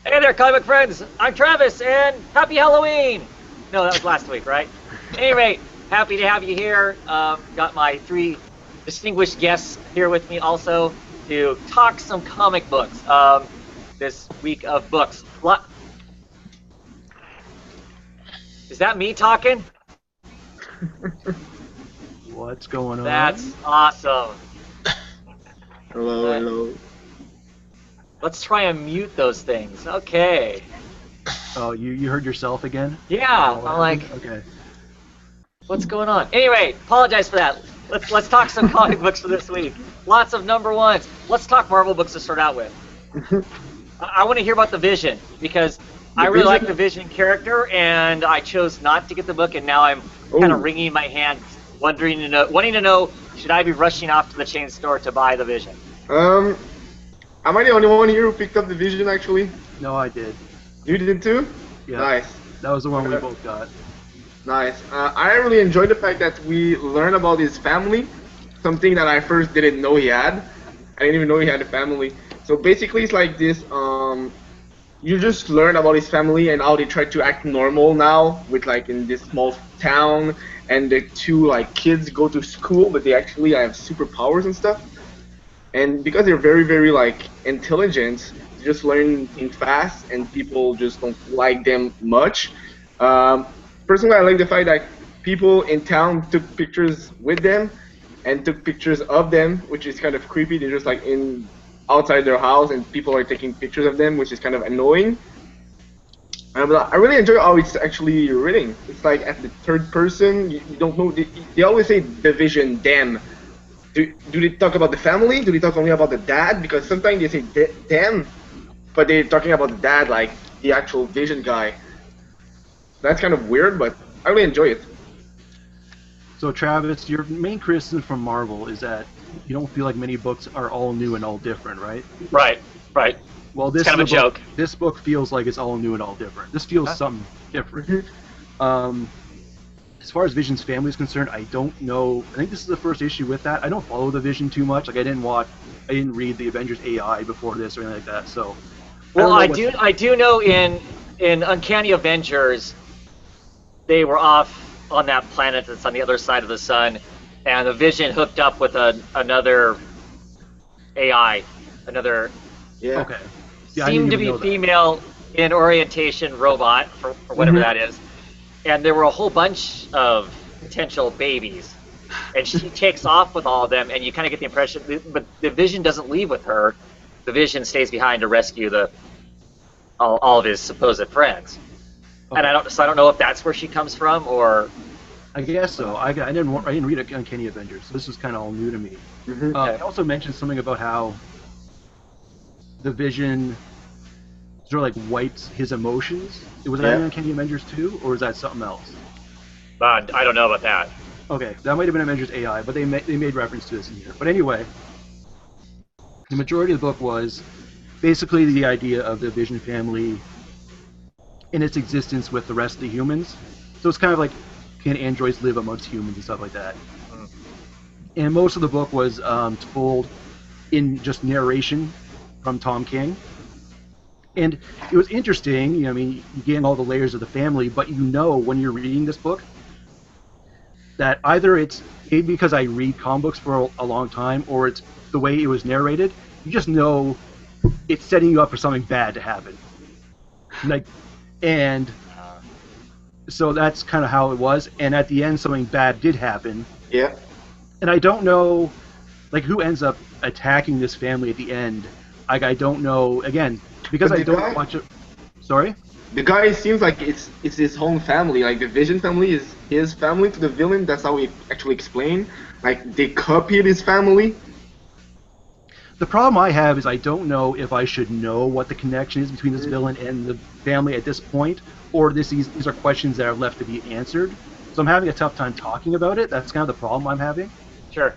Hey there, comic friends! I'm Travis, and happy Halloween! No, that was last week, right? At any rate, happy to have you here. Got my three distinguished guests here with me also to talk some comic books this week of books. What? Is that me talking? What's going on? That's awesome. Hello. Let's try and mute those things. Okay. Oh, you heard yourself again? Yeah, Oh, I'm like, okay. what's going on? Anyway, apologize for that. Let's talk some comic books for this week. Lots of number ones. Let's talk Marvel books to start out with. I want to hear about the Vision because I really like the Vision character, and I chose not to get the book, and now I'm kind of wringing my hands, wanting to know, should I be rushing off to the chain store to buy the Vision? Am I the only one here who picked up the Vision, actually? No, I did. You did too? Yeah. Nice. That was the one we both got. Nice. I really enjoyed the fact that we learned about his family, something that I first didn't know he had. I didn't even know he had a family. So basically it's like this, you just learn about his family and how they try to act normal now with like in this small town, and the two like kids go to school but they actually have superpowers and stuff. And because they're very, very like intelligent, they just learn things fast, and people just don't like them much. Personally, I like the fact that people in town took pictures with them and took pictures of them, which is kind of creepy. They're just like outside their house, and people are taking pictures of them, which is kind of annoying. But I really enjoy how it's actually written. It's like at the third person. You don't know. They always say the Vision, them. Do they talk about the family? Do they talk only about the dad? Because sometimes they say them, but they're talking about the dad, like the actual Vision guy. That's kind of weird, but I really enjoy it. So Travis, your main criticism from Marvel is that you don't feel like many books are all new and all different, right? Right. Well, this it's kind of a joke. This book feels like it's all new and all different. This feels something different. As far as Vision's family is concerned, I don't know. I think this is the first issue with that. I don't follow the Vision too much. Like I didn't read the Avengers AI before this or anything like that. So, well, I do know in Uncanny Avengers, they were off on that planet that's on the other side of the sun, and the Vision hooked up with another AI, Yeah. Okay. Yeah, seemed to be female in orientation robot for whatever that is. And there were a whole bunch of potential babies, and she takes off with all of them, and you kind of get the impression, but the Vision doesn't leave with her. The Vision stays behind to rescue all of his supposed friends. Okay. And I don't know if that's where she comes from, or I guess so. I didn't read Uncanny Avengers, so this is kind of all new to me. I also mentioned something about how the Vision sort of like wipes his emotions. Was that in Uncanny Avengers 2, or is that something else? I don't know about that. Okay, that might have been Avengers AI, but they made reference to this in here. But anyway, the majority of the book was basically the idea of the Vision family in its existence with the rest of the humans. So it's kind of like, can androids live amongst humans and stuff like that? And most of the book was told in just narration from Tom King. And it was interesting, I mean, you gain all the layers of the family, but you know when you're reading this book that either it's maybe because I read comic books for a long time, or it's the way it was narrated, you just know it's setting you up for something bad to happen. And so that's kind of how it was, and at the end something bad did happen. Yeah. And I don't know, like, who ends up attacking this family at the end. Like, I don't know, again, because I don't watch it. Sorry? The guy seems like it's his own family. Like the Vision family is his family to the villain. That's how he actually explained. Like they copied his family. The problem I have is I don't know if I should know what the connection is between this villain and the family at this point, or these are questions that are left to be answered. So I'm having a tough time talking about it. That's kind of the problem I'm having. Sure.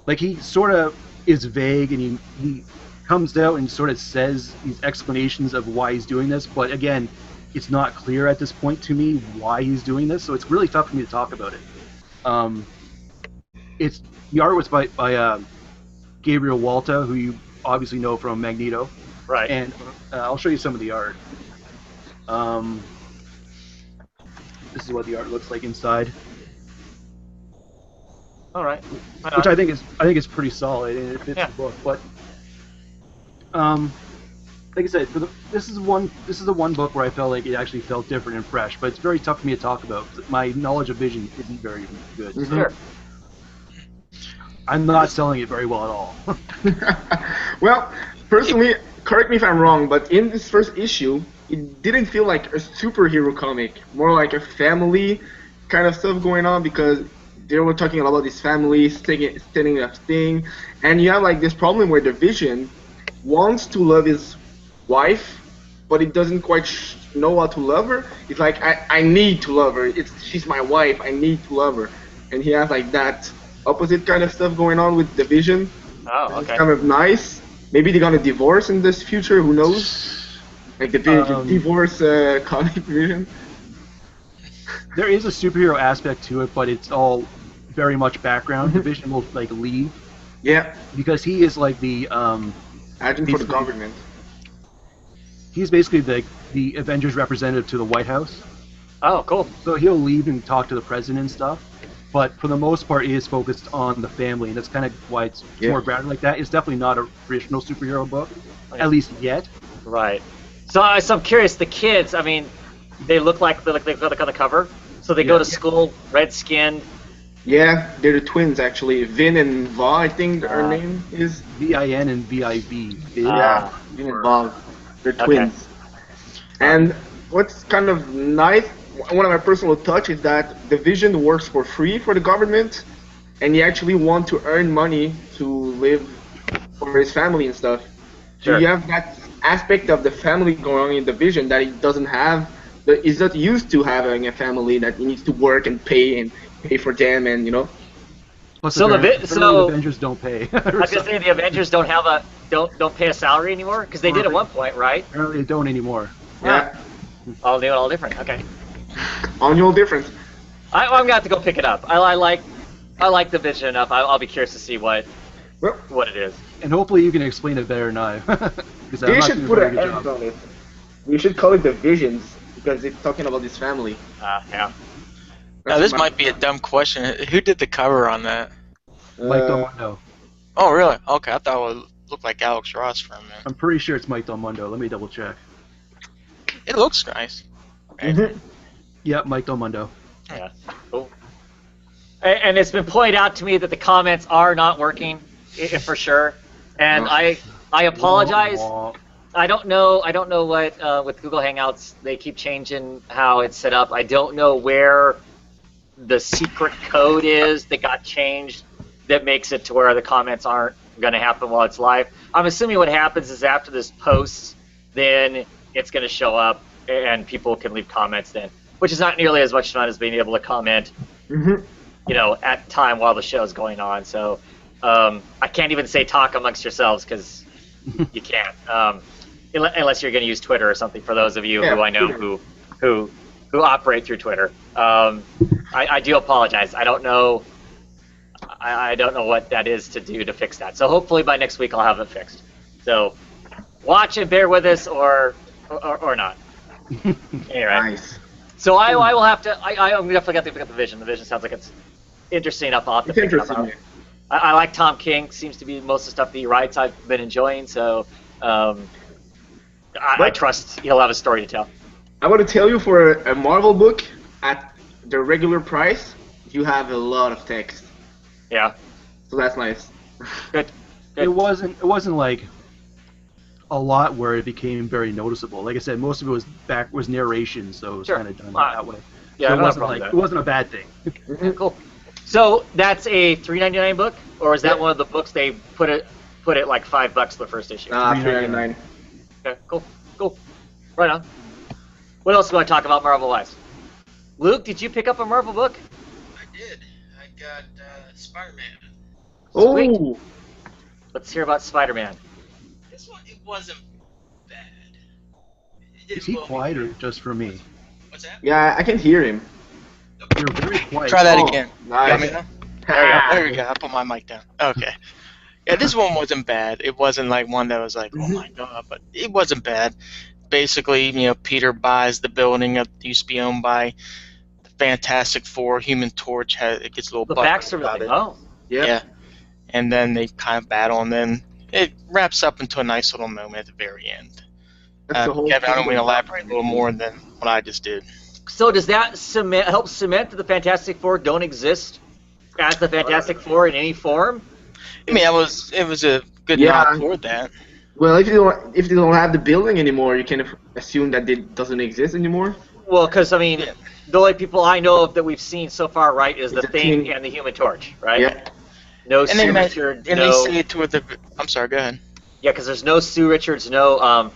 Like he sort of is vague, and he comes out and sort of says these explanations of why he's doing this, but again, it's not clear at this point to me why he's doing this, so it's really tough for me to talk about it. The art was by Gabriel Walta, who you obviously know from Magneto. Right. And I'll show you some of the art. This is what the art looks like inside, All right. which I think is pretty solid and it fits the book. But like I said, this is the one book where I felt like it actually felt different and fresh. But it's very tough for me to talk about. My knowledge of Vision isn't very good. Mm-hmm. Sure. I'm not selling it very well at all. Well, personally, correct me if I'm wrong, but in this first issue, it didn't feel like a superhero comic, more like a family kind of stuff going on, because they were talking about this family setting up thing, and you have like this problem where the Vision wants to love his wife, but he doesn't quite know how to love her. It's like, I need to love her. She's my wife. I need to love her, and he has like that opposite kind of stuff going on with the Vision. Oh, okay. It's kind of nice. Maybe they're gonna divorce in this future. Who knows? Like the divorce comic Vision. There is a superhero aspect to it, but it's all very much background. The Vision will like leave. Yeah. Because he is like the agent for the government. He's basically the Avengers representative to the White House. Oh, cool. So he'll leave and talk to the president and stuff. But for the most part, he is focused on the family, and that's kind of why it's more grounded like that. It's definitely not a traditional superhero book, at least yet. Right. So I'm curious. The kids, I mean, they look like they look on the cover. So they go to school, red-skinned. Yeah, they're the twins actually. Vin and Va, I think her name is. Vin and Viv. Yeah, Vin and Va. They're twins. And what's kind of nice, one of my personal touch is that the Vision works for free for the government, and he actually wants to earn money to live for his family and stuff. So you have that aspect of the family going on in the Vision that he doesn't have. He's not used to having a family that he needs to work and pay for them, and you know. Plus so the Avengers don't pay. I was just saying the Avengers don't have don't pay a salary anymore, because they did at one point, right? Apparently they don't anymore. Yeah. All new, all different. Okay. Annual difference. I'm gonna have to go pick it up. I like the Vision enough. I'll be curious to see what it is. And hopefully you can explain it better than I. We should put an X on it. We should call it the Visions because it's talking about this family. Yeah. Now this might be a dumb question. Who did the cover on that? Mike Del Mundo. Oh really? Okay, I thought it would look like Alex Ross for a minute. I'm pretty sure it's Mike Del Mundo. Let me double check. It looks nice. Yep, Mike Del Mundo. Yeah. Cool. And it's been pointed out to me that the comments are not working, for sure. And I apologize. I don't know what with Google Hangouts they keep changing how it's set up. I don't know where the secret code is that got changed that makes it to where the comments aren't going to happen while it's live. I'm assuming what happens is after this posts, then it's going to show up and people can leave comments then, which is not nearly as much fun as being able to comment, at time while the show is going on. So I can't even say talk amongst yourselves because you can't, unless you're going to use Twitter or something. For those of you who I know who operate through Twitter, I do apologize. I don't know. I don't know what that is to do to fix that. So hopefully by next week I'll have it fixed. So watch and bear with us or not. Anyway. Nice. So I will have to. I'm definitely got to pick up the Vision. The Vision sounds like it's interesting enough. I'll have to pick it up. I like Tom King. Seems to be most of the stuff that he writes I've been enjoying. So I trust he'll have a story to tell. I want to tell you, for a Marvel book at the regular price, you have a lot of text. Yeah. So that's nice. Good. It wasn't like a lot where it became very noticeable. Like I said, most of it was narration, so it was kind of done that way. Yeah, so it wasn't a bad thing. Cool. So that's a $3.99 book, or is that one of the books they put it like $5 the first issue? $3.99. Okay, cool. Right on. What else do you want to talk about Marvel-wise? Luke, did you pick up a Marvel book? I did. I got Spider-Man. Oh! Let's hear about Spider-Man. This one, it wasn't bad. Is he quiet or just for me? What's that? Yeah, I can hear him. You're very quiet. Try that again. Nice. There we go. I put my mic down. Okay. Yeah, this one wasn't bad. It wasn't like one that was like, oh my god, but it wasn't bad. Basically, Peter buys the building that used to be owned by the Fantastic Four. Human Torch it gets a little The butthurt Baxter about building. it. Oh. Yeah, and then they kind of battle, and then it wraps up into a nice little moment at the very end. That's the whole Kevin, I don't want to thing. elaborate a little more than what I just did. So does that help cement that the Fantastic Four don't exist as the Fantastic Four in any form? I mean, it was a good Yeah. nod toward that. Well, if they don't have the building anymore, you can assume that it doesn't exist anymore. Well, because I mean, the only people I know of that we've seen so far, right, is the It's a Thing team. and the Human Torch, right? Yeah. No And Sue they Richards, they say it toward the. I'm sorry. Go ahead. yeah, because there's no Sue Richards, no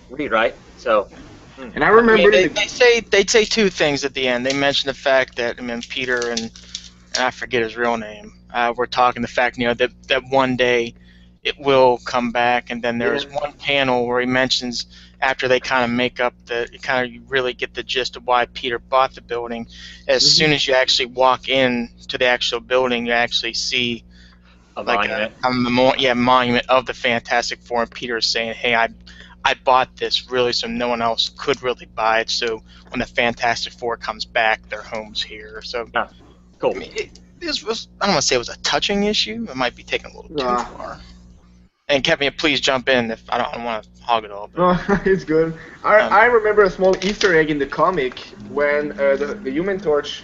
Reed, right? So. And I remember they'd say two things at the end. They mention the fact that Peter and I forget his real name. We're talking the fact that one day it will come back, and then there's one panel where he mentions after they kind of make up you really get the gist of why Peter bought the building. As soon as you actually walk in to the actual building, you actually see A like monument. a monument of the Fantastic Four, and Peter is saying, "Hey, I bought this really so no one else could really buy it. So when the Fantastic Four comes back, their home's here." So Cool. I mean, this was, I don't want to say it was a touching issue. It might be taken a little too far. And Kevin, please jump in if I don't want to hog it all. But, Oh, it's good. I remember a small Easter egg in the comic when the Human Torch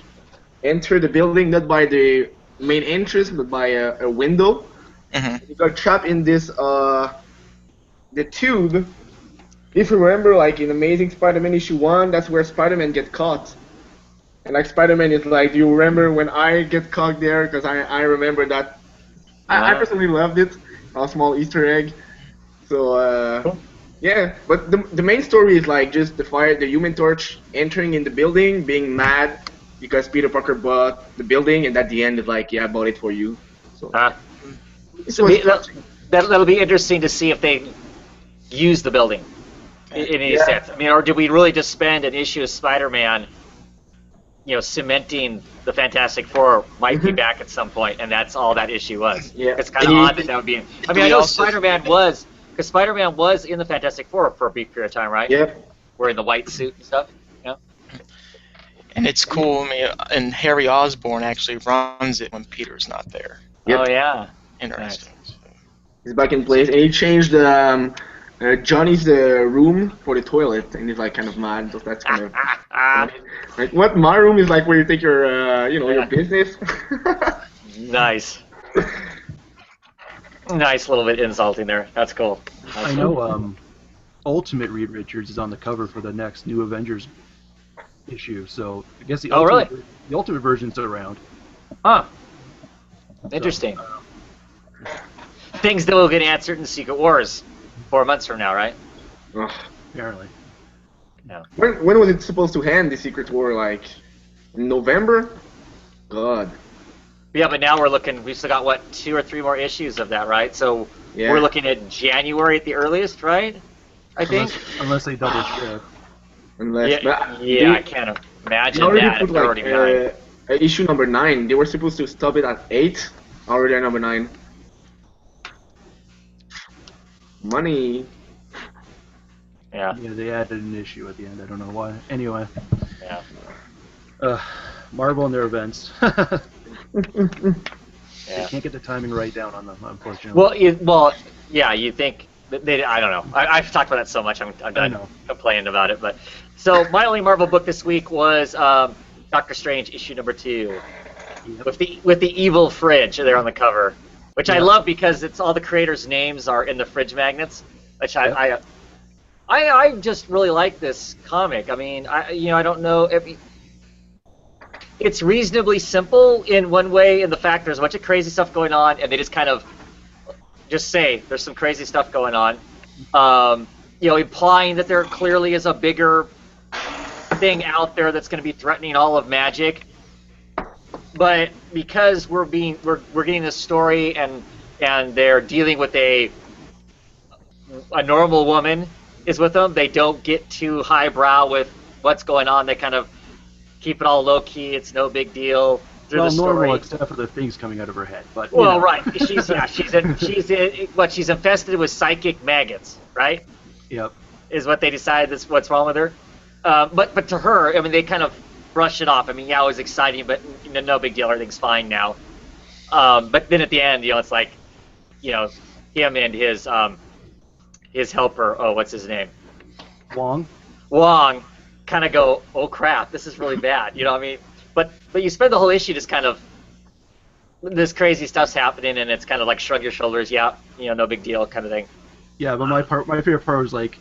entered the building not by the main entrance but by a window. He got trapped in this the tube. If you remember, like in Amazing Spider-Man issue 1, that's where Spider-Man gets caught. And like Spider-Man is like, do you remember when I get caught there? Because I remember that. I personally loved it. A small Easter egg. So Cool. yeah, but the main story is like just the Human Torch entering in the building, being mad because Peter Parker bought the building, and at the end it's like, yeah, I bought it for you. So That'll be interesting to see if they use the building in any sense. I mean, or do we really just spend an issue of Spider-Man, cementing the Fantastic Four might be back at some point, and that's all that issue was. Yeah. It's kind of odd that would be. I mean, I know Spider-Man was in the Fantastic Four for a brief period of time, right? Yep. Wearing the white suit and stuff. Yeah. and it's cool. I mean, and Harry Osborn actually runs it when Peter's not there. Yep. Oh yeah. Interesting. He's back in place, and he changed Johnny's room for the toilet, and he's like kind of mad. So that's kind of like, what? My room is like where you take your your business. Nice. Nice, little bit insulting there. That's cool. I know Ultimate Reed Richards is on the cover for the next New Avengers issue, so I guess the ultimate version's around. Huh. Interesting. Things that will get answered in Secret Wars 4 months from now, right? Ugh. Apparently. Yeah. When was it supposed to end, the Secret War? Like in November? God. Yeah, but now we've still got, what, 2 or 3 more issues of that, right? So we're looking at January at the earliest, right? I think? Unless they double ship. I can't imagine already that put, if they're already 9. Issue number 9. They were supposed to stop it at 8. Already at number 9. Money. Yeah. Yeah, they added an issue at the end. I don't know why. Anyway. Yeah. Marvel and their events. Yeah. They can't get the timing right down on them, unfortunately. You think they? I don't know. I've talked about that so much. I'm done complaining about it. But so my only Marvel book this week was Doctor Strange issue number 2, with the evil fridge there on the cover, which I love because it's all the creators' names are in the fridge magnets, which I just really like this comic. I mean, I don't know if. It's reasonably simple in one way, in the fact there's a bunch of crazy stuff going on, and they just kind of just say there's some crazy stuff going on, implying that there clearly is a bigger thing out there that's going to be threatening all of magic. But because we're getting this story, and they're dealing with a normal woman is with them, they don't get too highbrow with what's going on. They kind of keep it all low key. It's no big deal. through well, the story. normal except for the things coming out of her head. But Well, right. She's infested with psychic maggots, right? Yep. Is what they decide that's what's wrong with her. But to her, I mean, they kind of brush it off. I mean, yeah, it was exciting, but no big deal. Everything's fine now. But then at the end, it's like, him and his helper. Oh, what's his name? Wong kind of go, oh crap, this is really bad. You know what I mean? But you spend the whole issue just kind of, this crazy stuff's happening, and it's kind of like shrug your shoulders, yeah, no big deal kind of thing. Yeah, but my favorite part was like,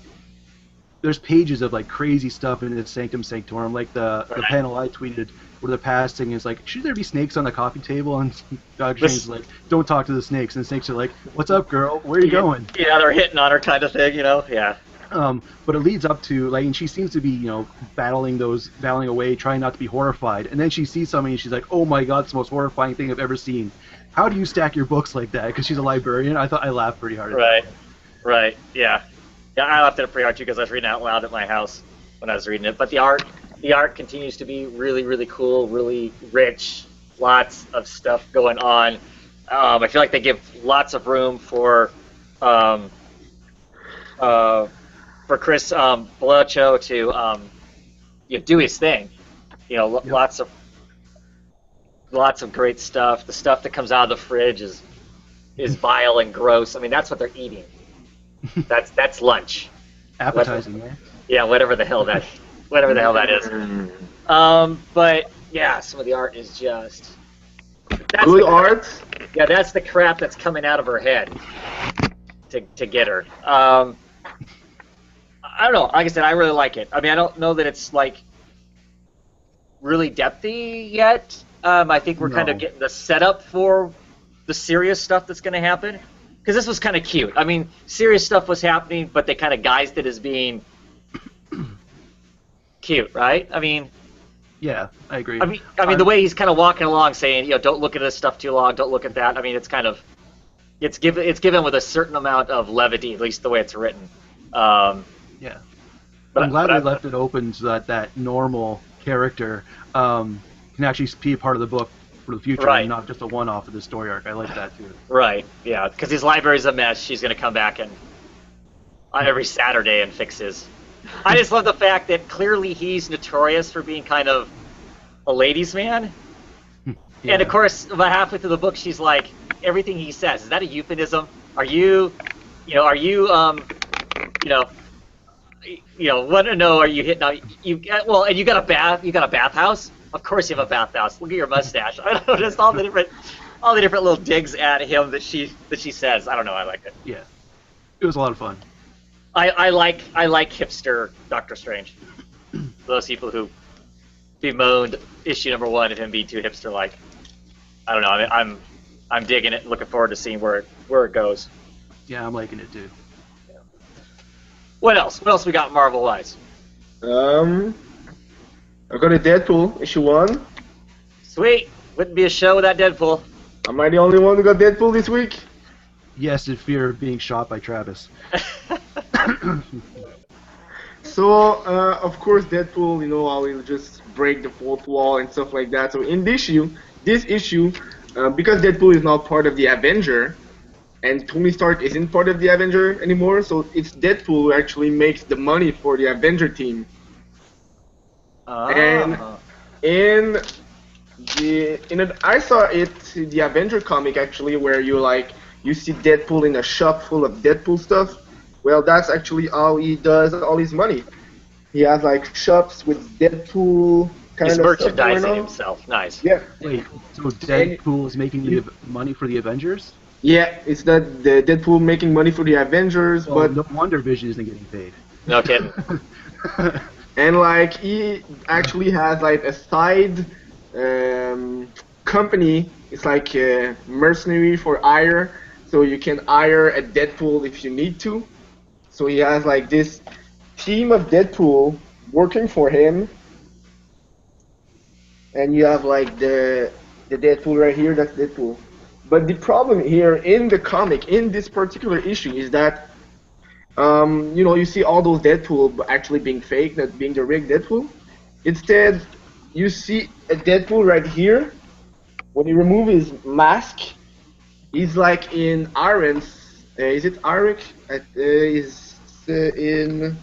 there's pages of like crazy stuff in the Sanctum Sanctorum, like the panel I tweeted where the passing is like, should there be snakes on the coffee table? And Dr. Strange's like, don't talk to the snakes. And the snakes are like, what's up, girl? Where are you going? Yeah, they're hitting on her kind of thing, yeah. But it leads up to like, and she seems to be, battling away, trying not to be horrified. And then she sees something and she's like, oh my god, it's the most horrifying thing I've ever seen. How do you stack your books like that? Because she's a librarian. I laughed pretty hard at that. Right, yeah. Yeah, I laughed at it pretty hard too because I was reading it out loud at my house when I was reading it. But the art continues to be really, really cool, really rich, lots of stuff going on. I feel like they give lots of room for Chris Bellocchio to do his thing. Yep. Lots of great stuff. The stuff that comes out of the fridge is vile and gross. I mean, that's what they're eating. That's lunch. Appetizing, man. Yeah, whatever the hell that is. But yeah, some of the art is just good art. Yeah, that's the crap that's coming out of her head to get her. I don't know. Like I said, I really like it. I mean, I don't know that it's like really depthy yet. I think we're kind of getting the setup for the serious stuff that's going to happen. Because this was kind of cute. I mean, serious stuff was happening, but they kind of guised it as being cute, right? I mean, yeah, I agree. I mean, the way he's kind of walking along, saying, don't look at this stuff too long, don't look at that. I mean, it's kind of, it's given with a certain amount of levity, at least the way it's written. Yeah, but I'm glad they left it open so that normal character can actually be a part of the book for the future, and not just a one-off of the story arc. I like that too. Right. Yeah, because his library's a mess. She's gonna come back and every Saturday and fix his. I just love the fact that clearly he's notorious for being kind of a ladies' man, and of course, about halfway through the book, she's like, everything he says, is that a euphemism? Are you want to know? Are you hitting out? And you got a bath. You got a bathhouse. Of course you have a bathhouse. Look at your mustache. I don't know, just all the different little digs at him that she says. I don't know. I like it. Yeah, it was a lot of fun. I like hipster Doctor Strange. Those people who bemoaned issue number 1 of him being too hipster-like. I don't know. I mean, I'm digging it. Looking forward to seeing where it goes. Yeah, I'm liking it too. Yeah. What else? What else we got Marvel-wise? I got a Deadpool, issue 1. Sweet. Wouldn't be a show without Deadpool. Am I the only one who got Deadpool this week? Yes, in fear of being shot by Travis. So, of course, Deadpool, how he'll just break the fourth wall and stuff like that. So in this issue, because Deadpool is not part of the Avenger, and Tony Stark isn't part of the Avenger anymore, so it's Deadpool who actually makes the money for the Avenger team. And I saw it, the Avenger comic actually, where you see Deadpool in a shop full of Deadpool stuff. Well, that's actually how he does all his money. He has shops with Deadpool kind He's of stuff merchandising going on. himself. Nice. Yeah. Wait, so Deadpool is making the money for the Avengers? Yeah, it's the Deadpool making money for the Avengers, Well, but no wonder Vision isn't getting paid. No kidding. and he actually has a side company. It's like a mercenary for hire, so you can hire a Deadpool if you need to. So he has this team of Deadpool working for him, and you have the Deadpool right here. That's Deadpool. But the problem here in the comic, in this particular issue, is that you see all those Deadpool actually being fake, not being the rigged Deadpool. Instead, you see a Deadpool right here, when you remove his mask, he's like in Aaron's. Is it Arik? Is in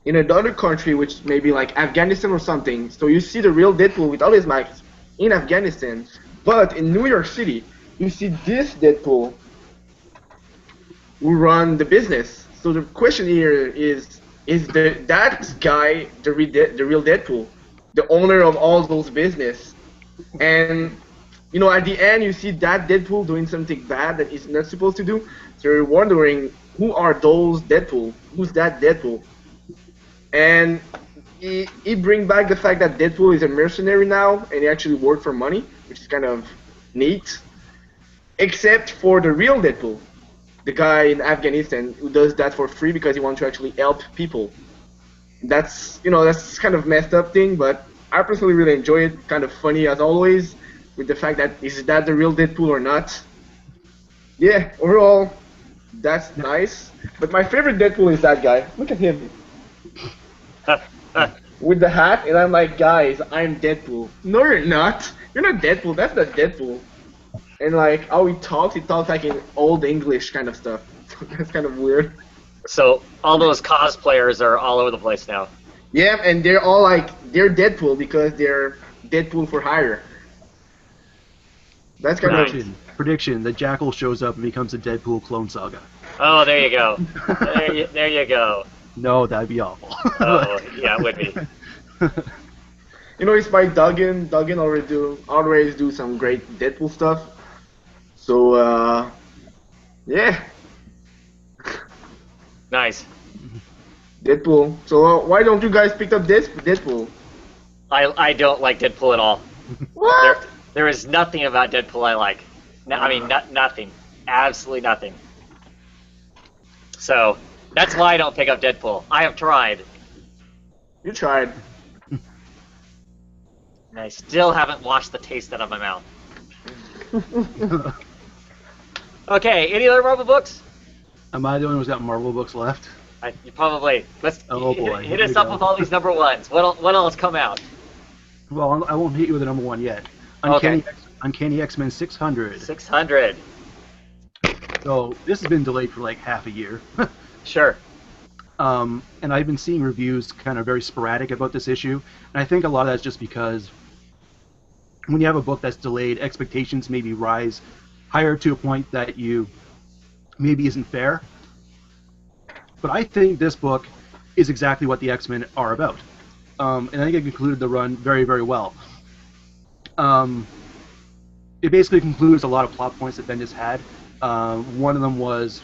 another country, which may be like Afghanistan or something. So you see the real Deadpool with all his masks in Afghanistan, but in New York City, you see this Deadpool who run the business. So the question here is that guy the real Deadpool, the owner of all those business? And at the end you see that Deadpool doing something bad that he's not supposed to do. So you're wondering, who are those Deadpool? Who's that Deadpool? And he bring back the fact that Deadpool is a mercenary now and he actually worked for money, which is kind of neat. Except for the real Deadpool, the guy in Afghanistan who does that for free because he wants to actually help people. That's kind of messed up thing, but I personally really enjoy it. Kind of funny as always, with the fact that is that the real Deadpool or not. Yeah, overall, that's nice. But my favorite Deadpool is that guy. Look at him. With the hat, and I'm like, guys, I'm Deadpool. No, you're not. You're not Deadpool. That's not Deadpool. And like how he talks like in old English kind of stuff. That's kind of weird. So all those cosplayers are all over the place now. Yeah, and they're all like, they're Deadpool because they're Deadpool for hire. That's kind of prediction. The Jackal shows up and becomes a Deadpool clone saga. Oh, there you go. There you go. No, that'd be awful. Oh, yeah, it would be. It's by Duggan. Duggan always do some great Deadpool stuff. So, yeah. Nice. Deadpool. So why don't you guys pick up this Deadpool? I don't like Deadpool at all. What? There is nothing about Deadpool I like. Nothing. Absolutely nothing. So that's why I don't pick up Deadpool. I have tried. You tried. And I still haven't washed the taste out of my mouth. Okay, any other Marvel books? Am I the only one who's got Marvel books left? You probably. Oh boy. Hit us up with all these number ones. What else come out? Well, I won't hit you with a number one yet. Uncanny X-Men 600. 600. So this has been delayed for like half a year. Sure. And I've been seeing reviews kind of very sporadic about this issue, and I think a lot of that's just because when you have a book that's delayed, expectations maybe rise higher to a point that you maybe isn't fair. But I think this book is exactly what the X-Men are about. And I think it concluded the run very, very well. It basically concludes a lot of plot points that Bendis had. One of them was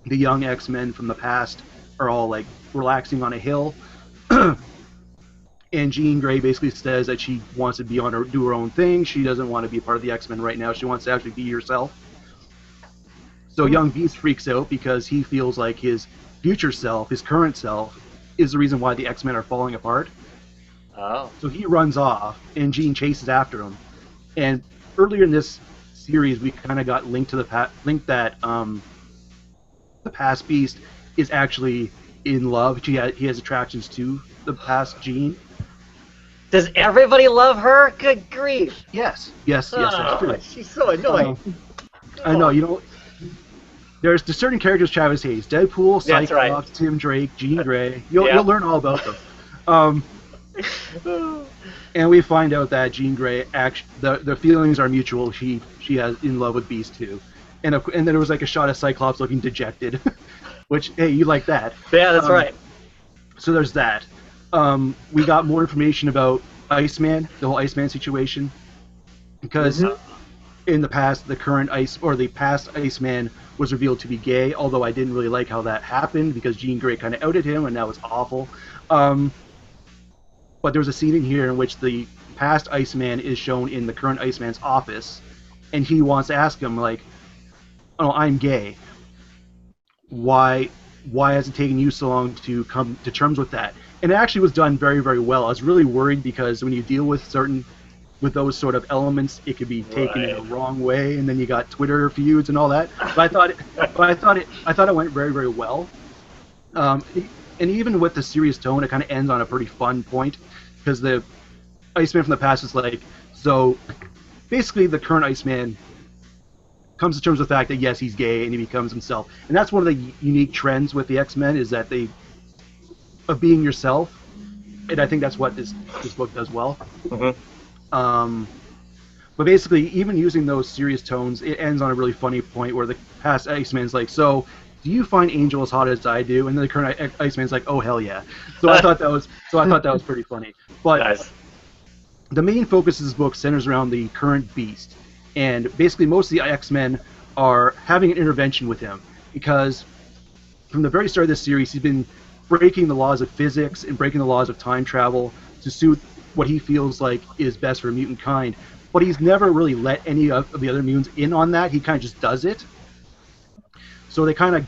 the young X-Men from the past are all like relaxing on a hill. And Jean Grey basically says that she wants to do her own thing. She doesn't want to be a part of the X-Men right now. She wants to actually be herself. So young Beast freaks out because he feels like his future self, his current self, is the reason why the X-Men are falling apart. Oh. So he runs off, and Jean chases after him. And earlier in this series, we kind of got linked to that the past Beast is actually in love. He has attractions to the past Jean. Does everybody love her? Good grief. Yes, that's true. She's so annoying. I know, there's certain characters Travis hates. Deadpool, Cyclops, right. Tim Drake, Jean Grey. You'll learn all about them. And we find out that Jean Grey, the feelings are mutual. She has in love with Beast too. And then there was like a shot of Cyclops looking dejected, which, hey, you like that. Yeah, that's right. So there's that. We got more information about Iceman, the whole Iceman situation, because in the past, the past Iceman was revealed to be gay. Although I didn't really like how that happened because Jean Grey kind of outed him, and that was awful. But there was a scene in here in which the past Iceman is shown in the current Iceman's office, and he wants to ask him like, "Oh, I'm gay. Why has it taken you so long to come to terms with that?" And it actually was done very, very well. I was really worried because when you deal with those sort of elements, it could be taken in the wrong way, and then you got Twitter feuds and all that. But I thought it went very, very well. And even with the serious tone, it kind of ends on a pretty fun point, because the Iceman from the past is like, so basically the current Iceman comes to terms with the fact that yes, he's gay and he becomes himself, and that's one of the unique trends with the X-Men is that of being yourself, and I think that's what this book does well. Mm-hmm. But basically, even using those serious tones, it ends on a really funny point where the past Iceman's like, "So, do you find Angel as hot as I do?" And then the current Iceman's like, "Oh hell yeah!" So I thought that was pretty funny. But Nice. the main focus of this book centers around the current Beast, and basically most of the X-Men are having an intervention with him because from the very start of this series, he's been breaking the laws of physics and breaking the laws of time travel to suit what he feels like is best for mutant kind. But he's never really let any of the other mutants in on that. He kind of just does it. So they kind of,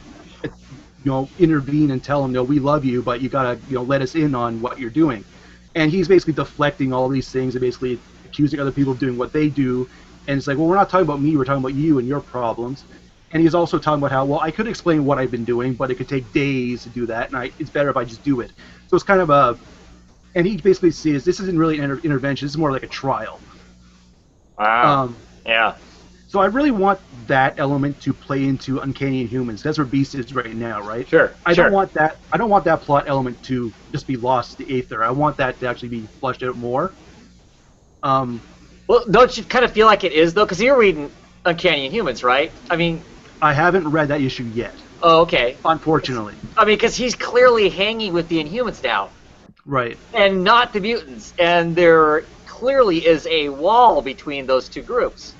intervene and tell him, "No, we love you, but you gotta, let us in on what you're doing." And he's basically deflecting all these things and basically accusing other people of doing what they do. And it's like, well, we're not talking about me. We're talking about you and your problems. And he's also talking about how, well, I could explain what I've been doing, but it could take days to do that, and it's better if I just do it. So it's kind of and he basically says this isn't really an intervention. This is more like a trial. Wow. Yeah. So I really want that element to play into Uncanny Inhumans. That's where Beast is right now, right? Sure. I don't want that plot element to just be lost to the aether. I want that to actually be fleshed out more. Well, don't you kind of feel like it is though? Because you're reading Uncanny Inhumans, right? I mean. I haven't read that issue yet. Oh, okay. Unfortunately. I mean, because he's clearly hanging with the Inhumans now. Right. And not the mutants, and there clearly is a wall between those two groups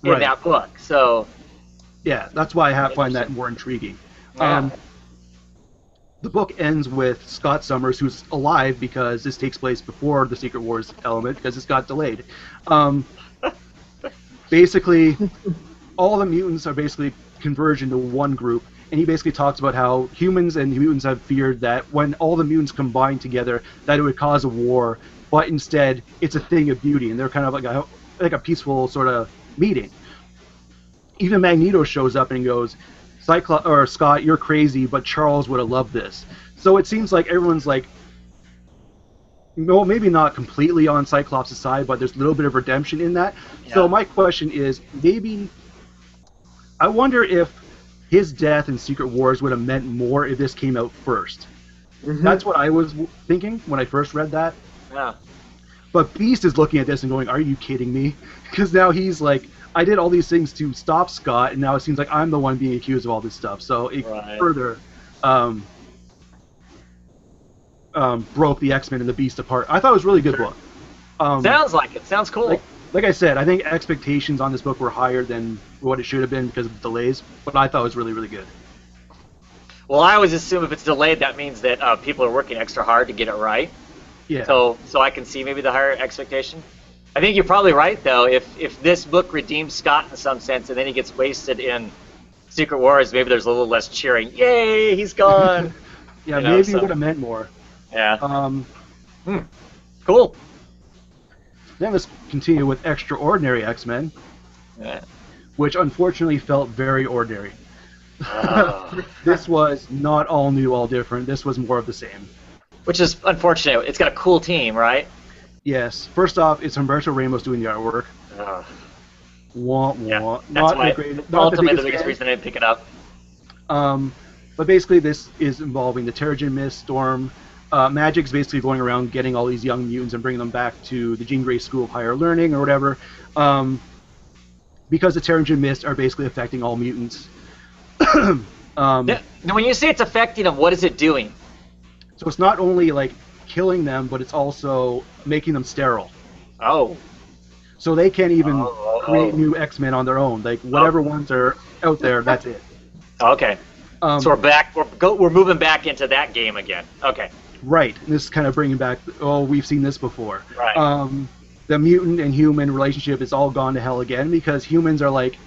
in that book. So. Yeah, that's why I find that more intriguing. Yeah. The book ends with Scott Summers, who's alive because this takes place before the Secret Wars element because it's got delayed. Basically, all the mutants are basically converged into one group, and he basically talks about how humans and mutants have feared that when all the mutants combine together, that it would cause a war, but instead it's a thing of beauty, and they're kind of like a peaceful sort of meeting. Even Magneto shows up and goes, Scott, you're crazy, but Charles would have loved this. So it seems like everyone's like, no, maybe not completely on Cyclops' side, but there's a little bit of redemption in that. Yeah. So my question is, I wonder if his death in Secret Wars would have meant more if this came out first. Mm-hmm. That's what I was thinking when I first read that. Yeah. But Beast is looking at this and going, are you kidding me? Because now he's like, I did all these things to stop Scott, and now it seems like I'm the one being accused of all this stuff. So it further broke the X-Men and the Beast apart. I thought it was a really good book. Sounds like it. Sounds cool. Like I said, I think expectations on this book were higher than what it should have been because of the delays, but I thought it was really, really good. Well, I always assume if it's delayed, that means that people are working extra hard to get it right. Yeah. So I can see maybe the higher expectation. I think you're probably right, though. If this book redeems Scott in some sense, and then he gets wasted in Secret Wars, maybe there's a little less cheering. Yay, he's gone. Yeah, maybe it would have meant more. Yeah. Cool. Then let's continue with Extraordinary X-Men, which unfortunately felt very ordinary. This was not all new, all different. This was more of the same. Which is unfortunate. It's got a cool team, right? Yes. First off, it's Humberto Ramos doing the artwork. Wah, wah. Yeah, that's ultimately the biggest reason I didn't pick it up. But basically this is involving the Terrigen Mist, Storm. Magic's basically going around getting all these young mutants and bringing them back to the Jean Grey School of Higher Learning or whatever. Because the Terrigen Mist are basically affecting all mutants. Now, when you say it's affecting them, what is it doing? So it's not only like killing them, but it's also making them sterile. Oh. So they can't even create new X-Men on their own. Like whatever ones are out there, that's it. Okay. So we're back. We're moving back into that game again. Okay. Right. And this is kind of bringing back. Oh, we've seen this before. Right. The mutant and human relationship is all gone to hell again because humans are like.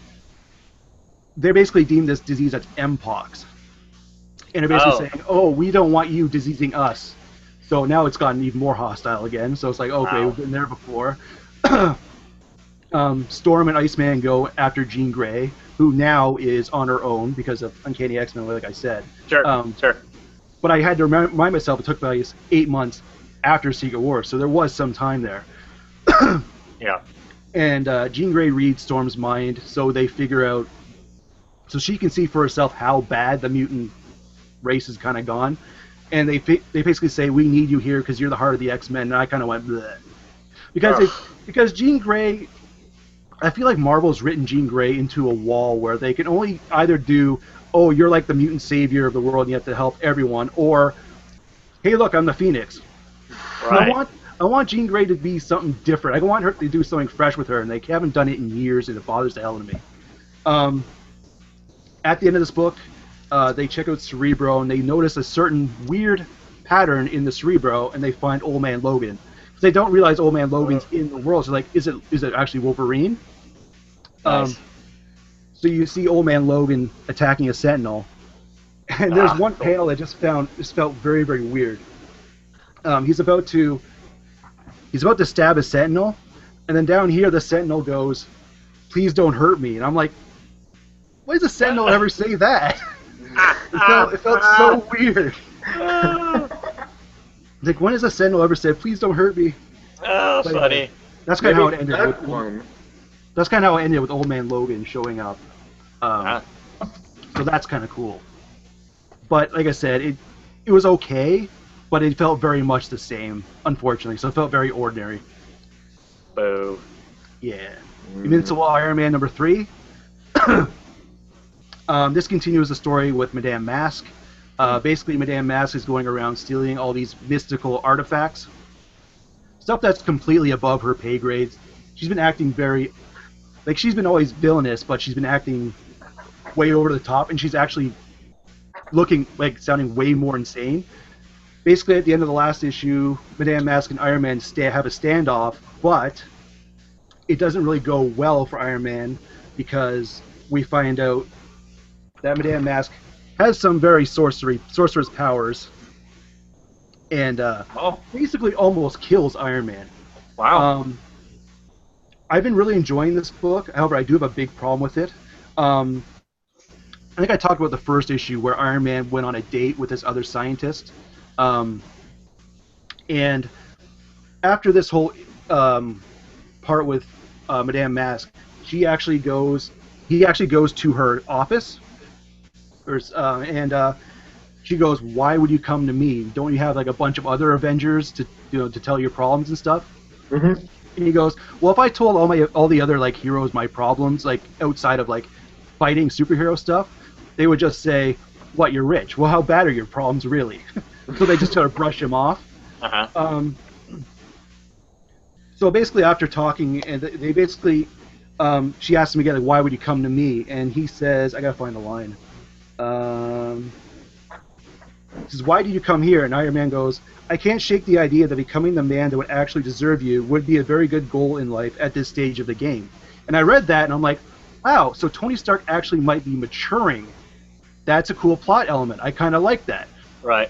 They're basically deemed this disease as Mpox. And they're basically saying, oh, we don't want you diseasing us. So now it's gotten even more hostile again. So it's like, okay, we've been there before. Storm and Iceman go after Jean Grey, who now is on her own because of Uncanny X-Men, like I said. Sure, sure. But I had to remind myself it took about 8 months after Secret Wars, so there was some time there. Yeah. And Jean Grey reads Storm's mind, so they figure out, so she can see for herself how bad the mutant race has kind of gone. And they basically say, we need you here because you're the heart of the X-Men. And I kind of went, bleh. Because Jean Grey, I feel like Marvel's written Jean Grey into a wall where they can only either do, oh, you're like the mutant savior of the world and you have to help everyone, or, hey, look, I'm the Phoenix. Right. I want Jean Grey to be something different. I want her to do something fresh with her, and they haven't done it in years, and it bothers the hell out of me. At the end of this book, they check out Cerebro, and they notice a certain weird pattern in the Cerebro, and they find Old Man Logan. They don't realize Old Man Logan's in the world, so like, is it actually Wolverine? Nice. So you see Old Man Logan attacking a Sentinel, and there's one panel that just felt very, very weird. He's about to stab a Sentinel, and then down here the Sentinel goes, "Please don't hurt me," and I'm like, why does a Sentinel ever say that? It felt so weird. Like, when has a Sentinel ever said, "Please don't hurt me"? Oh, But, funny. That's kind of how it ended. That one. That's kind of how it ended with Old Man Logan showing up. So that's kind of cool. But like I said, it was okay, but it felt very much the same, unfortunately. So it felt very ordinary. Boo. Yeah. Invincible Iron Man number 3. This continues the story with Madame Mask. Basically, Madame Mask is going around stealing all these mystical artifacts. Stuff that's completely above her pay grades. She's been acting very... Like, she's been always villainous, but she's been acting way over the top, and she's actually sounding way more insane. Basically, at the end of the last issue, Madame Mask and Iron Man have a standoff, but it doesn't really go well for Iron Man because we find out that Madame Mask has some very sorceress powers, and basically almost kills Iron Man. Wow. I've been really enjoying this book. However, I do have a big problem with it. I think I talked about the first issue where Iron Man went on a date with this other scientist. And after this whole part with Madame Mask, he actually goes to her office, and she goes, "Why would you come to me? Don't you have like a bunch of other Avengers to tell your problems and stuff?" Mm-hmm. And he goes, "Well, if I told all the other like heroes my problems, like outside of like fighting superhero stuff, they would just say, 'What, you're rich? Well, how bad are your problems really?'" So they just sort of brush him off. So basically, after talking, and they basically, she asked him again, like, "Why would you come to me?" And he says, I gotta find the line. He says, "Why did you come here?" And Iron Man goes, "I can't shake the idea that becoming the man that would actually deserve you would be a very good goal in life at this stage of the game." And I read that, and I'm like, wow, so Tony Stark actually might be maturing. That's a cool plot element. I kind of like that. Right.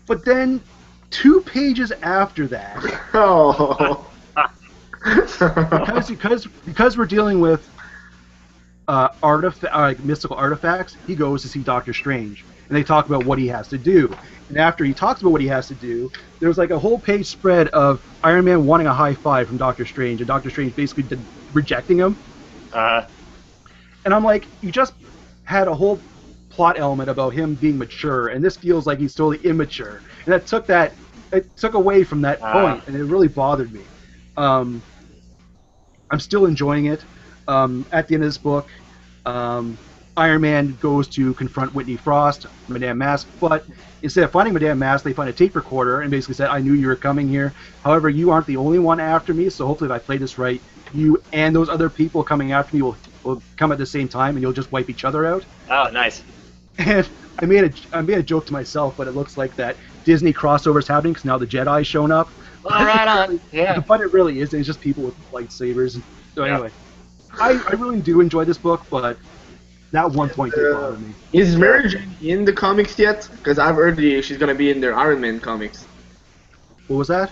But then, 2 pages after that, because we're dealing with mystical artifacts, he goes to see Doctor Strange, and they talk about what he has to do. And after he talks about what he has to do, there's like a whole page spread of Iron Man wanting a high five from Doctor Strange, and Doctor Strange basically rejecting him. And I'm like, you just had a whole plot element about him being mature, and this feels like he's totally immature. And it took away from that point, and it really bothered me. I'm still enjoying it. At the end of this book, Iron Man goes to confront Whitney Frost, Madame Mask, but instead of finding Madame Mask, they find a tape recorder and basically said, "I knew you were coming here. However, you aren't the only one after me, so hopefully if I play this right, you and those other people coming after me will come at the same time, and you'll just wipe each other out." Oh, nice. And I made a joke to myself, but it looks like that Disney crossover is happening because now the Jedi's shown up. Well, right on. Yeah. But it really isn't. It's just people with lightsabers. So anyway, I really do enjoy this book, but that one point did bother me. Is Mary Jane in the comics yet? Because I've heard she's going to be in their Iron Man comics. What was that?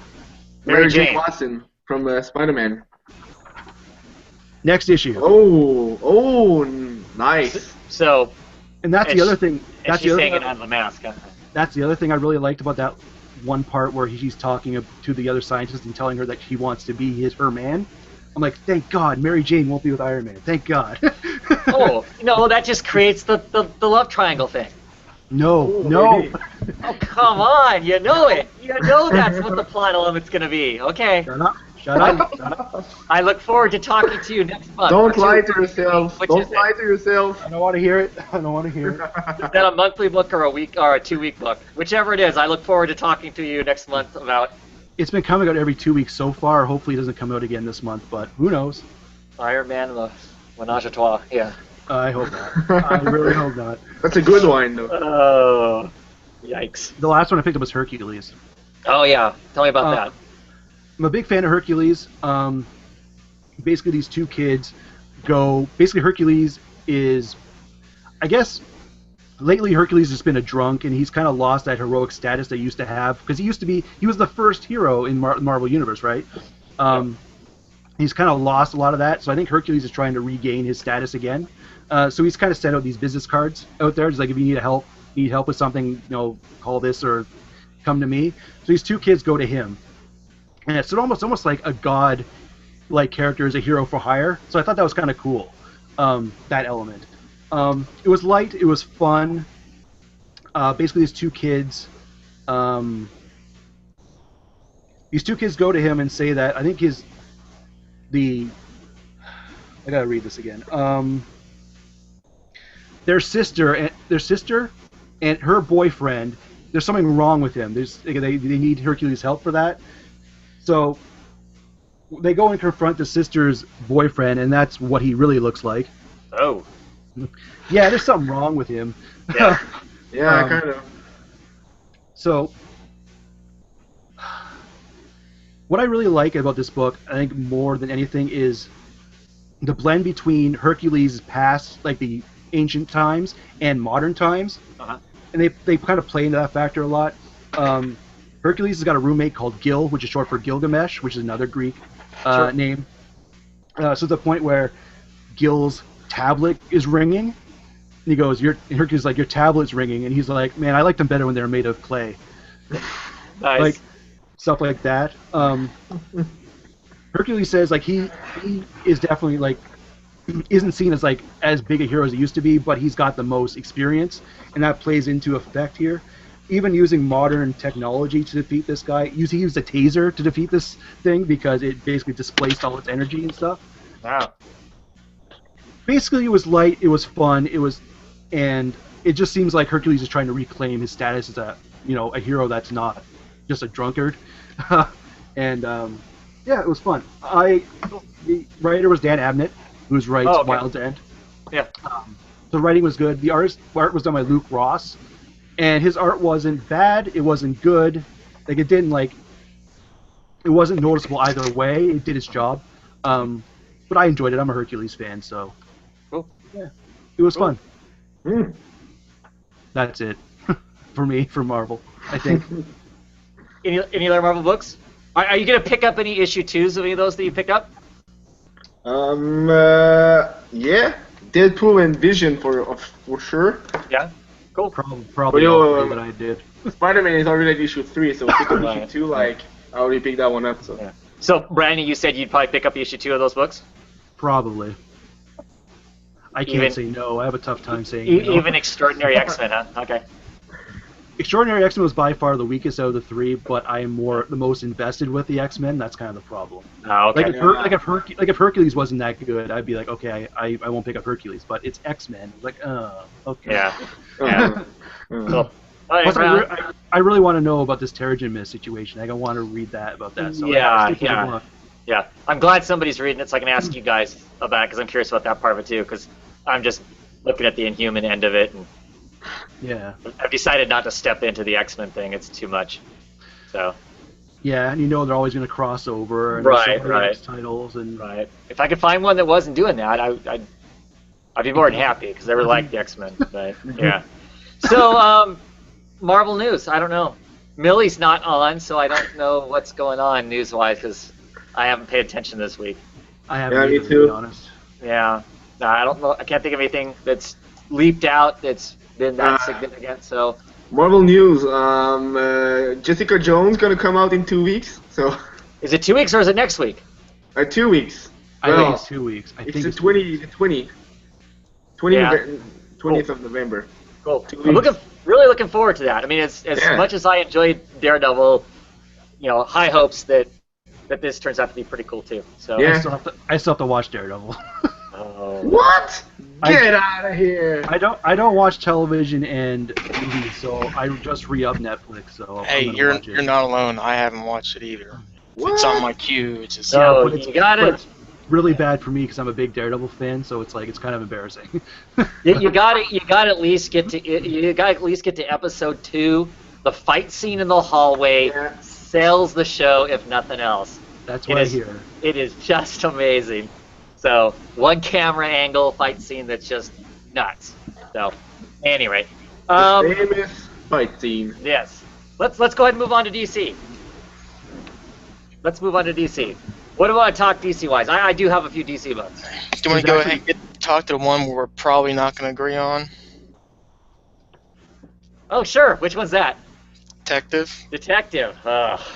Mary Jane Watson from Spider-Man. Next issue. Oh, nice. So. And that's the other thing. That's the other thing. On the mask. That's the other thing I really liked about that one part where she's talking to the other scientist and telling her that she wants to be her man. I'm like, thank God, Mary Jane won't be with Iron Man. Thank God. Oh, no, that just creates the love triangle thing. No. Maybe. Oh, come on, you know it. You know that's what the plot element's gonna be. Okay. Shut up. I look forward to talking to you next month. Don't lie to yourself. Which Don't is lie to yourself. I don't want to hear it. Is that a monthly book or a week or a 2-week book? Whichever it is, I look forward to talking to you next month about. It's been coming out every 2 weeks so far. Hopefully it doesn't come out again this month, but who knows? Iron Man and the Menage a Trois. Yeah. I hope not. I really hope not. That's a good one, though. Oh, yikes. The last one I picked up was Hercules. Oh, yeah. Tell me about that. I'm a big fan of Hercules. Basically, these two kids go. Basically, Hercules is, I guess, lately Hercules has been a drunk, and he's kind of lost that heroic status that he used to have because he was the first hero in Marvel Universe, right? He's kind of lost a lot of that, so I think Hercules is trying to regain his status again. So he's kind of sent out these business cards out there, just like if you need help with something, call this or come to me. So these two kids go to him. And it's almost like a god-like character is a hero for hire. So I thought that was kind of cool, that element. It was light. It was fun. Basically, these two kids go to him and say that I think I gotta read this again. Their sister and her boyfriend. There's something wrong with him. They need Hercules' help for that. So they go and confront the sister's boyfriend, and that's what he really looks like. Oh. Yeah, there's something wrong with him. Yeah. Yeah, kind of. So, what I really like about this book, I think more than anything, is the blend between Hercules' past, like the ancient times, and modern times. Uh-huh. And they kind of play into that factor a lot. Hercules has got a roommate called Gil, which is short for Gilgamesh, which is another Greek name. So to the point where Gil's tablet is ringing, and he goes, and Hercules is like, your tablet's ringing, and he's like, man, I like them better when they're made of clay. Nice. Like stuff like that. Hercules says like he is definitely like isn't seen as like as big a hero as he used to be, but he's got the most experience, and that plays into effect here. Even using modern technology to defeat this guy, he used a taser to defeat this thing because it basically displaced all its energy and stuff. Wow. Basically, it was light, it was fun, and it just seems like Hercules is trying to reclaim his status as a hero that's not just a drunkard. And yeah, it was fun. The writer was Dan Abnett, who writes Wild's End. Yeah. The writing was good. The art was done by Luke Ross. And his art wasn't bad, it wasn't good, it wasn't noticeable either way, it did its job. But I enjoyed it, I'm a Hercules fan, so. Cool. Yeah, it was fun. Mm. That's it, for me, for Marvel, I think. Any other Marvel books? Are you going to pick up any issue 2s of any of those that you picked up? Yeah, Deadpool and Vision for sure. Yeah. Cool. Probably all three that I did. Spider-Man is already at issue 3, so pick up Right. issue 2, I already picked that one up, so. Yeah. So, Brandon, you said you'd probably pick up issue 2 of those books? Probably. I can't say no, I have a tough time saying no. Even Extraordinary X-Men, huh? Okay. Extraordinary X-Men was by far the weakest out of the three, but I am the most invested with the X-Men. That's kind of the problem. Oh, okay. If Hercules wasn't that good, I'd be like, okay, I won't pick up Hercules. But it's X-Men. Like, okay. Yeah. Yeah. Cool. Plus, I really want to know about this Terrigen Mist situation. I want to read about that. So Yeah. I'm glad somebody's reading it so I can ask you guys about it because I'm curious about that part of it too because I'm just looking at the Inhuman end of it and yeah. I've decided not to step into the X-Men thing. It's too much. So. Yeah, and they're always going to cross over. And Right. Titles and. Right. If I could find one that wasn't doing that, I'd be more than happy because I really like the X-Men. But yeah. So Marvel news. I don't know. Millie's not on, so I don't know what's going on news-wise because I haven't paid attention this week. I haven't. Yeah, me either, too. to be honest. Yeah. No, I don't know. I can't think of anything that's leaped out that's been that significant. So Marvel news. Jessica Jones gonna come out in 2 weeks. So. Is it 2 weeks or is it next week? 2 weeks. I think it's 2 weeks. It's the 20th of November. Cool. I'm really looking forward to that. I mean, as much as I enjoyed Daredevil, high hopes that this turns out to be pretty cool too. So yeah. I still have to watch Daredevil. Oh. What? Get out of here! I don't watch television and movies, so I just re-up Netflix. So hey, you're not alone. I haven't watched it either. What? It's on my queue. It's just you got it. It's really bad for me because I'm a big Daredevil fan, so it's kind of embarrassing. you got it. You got to at least get to episode 2. The fight scene in the hallway sells the show, if nothing else. That's what I hear. It is just amazing. So one camera angle fight scene that's just nuts. So anyway, the famous fight scene. Yes. Let's go ahead and move on to DC. What do we want to talk DC wise? I do have a few DC books. Do you want to go ahead and talk to the one we're probably not going to agree on? Oh sure. Which one's that? Detective. Oh,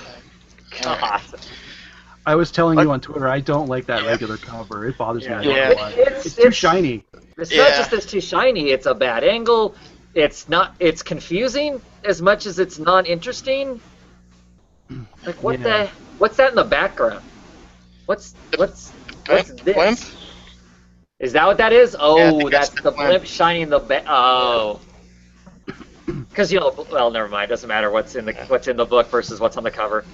God. I was telling you on Twitter, I don't like that regular cover. It bothers me. It's too shiny. It's not just it's too shiny. It's a bad angle. It's confusing as much as it's non-interesting. Like what's that in the background? What's this? Blimp? Is that what that is? Oh, yeah, that's the blimp shining the Oh. Because well, never mind. Doesn't matter what's in the book versus what's on the cover.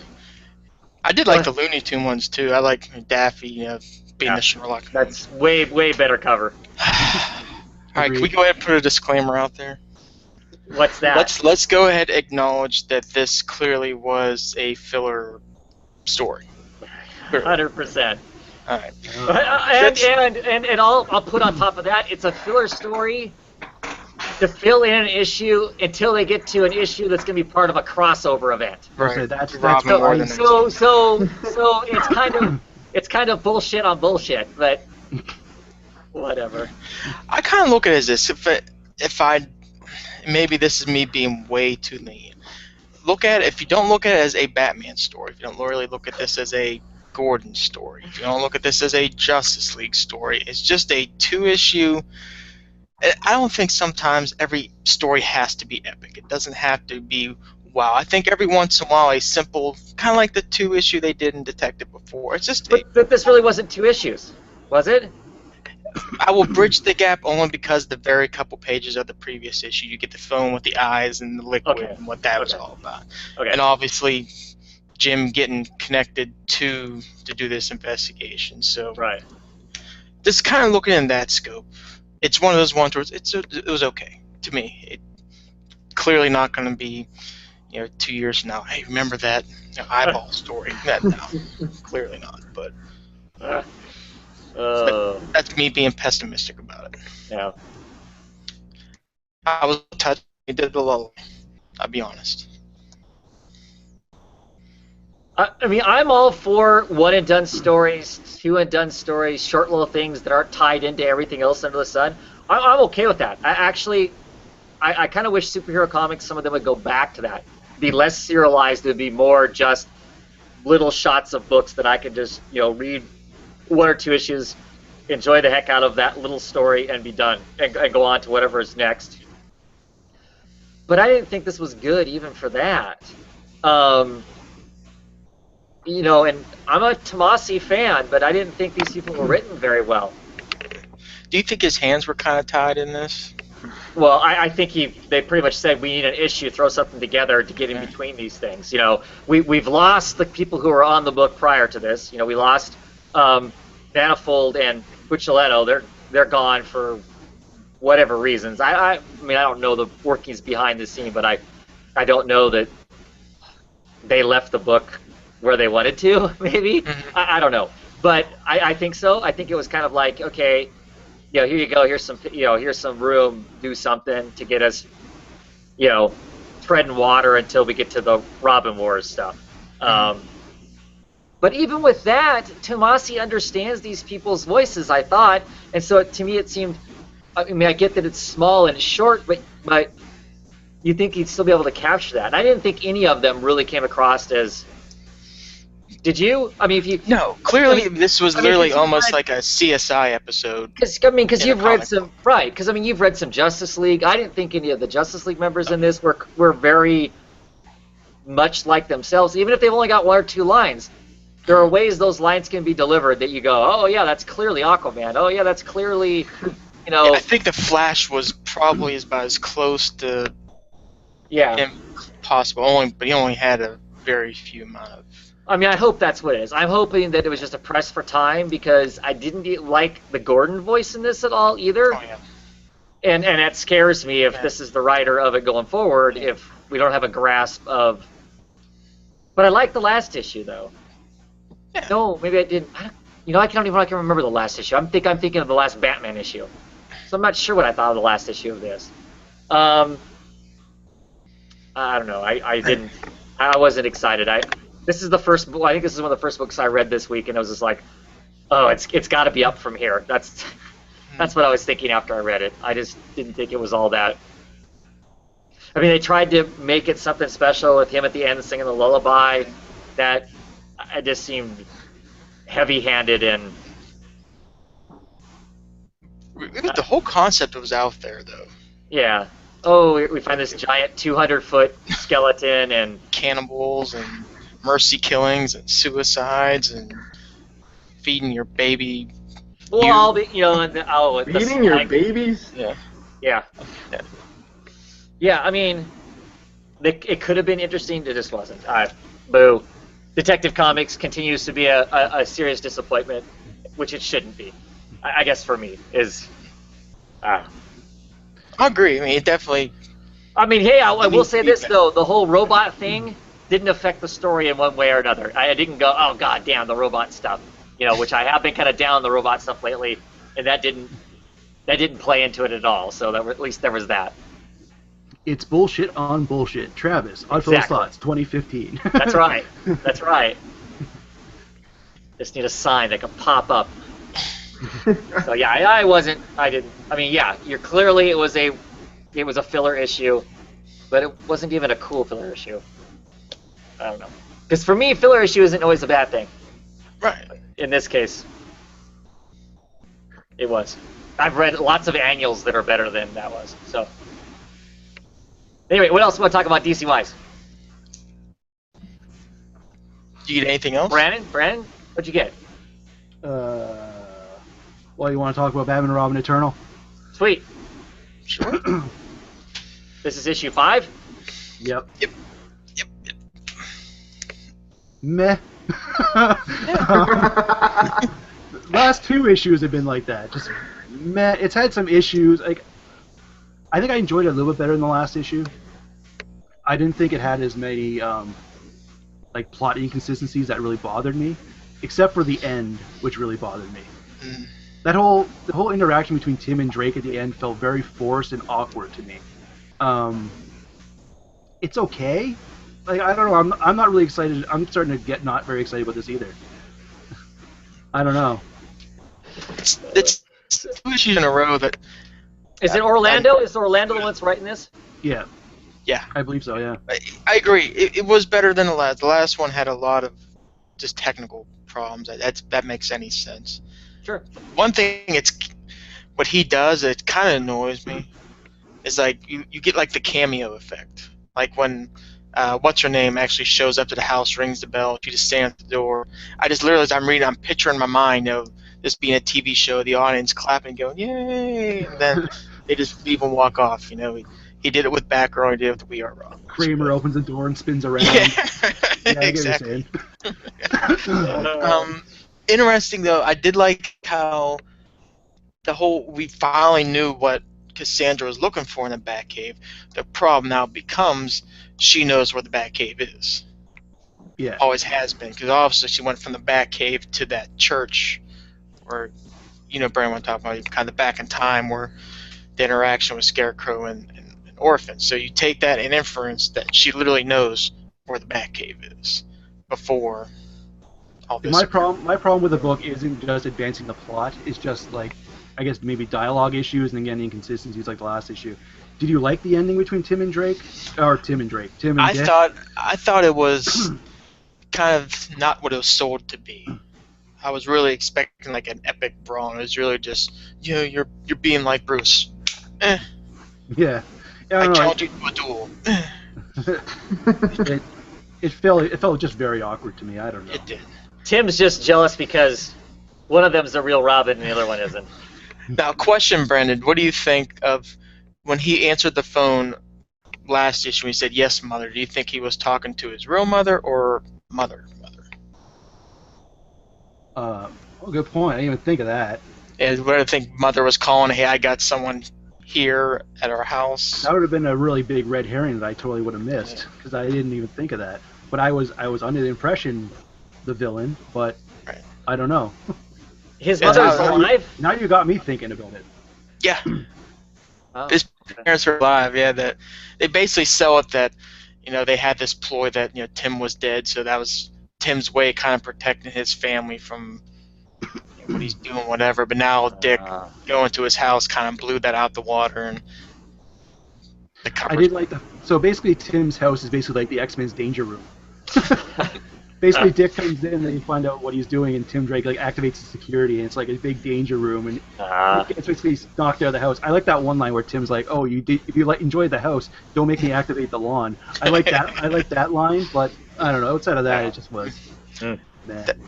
I did like the Looney Tunes ones too. I like Daffy, being the Sherlock. That's way better cover. All right, can we go ahead and put a disclaimer out there? What's that? Let's go ahead and acknowledge that this clearly was a filler story. 100%. All right. And I'll put on top of that, it's a filler story to fill in an issue until they get to an issue that's going to be part of a crossover event. Right. So that's so it's kind of bullshit on bullshit, but whatever. I kind of look at it as this: if I maybe this is me being way too lenient. If you don't look at it as a Batman story, if you don't really look at this as a Gordon story, if you don't look at this as a Justice League story, it's just a 2-issue. I don't think sometimes every story has to be epic. It doesn't have to be wow. I think every once in a while a simple, kind of like the 2-issue they did in Detective before. It's just. But this really wasn't 2 issues, was it? I will bridge the gap only because the very couple pages of the previous issue, you get the phone with the eyes and the liquid and what that was all about. Okay. And obviously, Jim getting connected to do this investigation. So right. Just kind of looking in that scope. It's one of those ones where it was okay to me. It clearly not going to be, 2 years from now. Hey, remember that eyeball story? No, clearly not. But that's me being pessimistic about it. Yeah. I was touched. He did the lull. I'll be honest. I mean, I'm all for one-and-done stories, two-and-done stories, short little things that aren't tied into everything else under the sun. I'm okay with that. I kind of wish superhero comics, some of them would go back to that. Be less serialized, it'd be more just little shots of books that I could just, read 1 or 2 issues, enjoy the heck out of that little story, and be done, and go on to whatever is next. But I didn't think this was good even for that. And I'm a Tomasi fan, but I didn't think these people were written very well. Do you think his hands were kind of tied in this? Well, I think they pretty much said we need an issue, throw something together to get in between these things. We've lost the people who were on the book prior to this. We lost Manifold and Buccioletto. They're gone for whatever reasons. I mean, I don't know the workings behind the scene, but I don't know that they left the book where they wanted to, maybe. I don't know, but I think so. I think it was kind of like, okay, here you go. Here's some room. Do something to get us, treading water until we get to the Robin Wars stuff. But even with that, Tomasi understands these people's voices, I thought, and so to me it seemed. I mean, I get that it's small and short, but you think he'd still be able to capture that. And I didn't think any of them really came across as. Did you? I mean, if you. No, clearly this was literally almost like a CSI episode. Because you've read some Because you've read some Justice League. I didn't think any of the Justice League members in this were very much like themselves. Even if they've only got 1 or 2 lines, there are ways those lines can be delivered that you go, oh yeah, that's clearly Aquaman. Oh yeah, that's clearly, Yeah, I think the Flash was probably about as close to him possible. But he only had a very few amount of. I mean, I hope that's what it is. I'm hoping that it was just a press for time because I didn't like the Gordon voice in this at all either. Oh, yeah. And that scares me if this is the writer of it going forward, if we don't have a grasp of... But I like the last issue, though. Yeah. No, maybe I didn't. I can't even remember the last issue. I'm thinking of the last Batman issue. So I'm not sure what I thought of the last issue of this. I don't know. I wasn't excited. This is the first. I think this is one of the first books I read this week, and I was just like, "Oh, it's got to be up from here." That's what I was thinking after I read it. I just didn't think it was all that. I mean, they tried to make it something special with him at the end singing the lullaby. That it just seemed heavy-handed and. The whole concept was out there, though. Yeah. Oh, we find this giant 200-foot skeleton and cannibals and. Mercy killings and suicides and feeding your baby. Well, all the feeding your babies. Yeah. I mean, it could have been interesting. It just wasn't. Boo. Detective Comics continues to be a serious disappointment, which it shouldn't be. I guess for me is. I agree. I mean, it definitely. I mean, hey, I will say this though: the whole robot thing didn't affect the story in one way or another. I didn't go, oh god damn, the robot stuff, which I have been kind of down on the robot stuff lately, and that didn't play into it at all. So at least there was that. It's bullshit on bullshit. Travis, Unfollow Thoughts, 2015. That's right. That's right. Just need a sign that can pop up. So yeah, I didn't. I mean, yeah, you're clearly it was a filler issue, but it wasn't even a cool filler issue. I don't know. Because for me, filler issue isn't always a bad thing. Right. In this case, it was. I've read lots of annuals that are better than that was. So, anyway, what else do you want to talk about DC-wise? Do you get anything else? Brandon, what'd you get? Well, you want to talk about Batman and Robin Eternal? Sweet. Sure. This is issue 5? Yep. Yep. Meh. Last 2 issues have been like that. Just meh. It's had some issues. Like, I think I enjoyed it a little bit better than the last issue. I didn't think it had as many like plot inconsistencies that really bothered me, except for the end, which really bothered me. The whole interaction between Tim and Drake at the end felt very forced and awkward to me. It's okay. Like, I don't know. I'm not really excited. I'm starting to get not very excited about this either. I don't know. It's 2 issues in a row that. Is it Orlando? Is Orlando the one that's writing this? Yeah. Yeah. I believe so. Yeah. I agree. It was better than the last. The last one had a lot of just technical problems. That makes any sense. Sure. One thing, what he does, it kind of annoys me, is like you get like the cameo effect, like when what's her name actually shows up to the house, rings the bell, she just stands at the door. I just literally, as I'm picturing in my mind of this being a TV show, the audience clapping, going yay, and then they just leave and walk off. He did it with Batgirl, he did it with We Are Wrong. Kramer opens the door and spins around. Yeah, exactly. Interesting though, I did like how we finally knew what Cassandra was looking for in the Batcave. The problem now becomes she knows where the Batcave is. Yeah. Always has been, because obviously she went from the Batcave to that church where, Brian was talking about, kind of back in time where the interaction with Scarecrow and Orphan. So you take that in inference that she literally knows where the Batcave is before all this. My problem with the book isn't just advancing the plot. It's just like, I guess maybe dialogue issues and again inconsistencies like the last issue. Did you like the ending between Tim and Drake? Or Tim and Drake? Tim and I Dick? thought it was kind of not what it was sold to be. I was really expecting like an epic brawl. And it was really just, you're being like Bruce. Yeah. I challenge you to a duel. It felt just very awkward to me. I don't know. It did. Tim's just jealous because one of them's a real Robin and the other one isn't. Now, question, Brandon. What do you think of when he answered the phone last issue? He said, "Yes, mother." Do you think he was talking to his real mother or mother? Good point. I didn't even think of that. And what do you think mother was calling? Hey, I got someone here at our house. That would have been a really big red herring that I totally would have missed because I didn't even think of that. But I was under the impression the villain, but Right. I don't know. His mother's alive? Now you got me thinking about it. Yeah, Oh. his parents are alive. Yeah, that they basically sell it that they had this ploy that Tim was dead, so that was Tim's way of kind of protecting his family from what he's doing, whatever. But now Dick going to his house kind of blew that out the water, and the I did like so basically Tim's house is basically like the X-Men's danger room. Basically, Dick comes in and you find out what he's doing, and Tim Drake like activates the security, and it's like a big danger room, and it's basically knocked out of the house. I like that one line where Tim's like, "Oh, if you enjoy the house, don't make me activate the lawn." I like that. I like that line, but I don't know. Outside of that, it just was.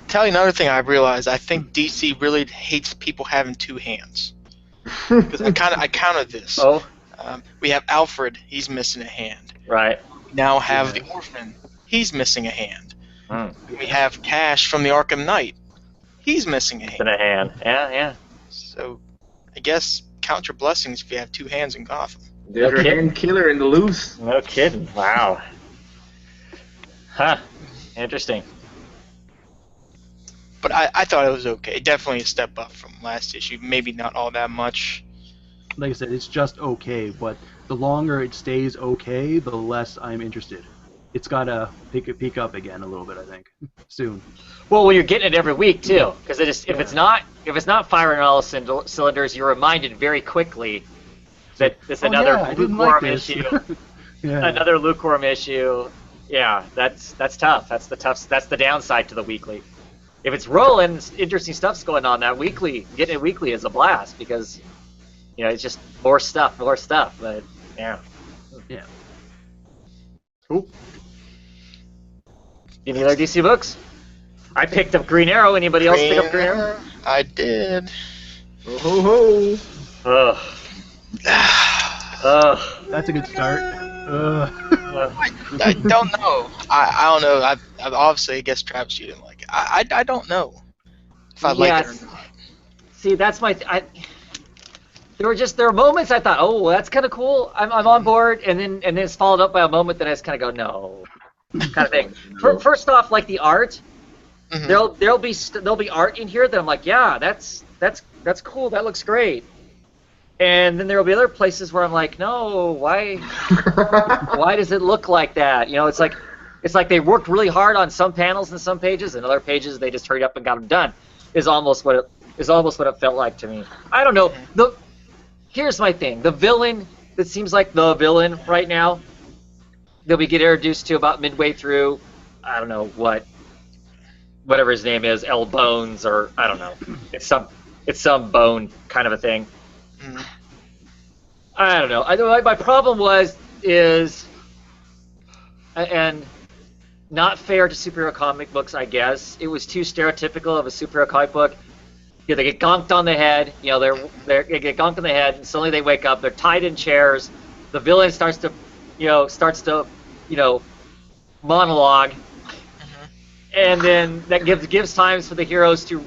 Tell you another thing I realized. I think DC really hates people having two hands. Because I counted this. Oh. We have Alfred. He's missing a hand. Right. We now have the orphan. He's missing a hand. Mm. We have Cash from the Arkham Knight. He's missing a hand. In a hand. Yeah. So, I guess count your blessings if you have two hands in Gotham. There's your kidding. hand killer in the loose. No kidding. Wow. Huh. Interesting. But I thought it was okay. Definitely a step up from last issue. Maybe not all that much. Like I said, it's just okay, but the longer it stays okay, the less I'm interested. It's gotta peak up again a little bit, I think, soon. Well, when you're getting it every week too, because if it's not firing on all cylinders, you're reminded very quickly that it's another lukewarm issue. Another lukewarm issue. Yeah, that's tough. That's the downside to the weekly. If it's rolling, interesting stuff's going on. That weekly, getting it weekly is a blast because it's just more stuff. But yeah. Cool. Any other DC books? I picked up Green Arrow. Anybody else pick up Green Arrow? I did. Oh ho ho! Ugh. That's a good start. I don't know. I don't know. I obviously, I guess Travis, you didn't like it. I don't know if I like it or not. See, that's my. There were moments I thought, oh, well, that's kind of cool. I'm on board, and then it's followed up by a moment that I just kind of go, no, kind of thing. First off, like the art, there'll be art in here that I'm like, yeah, that's cool. That looks great. And then there'll be other places where I'm like, no, why does it look like that? It's like they worked really hard on some panels and some pages, and other pages they just hurried up and got them done. Is almost what it felt like to me. I don't know. Here's my thing. The villain that seems like the villain right now, that we get introduced to about midway through, I don't know whatever his name is, L Bones, or I don't know. It's some bone kind of a thing. I don't know. My problem is not fair to superhero comic books, I guess. It was too stereotypical of a superhero comic book. They get gonked on the head. They get gonked on the head, and suddenly they wake up. They're tied in chairs. The villain starts to monologue, and then that gives times for the heroes to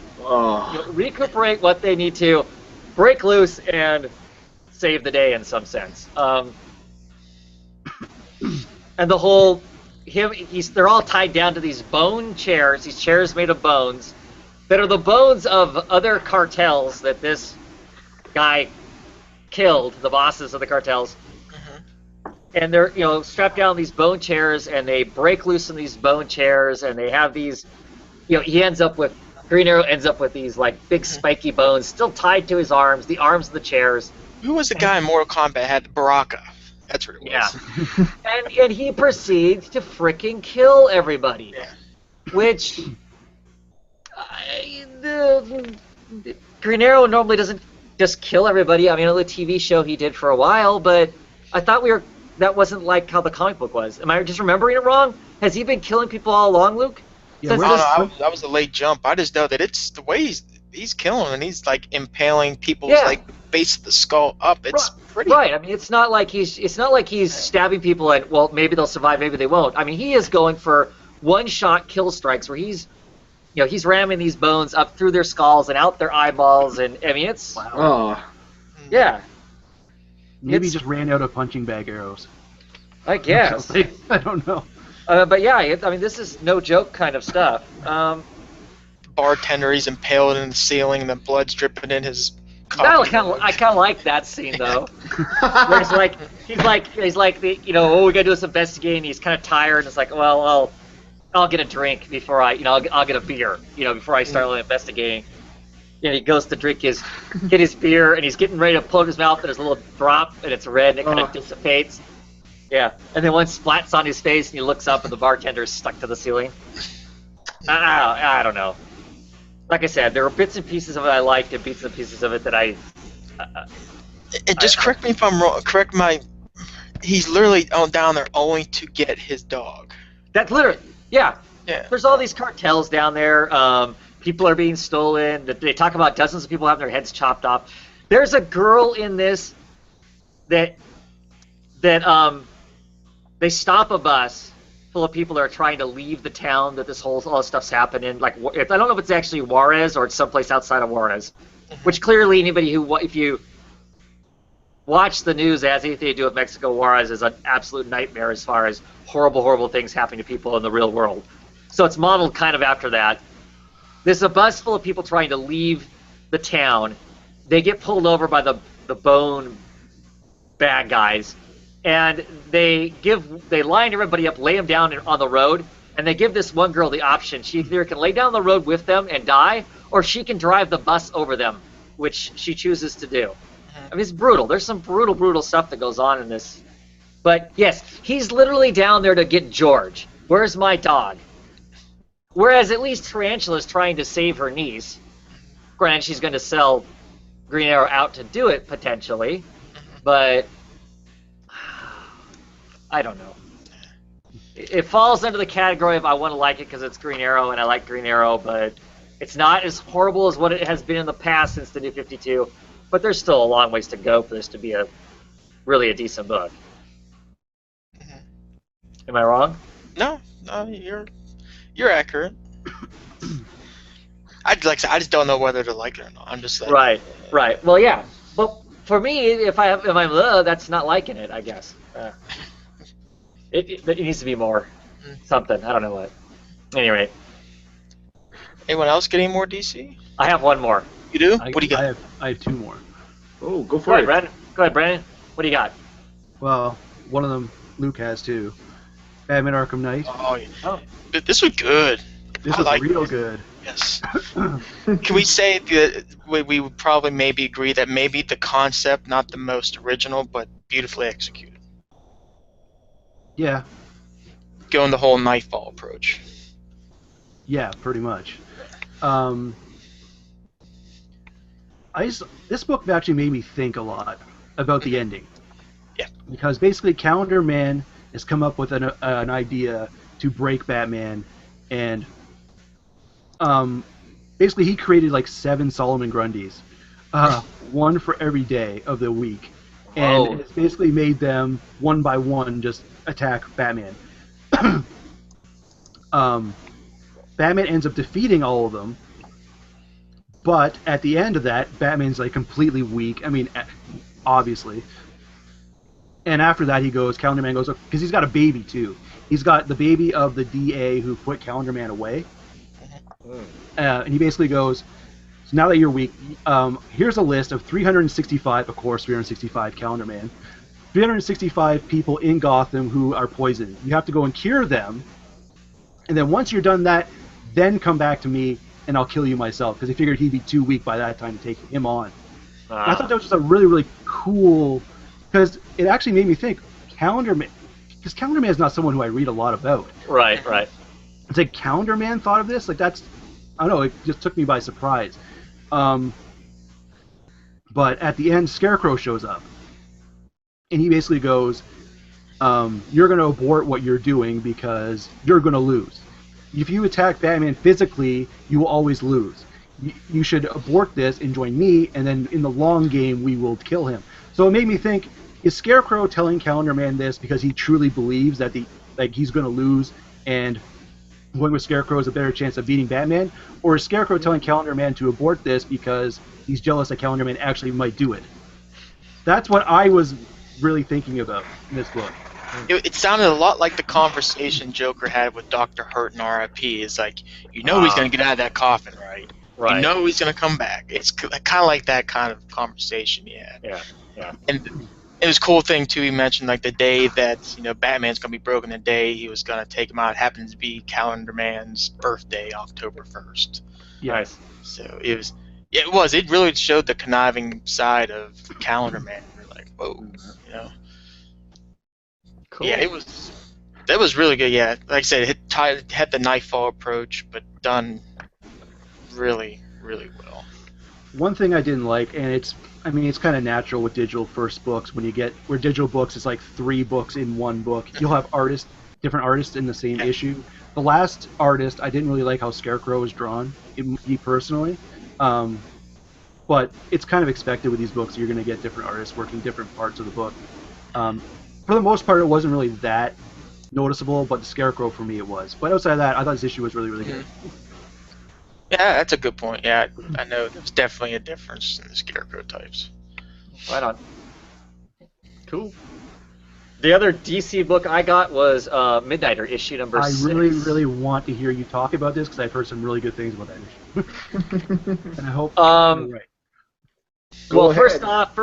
recuperate what they need to, break loose, and save the day in some sense. And the whole they're all tied down to these bone chairs. These chairs made of bones. That are the bones of other cartels that this guy killed, the bosses of the cartels. And they're, strapped down these bone chairs, and they break loose in these bone chairs, and they have these, Green Arrow ends up with these, like, big spiky bones still tied to his arms, the arms of the chairs. Who was the guy in Mortal Kombat had the Baraka? That's what it was. Yeah. and he proceeds to frickin' kill everybody. Yeah. Which Green Arrow normally doesn't just kill everybody. I mean, on the TV show he did for a while, but I thought that wasn't like how the comic book was. Am I just remembering it wrong? Has he been killing people all along, Luke? Yeah, that was a late jump. I just know that it's the way he's killing them, and he's like impaling people's like base of the skull up. It's pretty right. I mean, it's not like he's stabbing people and well, maybe they'll survive, maybe they won't. I mean, he is going for one-shot kill strikes where he's ramming these bones up through their skulls and out their eyeballs, and I mean, it's yeah. Maybe he just ran out of punching bag arrows. I guess. I don't know. But yeah, I mean, this is no joke kind of stuff. Bartender, he's impaled in the ceiling, and the blood's dripping in his coffee. I kind of like that scene though. Where he's like, we gotta do this investigating. He's kind of tired, and it's like, well, I'll get a drink before I'll get a beer, before I start investigating. He goes to get his beer, and he's getting ready to pull it in his mouth, and there's a little drop, and it's red, and it kind of dissipates. Yeah, and then one splats on his face, and he looks up, and the bartender is stuck to the ceiling. I don't know. Like I said, there were bits and pieces of it I liked, and bits and pieces of it that I. Correct me if I'm wrong. He's literally down there only to get his dog. That's literally, yeah. Yeah. There's all these cartels down there. People are being stolen. They talk about dozens of people having their heads chopped off. There's a girl in this that they stop a bus full of people that are trying to leave the town that all this stuff's happening. Like, I don't know if it's actually Juarez or it's someplace outside of Juarez, which clearly anybody if you watch the news as anything to do with Mexico, Juarez is an absolute nightmare as far as horrible, horrible things happening to people in the real world. So it's modeled kind of after that. There's a bus full of people trying to leave the town. They get pulled over by the bone bad guys, and they line everybody up, lay them down on the road, and they give this one girl the option. She either can lay down the road with them and die, or she can drive the bus over them, which she chooses to do. I mean, it's brutal. There's some brutal, brutal stuff that goes on in this. But yes, he's literally down there to get George. Where's my dog? Whereas at least Tarantula's trying to save her niece. Granted, she's going to sell Green Arrow out to do it, potentially. But I don't know. It falls under the category of I want to like it because it's Green Arrow and I like Green Arrow, but it's not as horrible as what it has been in the past since the New 52. But there's still a long ways to go for this to be really a decent book. Am I wrong? No, you're accurate. I just don't know whether to like it or not. I'm just like, right. Well, yeah. But for me, if I'm that's not liking it, I guess. It needs to be more something. I don't know what. Anyway. Anyone else getting more DC? I have one more. You do? What do you got? I have two more. Oh, go for it. Go ahead, Brandon. What do you got? Well, one of them Luke has too. Batman Arkham Knight. Oh, yeah. This was good. This was real good. Yes. Can we say that we would probably maybe agree that maybe the concept, not the most original, but beautifully executed? Yeah. Going the whole Nightfall approach. Yeah, pretty much. This book actually made me think a lot about the ending. Yeah. Because basically Calendar Man has come up with an idea to break Batman, and basically he created like 7 Solomon Grundys, one for every day of the week, and it's basically made them one by one just attack Batman. Batman ends up defeating all of them, but at the end of that, Batman's like completely weak. I mean, obviously. And after that, Calendar Man goes, because he's got a baby too. He's got the baby of the DA who put Calendar Man away. And he basically goes, so now that you're weak, here's a list of 365 Calendar Man, 365 people in Gotham who are poisoned. You have to go and cure them, and then once you're done that, then come back to me, and I'll kill you myself, because he figured he'd be too weak by that time to take him on. I thought that was just a really, really cool, because it actually made me think, Calendar Man, because Calendar Man is not someone who I read a lot about. Right. It's like Calendar Man thought of this? Like that's, I don't know, it just took me by surprise. But at the end, Scarecrow shows up. And he basically goes, you're going to abort what you're doing because you're going to lose. If you attack Batman physically, you will always lose. You should abort this and join me, and then in the long game, we will kill him. So it made me think, is Scarecrow telling Calendar Man this because he truly believes that he's going to lose and going with Scarecrow is a better chance of beating Batman? Or is Scarecrow telling Calendar Man to abort this because he's jealous that Calendar Man actually might do it? That's what I was really thinking about in this book. It sounded a lot like the conversation Joker had with Dr. Hurt in R.I.P. It's like, he's going to get out of that coffin, right? Right. You know he's going to come back. It's kind of like that kind of conversation, yeah. Yeah. And it was a cool thing, too, he mentioned, like, the day that, Batman's going to be broken, the day he was going to take him out happened to be Calendar Man's birthday, October 1st. Yeah. Nice. So it really showed the conniving side of Calendar Man. We're like, whoa, Cool. Yeah, that was really good. Yeah, like I said, it had the Nightfall approach, but done really, really well. One thing I didn't like, and it's kind of natural with digital first books, where digital books is like 3 books in one book. You'll have different artists in the same issue. The last artist, I didn't really like how Scarecrow was drawn, me personally. But it's kind of expected with these books. You're going to get different artists working different parts of the book. For the most part, it wasn't really that noticeable, but the Scarecrow, for me, it was. But outside of that, I thought this issue was really, really good. Yeah, that's a good point. Yeah, I know there's definitely a difference in the Scarecrow types. Right on. Cool. The other DC book I got was Midnighter, issue number 6. I really, really want to hear you talk about this, because I've heard some really good things about that issue. And I hope you're right. Well, first off,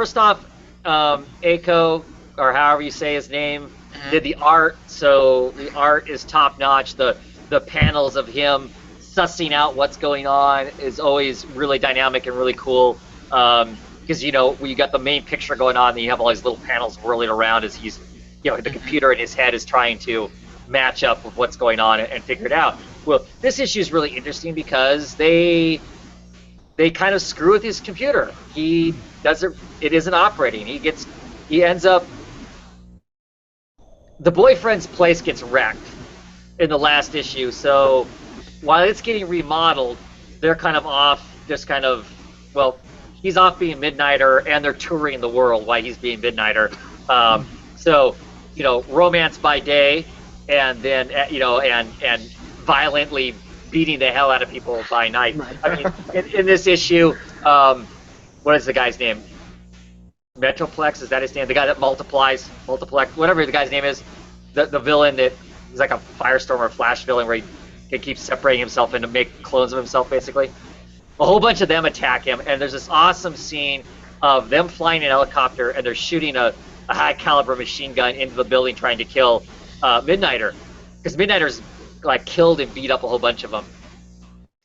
Aiko, or however you say his name, did the art, so the art is top notch. The panels of him sussing out what's going on is always really dynamic and really cool. Because when you got the main picture going on, and you have all these little panels whirling around as he's, the computer in his head is trying to match up with what's going on and figure it out. Well, this issue is really interesting because they kind of screw with his computer. It isn't operating. He ends up, the boyfriend's place gets wrecked in the last issue, so while it's getting remodeled, they're kind of off, he's off being Midnighter, and they're touring the world while he's being Midnighter. So, romance by day, and then, and violently beating the hell out of people by night. Right. I mean, in this issue, what is the guy's name? Metroplex, is that his name? The guy that multiplex, whatever the guy's name is, the villain that is like a Firestorm or Flash villain where he can keep separating himself and to make clones of himself, basically. A whole bunch of them attack him, and there's this awesome scene of them flying an helicopter, and they're shooting a high-caliber machine gun into the building trying to kill Midnighter. Because Midnighter's killed and beat up a whole bunch of them.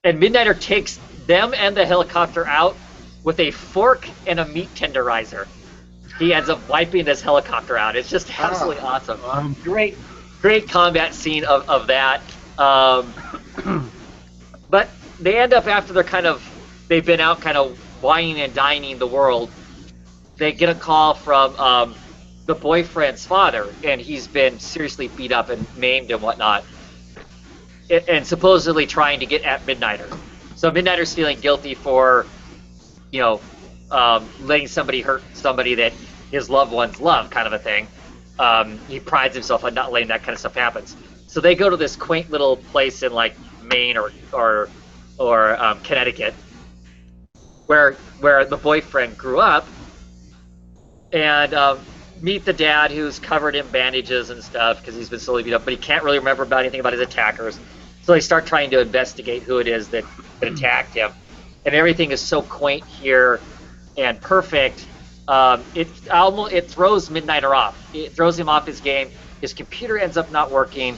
And Midnighter takes them and the helicopter out with a fork and a meat tenderizer. He ends up wiping this helicopter out. It's just absolutely awesome. Great combat scene of that. But they end up, after they've been out kind of wining and dining the world, they get a call from the boyfriend's father, and he's been seriously beat up and maimed and whatnot, and supposedly trying to get at Midnighter. So Midnighter's feeling guilty for, letting somebody hurt somebody that his loved ones love, kind of a thing. He prides himself on not letting that kind of stuff happen. So they go to this quaint little place in Maine or Connecticut, where the boyfriend grew up, and meet the dad, who's covered in bandages and stuff because he's been slowly beat up, but he can't really remember anything about his attackers. So they start trying to investigate who it is that attacked him, and everything is so quaint here and perfect. It throws Midnighter off. It throws him off his game. His computer ends up not working.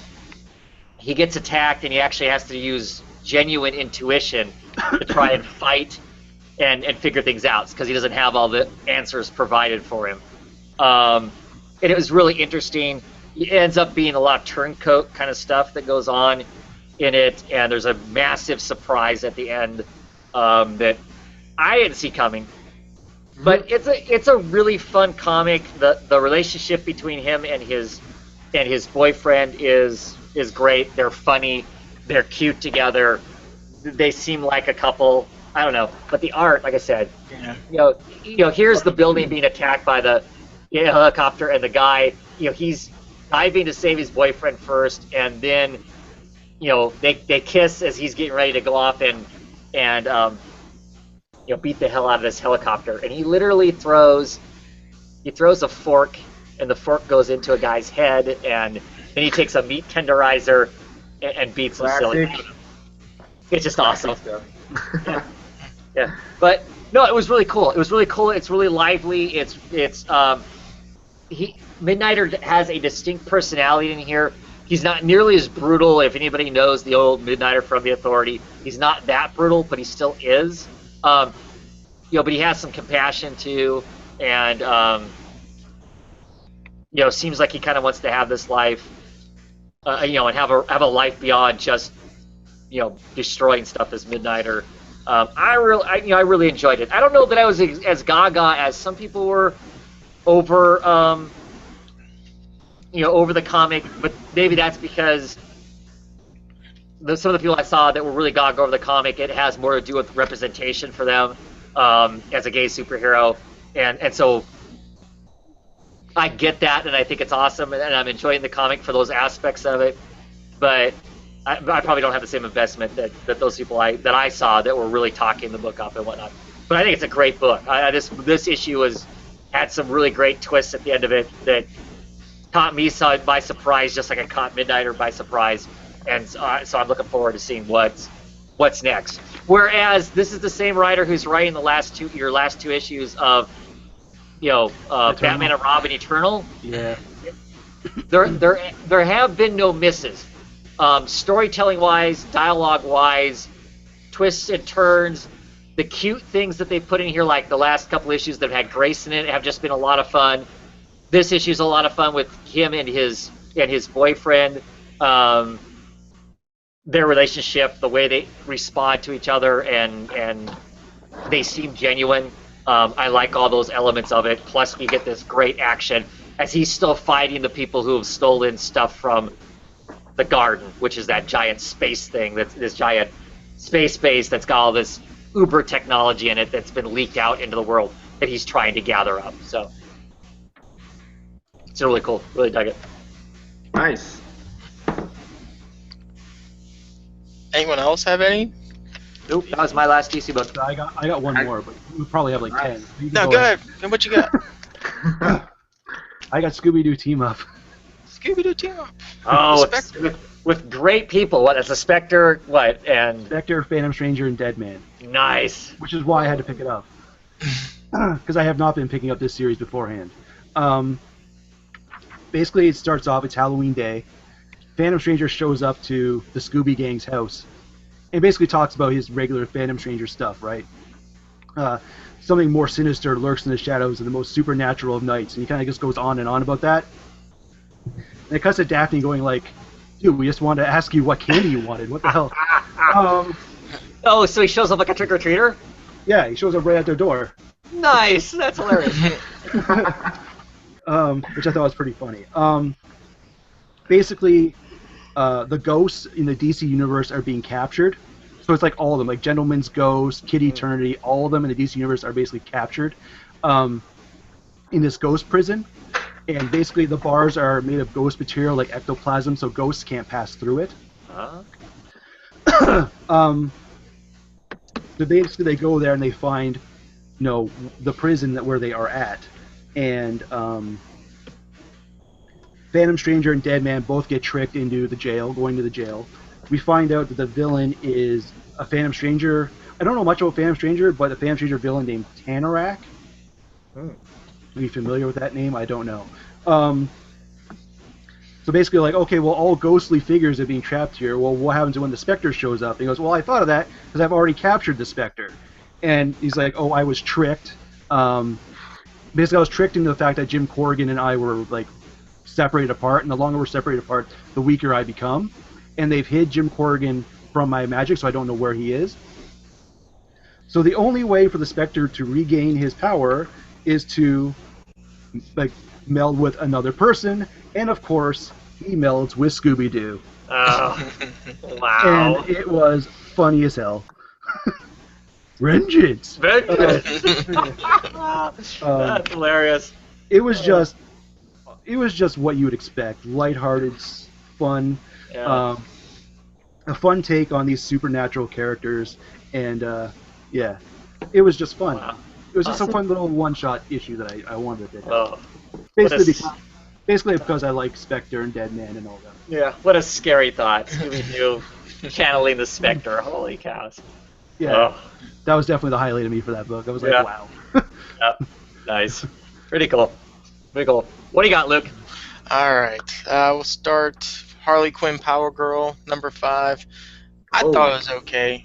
He gets attacked, and he actually has to use genuine intuition to try and fight and figure things out because he doesn't have all the answers provided for him. And it was really interesting. It ends up being a lot of turncoat kind of stuff that goes on in it, and there's a massive surprise at the end that I didn't see coming. But it's a really fun comic. The relationship between him and his boyfriend is great. They're funny. They're cute together. They seem like a couple. I don't know, but the art, like I said, here's the building being attacked by the helicopter, and the guy, he's diving to save his boyfriend first, and then, they kiss as he's getting ready to go off and beat the hell out of this helicopter, and he literally throws a fork, and the fork goes into a guy's head, and then he takes a meat tenderizer and beats him silly. It's just awesome. Yeah, but no, it was really cool. It's really lively. Midnighter has a distinct personality in here. He's not nearly as brutal. If anybody knows the old Midnighter from the Authority, he's not that brutal, but he still is. But he has some compassion too, and seems like he kind of wants to have this life, and have a life beyond just destroying stuff as Midnighter. I really enjoyed it. I don't know that I was as gaga as some people were over the comic, but maybe that's because some of the people I saw that were really gaga over the comic, it has more to do with representation for them as a gay superhero, and so I get that, and I think it's awesome, and I'm enjoying the comic for those aspects of it, but I probably don't have the same investment that those people that I saw that were really talking the book up and whatnot. But I think it's a great book. This issue had some really great twists at the end of it that caught me by surprise, just like it caught Midnighter by surprise. And so I'm looking forward to seeing what's next. Whereas this is the same writer who's writing your last two issues of Batman and Robin Eternal. Yeah. There have been no misses. Storytelling wise, dialogue wise, twists and turns, the cute things that they put in here, like the last couple issues that have had Grace in it, have just been a lot of fun. This issue's a lot of fun with him and his boyfriend, their relationship, the way they respond to each other, and they seem genuine. I like all those elements of it. Plus, we get this great action as he's still fighting the people who have stolen stuff from the garden, which is that giant space thing, that's this giant space base that's got all this uber technology in it that's been leaked out into the world that he's trying to gather up. So it's really cool. Really dug it. Nice. Anyone else have any? Nope, that was my last DC book. I got one more, but we probably have like 10. No, go ahead. What you got? I got Scooby-Doo Team-Up. Scooby-Doo Team-Up. Oh, with great people. What? It's a Spectre. What? And Spectre, Phantom Stranger, and Deadman. Nice. Which is why I had to pick it up, because I have not been picking up this series beforehand. Basically, it starts off. It's Halloween Day. Phantom Stranger shows up to the Scooby Gang's house, and basically talks about his regular Phantom Stranger stuff, right? Something more sinister lurks in the shadows of the most supernatural of nights, and he kind of just goes on and on about that. And it cuts to Daphne going like, dude, we just wanted to ask you what candy you wanted. What the hell? Oh, so he shows up like a trick-or-treater? Yeah, he shows up right at their door. Nice! That's hilarious. Which I thought was pretty funny. Basically, the ghosts in the DC universe are being captured. So it's like all of them, like Gentleman's Ghost, Kid Eternity, all of them in the DC universe are basically captured in this ghost prison. And basically the bars are made of ghost material like ectoplasm, so ghosts can't pass through it. So basically they go there and they find, the prison where they are at. And Phantom Stranger and Deadman both get tricked into the jail, going to the jail. We find out that the villain is a Phantom Stranger. I don't know much about Phantom Stranger, but a Phantom Stranger villain named Tanarak. Are you familiar with that name? I don't know. So basically, like, okay, well, all ghostly figures are being trapped here. Well, what happens when the Spectre shows up? And he goes, well, I thought of that because I've already captured the Spectre. and he's like, "Oh, I was tricked." Basically, I was tricked into the fact that Jim Corrigan and I were like separated apart, and the longer we're separated apart, the weaker I become. And they've hid Jim Corrigan from my magic, so I don't know where he is. So the only way for the Spectre to regain his power is to like meld with another person, and of course, he melds with Scooby-Doo. Oh, wow. And it was funny as hell. Vengeance! That's hilarious. It was just what you would expect. Lighthearted, fun, Yeah. a fun take on these supernatural characters, and yeah, it was just fun. Wow. It was just Awesome. a fun little one-shot issue that I wanted to pick up. Oh, Basically because I like Spectre and Deadman and all that. yeah. What a scary thought. Scooby-Doo channeling the Spectre. Holy cows. Yeah, Oh, that was definitely the highlight of me for that book. I was like, Yeah. wow. yeah. Nice. Pretty cool. Pretty cool. What do you got, Luke? All right, we'll start Harley Quinn Power Girl number 5. I thought it was okay.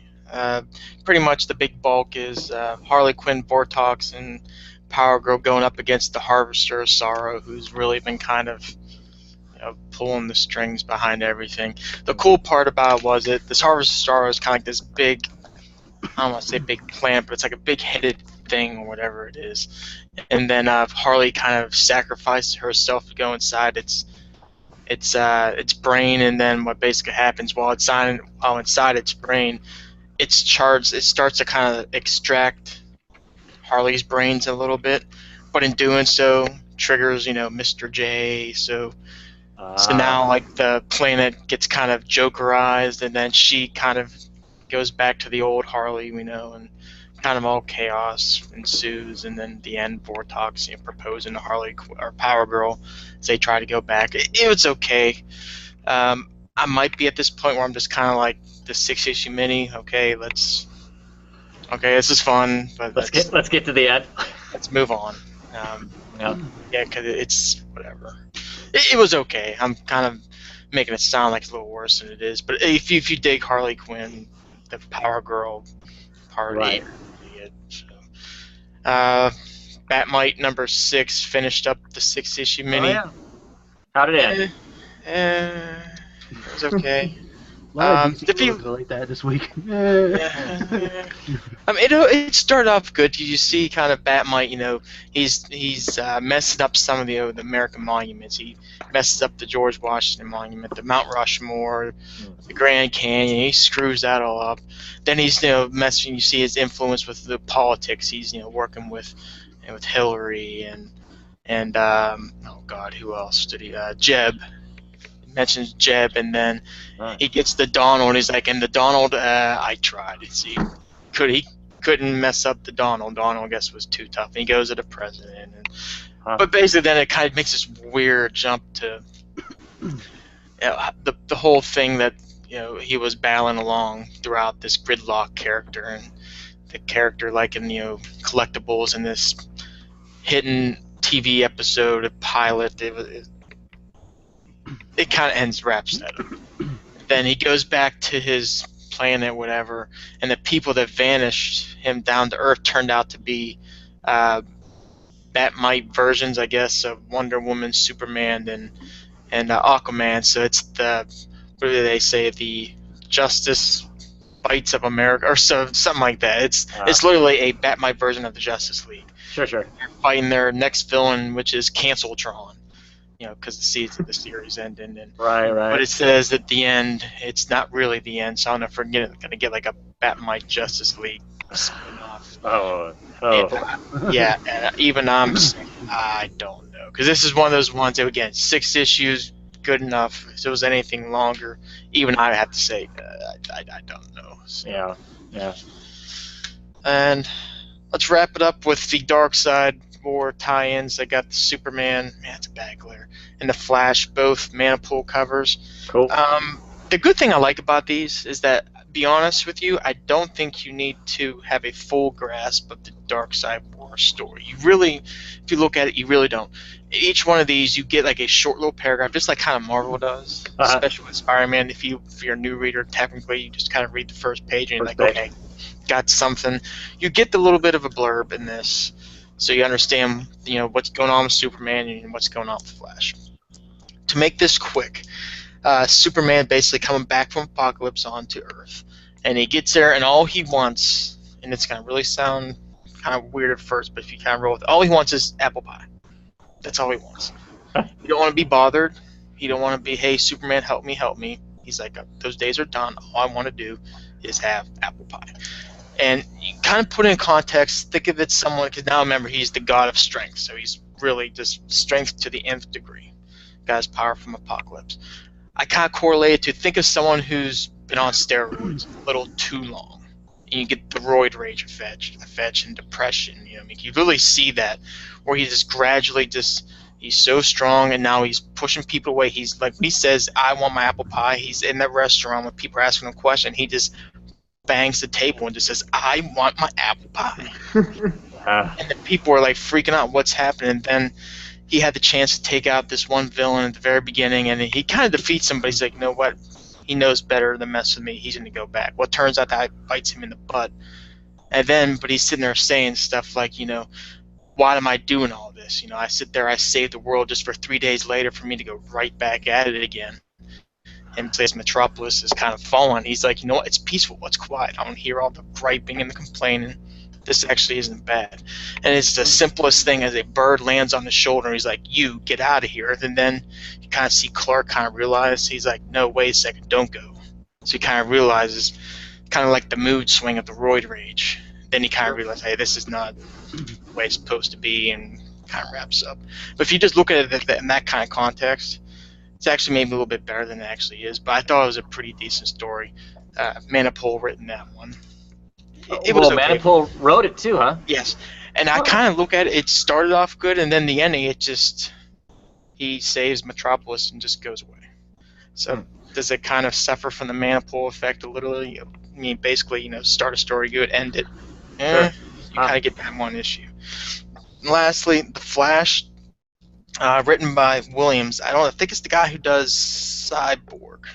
Pretty much the big bulk is Harley Quinn, Vortox, and Power Girl going up against the Harvester of Sorrow, who's really been kind of pulling the strings behind everything. The cool part about it was that this Harvester of Sorrow is kind of like this big, I don't want to say big plant, but it's like a big headed thing or whatever it is. And then Harley kind of sacrificed herself to go inside its brain, and then what basically happens while inside its brain, it's charged. It starts to kind of extract Harley's brains a little bit, but in doing so, triggers Mr. J. So now like the planet gets kind of Jokerized, and then she kind of goes back to the old Harley, and kind of all chaos ensues, and then at the end, Vortox proposing to Harley or Power Girl as they try to go back. It was okay. I might be at this point where I'm just kind of like the 6-issue mini. Okay, this is fun, but Let's get to the end. let's move on. Yeah. Yeah, because it's whatever. It was okay. I'm kind of making it sound like it's a little worse than it is, but if you dig Harley Quinn, the Power Girl part, Right. So, Bat-Mite number 6 finished up the 6-issue mini. Oh, yeah. How did it end? It was okay. A lot of the DC people- movies are like that this week. Yeah. I mean, it started off good. You see, kind of Bat-Mite. He's messing up some of the American monuments. He messes up the George Washington Monument, the Mount Rushmore, the Grand Canyon. He screws that all up. Then he's messing. You see his influence with the politics. He's working with Hillary and oh God, who else did he? Jeb. He mentions Jeb, and then Right. he gets the Donald. He's like, and the Donald, I tried. He couldn't mess up the Donald. Donald, I guess, was too tough. And he goes to the president. But basically, then it kind of makes this weird jump to the whole thing that he was battling along throughout this Gridlock character, and the character like in collectibles in this hidden TV episode, a pilot. It kind of wraps that up. Then he goes back to his planet, whatever, and the people that vanished him down to Earth turned out to be Bat-Mite versions, I guess, of Wonder Woman, Superman, and Aquaman. So it's what do they say, the Justice Bites of America, or something like that. It's literally a Bat-Mite version of the Justice League. Sure. They're fighting their next villain, which is Canceltron. Because the season of the series ended. Right. But it says at the end, it's not really the end, so I'm not going to get like a Bat-Mite Justice League spin-off. Oh. Yeah, and even I don't know. Because this is one of those ones that, again, 6 issues, good enough. If it was anything longer, even I have to say, I don't know. So. Yeah. And let's wrap it up with the Darkseid War Tie-ins. I got the Superman, it's a bad glare, and the Flash, both Mana Pool covers. Cool. The good thing I like about these is that, be honest with you, I don't think you need to have a full grasp of the Darkseid War story. You really, if you look at it, you really don't. Each one of these, you get like a short little paragraph, just like kind of Marvel does, especially with Spider-Man. If you're a new reader, technically, you just kind of read the first page and you're like, okay, got something. You get the little bit of a blurb in this, so you understand, what's going on with Superman and what's going on with Flash. To make this quick, Superman basically coming back from Apocalypse onto Earth, and he gets there, and all he wants, and it's gonna really sound kind of weird at first, but if you kind of roll with it, all he wants is apple pie. That's all he wants. He don't want to be bothered. He don't want to be, hey, Superman, help me. He's like, those days are done. All I want to do is have apple pie. And you kind of put it in context, think of it someone, because now remember, he's the god of strength, so he's really just strength to the nth degree. Got his power from Apocalypse. I kind of correlate it to, think of someone who's been on steroids a little too long. And you get the roid rage effect and depression. You really see that, where he just gradually he's so strong, and now he's pushing people away. He's like, when he says, I want my apple pie, he's in that restaurant when people are asking him a question, he just bangs the table and just says, I want my apple pie. And the people are like freaking out, what's happening? And then he had the chance to take out this one villain at the very beginning, and he kind of defeats him, but he's like, you know what? He knows better than mess with me. He's going to go back. Well, it turns out that bites him in the butt. And then, but he's sitting there saying stuff like, why am I doing all this? I sit there, I save the world just for 3 days later for me to go right back at it again. And place Metropolis is kind of fallen. He's like, you know what? It's peaceful. It's quiet. I don't hear all the griping and the complaining. This actually isn't bad. And it's the simplest thing, as a bird lands on the shoulder. He's like, you, get out of here. And then you kind of see Clark kind of realize, he's like, no, wait a second, don't go. So he kind of realizes, kind of like the mood swing of the roid rage. Then he kind of realizes, hey, this is not the way it's supposed to be, and kind of wraps up. But if you just look at it in that kind of context, it's actually maybe a little bit better than it actually is. But I thought it was a pretty decent story. Manipul written that one. It was okay. Manipul wrote it too, huh? Yes. And I kind of look at it, it started off good, and then the ending, he saves Metropolis and just goes away. So does it kind of suffer from the Manipul effect a little? I mean, basically, start a story good, end it. You kind of get that one issue. And lastly, The Flash, written by Williams. I think it's the guy who does Cyborg.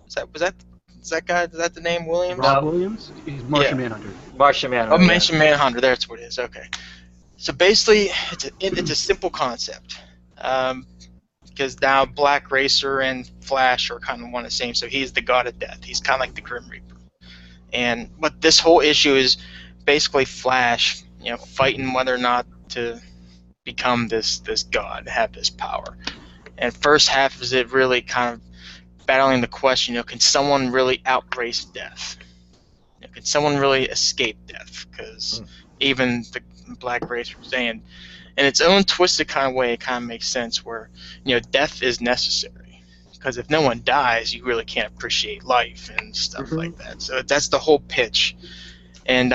Is that the name, Williams? Rob Williams? He's Martian Manhunter. Martian Manhunter. Oh, Martian Manhunter, that's what it is, okay. So basically, it's a simple concept. Because now Black Racer and Flash are kind of one and the same, so he's the god of death. He's kind of like the Grim Reaper. But this whole issue is basically Flash, fighting whether or not to become this god, have this power. And first half is it really kind of battling the question, can someone really outrace death? Can someone really escape death? Because even the Black Racer was saying, in its own twisted kind of way, it kind of makes sense where, death is necessary. Because if no one dies, you really can't appreciate life and stuff like that. So that's the whole pitch. And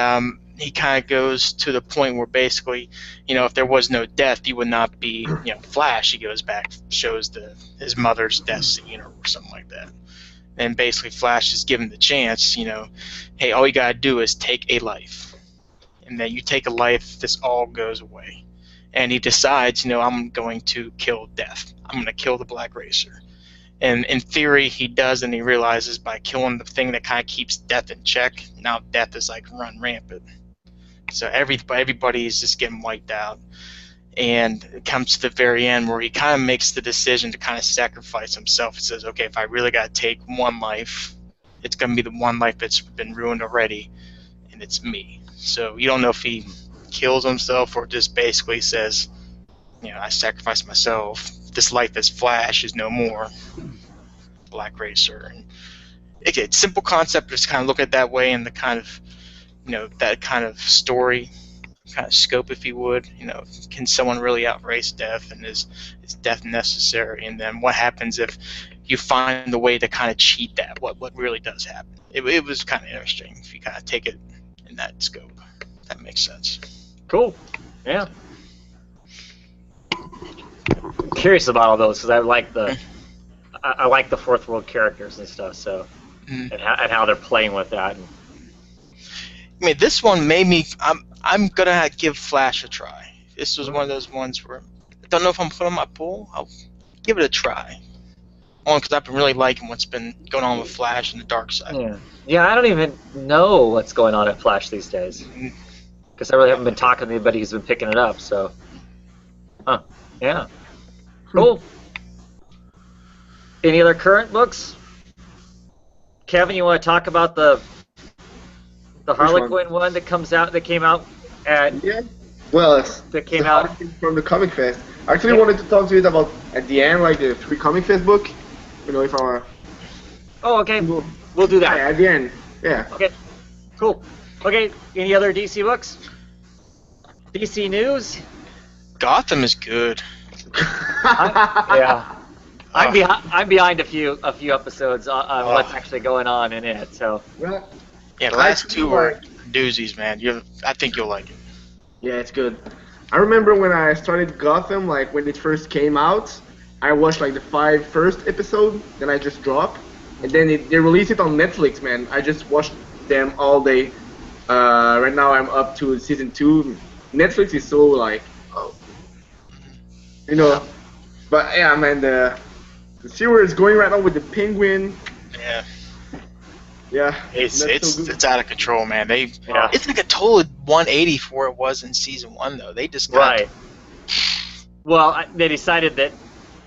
he kind of goes to the point where basically, if there was no death, he would not be, Flash. He goes back, shows his mother's death scene or something like that. And basically Flash is given the chance, hey, all you got to do is take a life. And then you take a life, this all goes away. And he decides, I'm going to kill death. I'm going to kill the Black Racer. And in theory, he does, and he realizes by killing the thing that kind of keeps death in check, now death is like run rampant. So everybody is just getting wiped out. And it comes to the very end where he kind of makes the decision to kind of sacrifice himself. He says, okay, if I really got to take one life, it's going to be the one life that's been ruined already, and it's me. So you don't know if he kills himself or just basically says, I sacrificed myself. This life as Flash is no more. Black Racer. And it's simple concept, just kind of look at it that way, and the kind of, that kind of story, kind of scope, if you would. Can someone really outrace death, and is death necessary? And then what happens if you find the way to kind of cheat that? What really does happen? It was kind of interesting if you kind of take it in that scope. If that makes sense. Cool. Yeah. I'm curious about all those because I like the fourth world characters and stuff. So and how they're playing with that. I mean, this one made me. I'm gonna give Flash a try. This was one of those ones where I don't know if I'm putting my pool. I'll give it a try. only because I've been really liking what's been going on with Flash and the Darkseid. Yeah. Yeah, I don't even know what's going on at Flash these days. Because I really haven't been talking to anybody who's been picking it up, so. Huh. Yeah. Cool. Any other current books? Kevin, you want to talk about the Harley Quinn one that came out at Yeah. Well, that came out from the Comic Fest. I actually wanted to talk to you about at the end, like the free Comic Fest book. You know, if I want. Oh, okay. We'll do that. Yeah, at the end. Yeah. Okay. Cool. Okay. Any other DC books? DC news? Gotham is good. Yeah. I'm behind a few episodes on what's actually going on in it. So. Well, Yeah, the last two were doozies, man. I think you'll like it. yeah, it's good. I remember when I started Gotham, like when it first came out, I watched like the 5 first episode, then I just dropped, and then they released it on Netflix, man. I just watched them all day. Right now I'm up to season 2. Netflix is so like, oh, you know, but yeah, man, the series is going right now with the Penguin. Yeah. Yeah, It's that's so good. it's out of control, man. Yeah. It's like a total 180 for what it was in season 1, though. They just got Right. Well, they decided that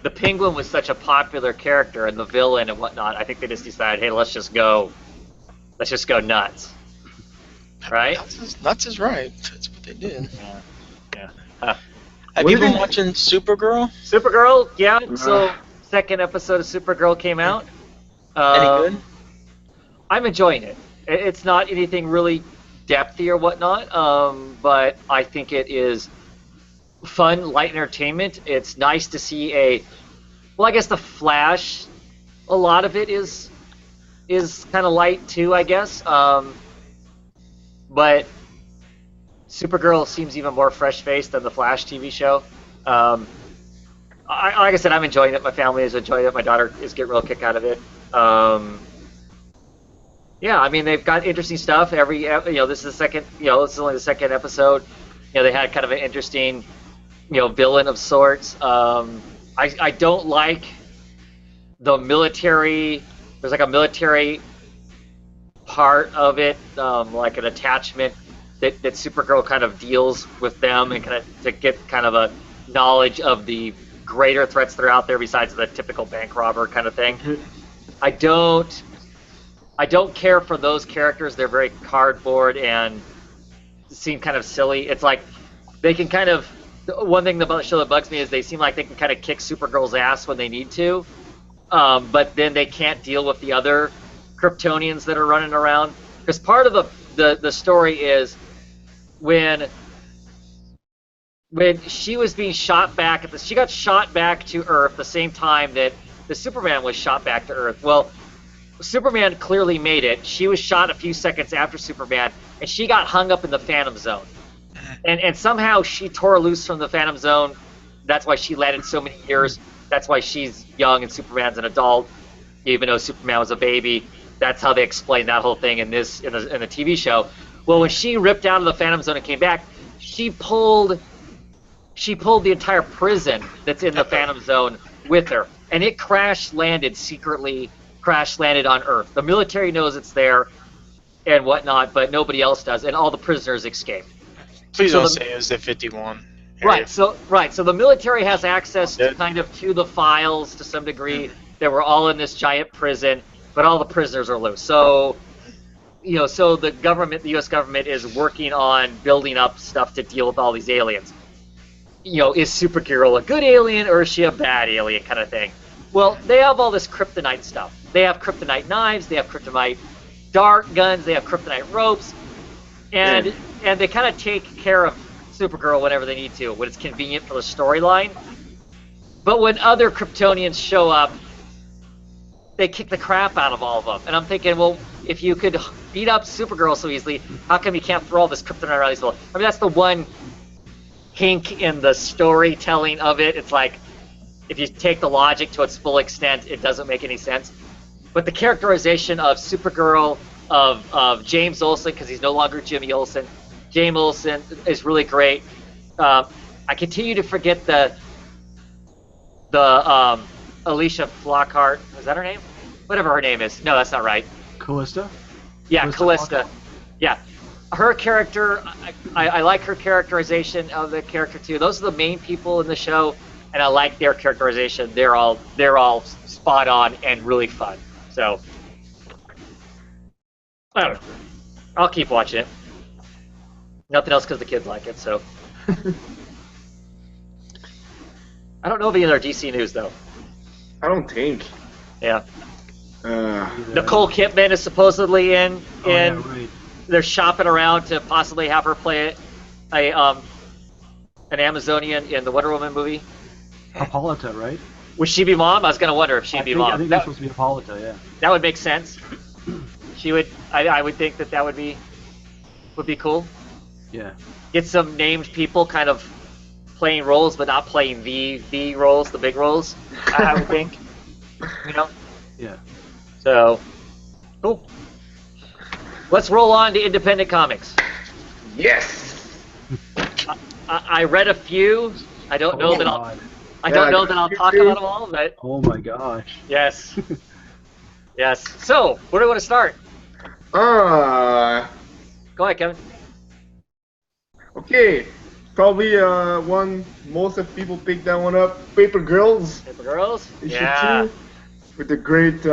the Penguin was such a popular character and the villain and whatnot. I think they just decided, hey, let's just go nuts. Right? Nuts is right. That's what they did. Yeah. Have What you did been they- watching Supergirl? Supergirl, yeah. So second episode of Supergirl came out. Any good? I'm enjoying it. It's not anything really depthy or whatnot, but I think it is fun, light entertainment. It's nice to see I guess the Flash, a lot of it is kind of light too, I guess. But Supergirl seems even more fresh-faced than the Flash TV show. Like I said, I'm enjoying it. My family is enjoying it. My daughter is getting a real kick out of it. Yeah, I mean they've got interesting stuff. This is only the second episode. They had kind of an interesting, villain of sorts. I don't like the military. There's like a military part of it, like an attachment that Supergirl kind of deals with them and kind of to get kind of a knowledge of the greater threats that are out there besides the typical bank robber kind of thing. I don't care for those characters. They're very cardboard and seem kind of silly. It's like they can kind of. One thing about the show that bugs me is they seem like they can kind of kick Supergirl's ass when they need to, but then they can't deal with the other Kryptonians that are running around. Because part of the story is when she was being shot back she got shot back to Earth the same time that the Superman was shot back to Earth. Well, Superman clearly made it. She was shot a few seconds after Superman, and she got hung up in the Phantom Zone. And somehow she tore loose from the Phantom Zone. That's why she lasted so many years. That's why she's young and Superman's an adult, even though Superman was a baby. That's how they explain that whole thing in the TV show. Well, when she ripped out of the Phantom Zone and came back, she pulled the entire prison that's in the Phantom Zone with her, and it secretly crash landed on Earth. The military knows it's there and whatnot, but nobody else does, and all the prisoners escaped. Please don't say it was the 51. area. Right. So the military has access to the files to some degree. They were all in this giant prison, but all the prisoners are loose. So, so the U.S. government is working on building up stuff to deal with all these aliens. Is Supergirl a good alien or is she a bad alien kind of thing? Well, they have all this kryptonite stuff. They have kryptonite knives, they have kryptonite dart guns, they have kryptonite ropes, and they kind of take care of Supergirl whenever they need to, when it's convenient for the storyline. But when other Kryptonians show up, they kick the crap out of all of them. And I'm thinking, well, if you could beat up Supergirl so easily, how come you can't throw all this kryptonite around these people? I mean, that's the one kink in the storytelling of it. It's like, if you take the logic to its full extent, it doesn't make any sense. But the characterization of Supergirl, of James Olsen, because he's no longer Jimmy Olsen, James Olsen is really great. I continue to forget the Alicia Flockhart. Is that her name? Whatever her name is. No, that's not right. Callista? Yeah, Callista. Yeah. Her character, I like her characterization of the character too. Those are the main people in the show, and I like their characterization. They're all spot on and really fun. So I don't know. I'll keep watching it. Nothing else because the kids like it. So I don't know of any other DC news though. I don't think. Yeah. Nicole Kidman is supposedly in. Right. They're shopping around to possibly have her play an Amazonian in the Wonder Woman movie. Hippolyta, right? Would she be mom? I was gonna wonder if she'd be mom. I think that's supposed to be Hippolyta, yeah. That would make sense. She would. I would think that would be cool. Yeah. Get some named people kind of playing roles, but not playing the roles, the big roles. I would think. You know. Yeah. So, cool. Let's roll on to independent comics. Yes. I read a few. I don't know that I'll talk about them all, but oh my gosh. yes, yes. So, where do you want to start? Go ahead, Kevin. Okay. Probably one most of people picked that one up. Paper Girls. Paper Girls. Issue Yeah. 2, with the great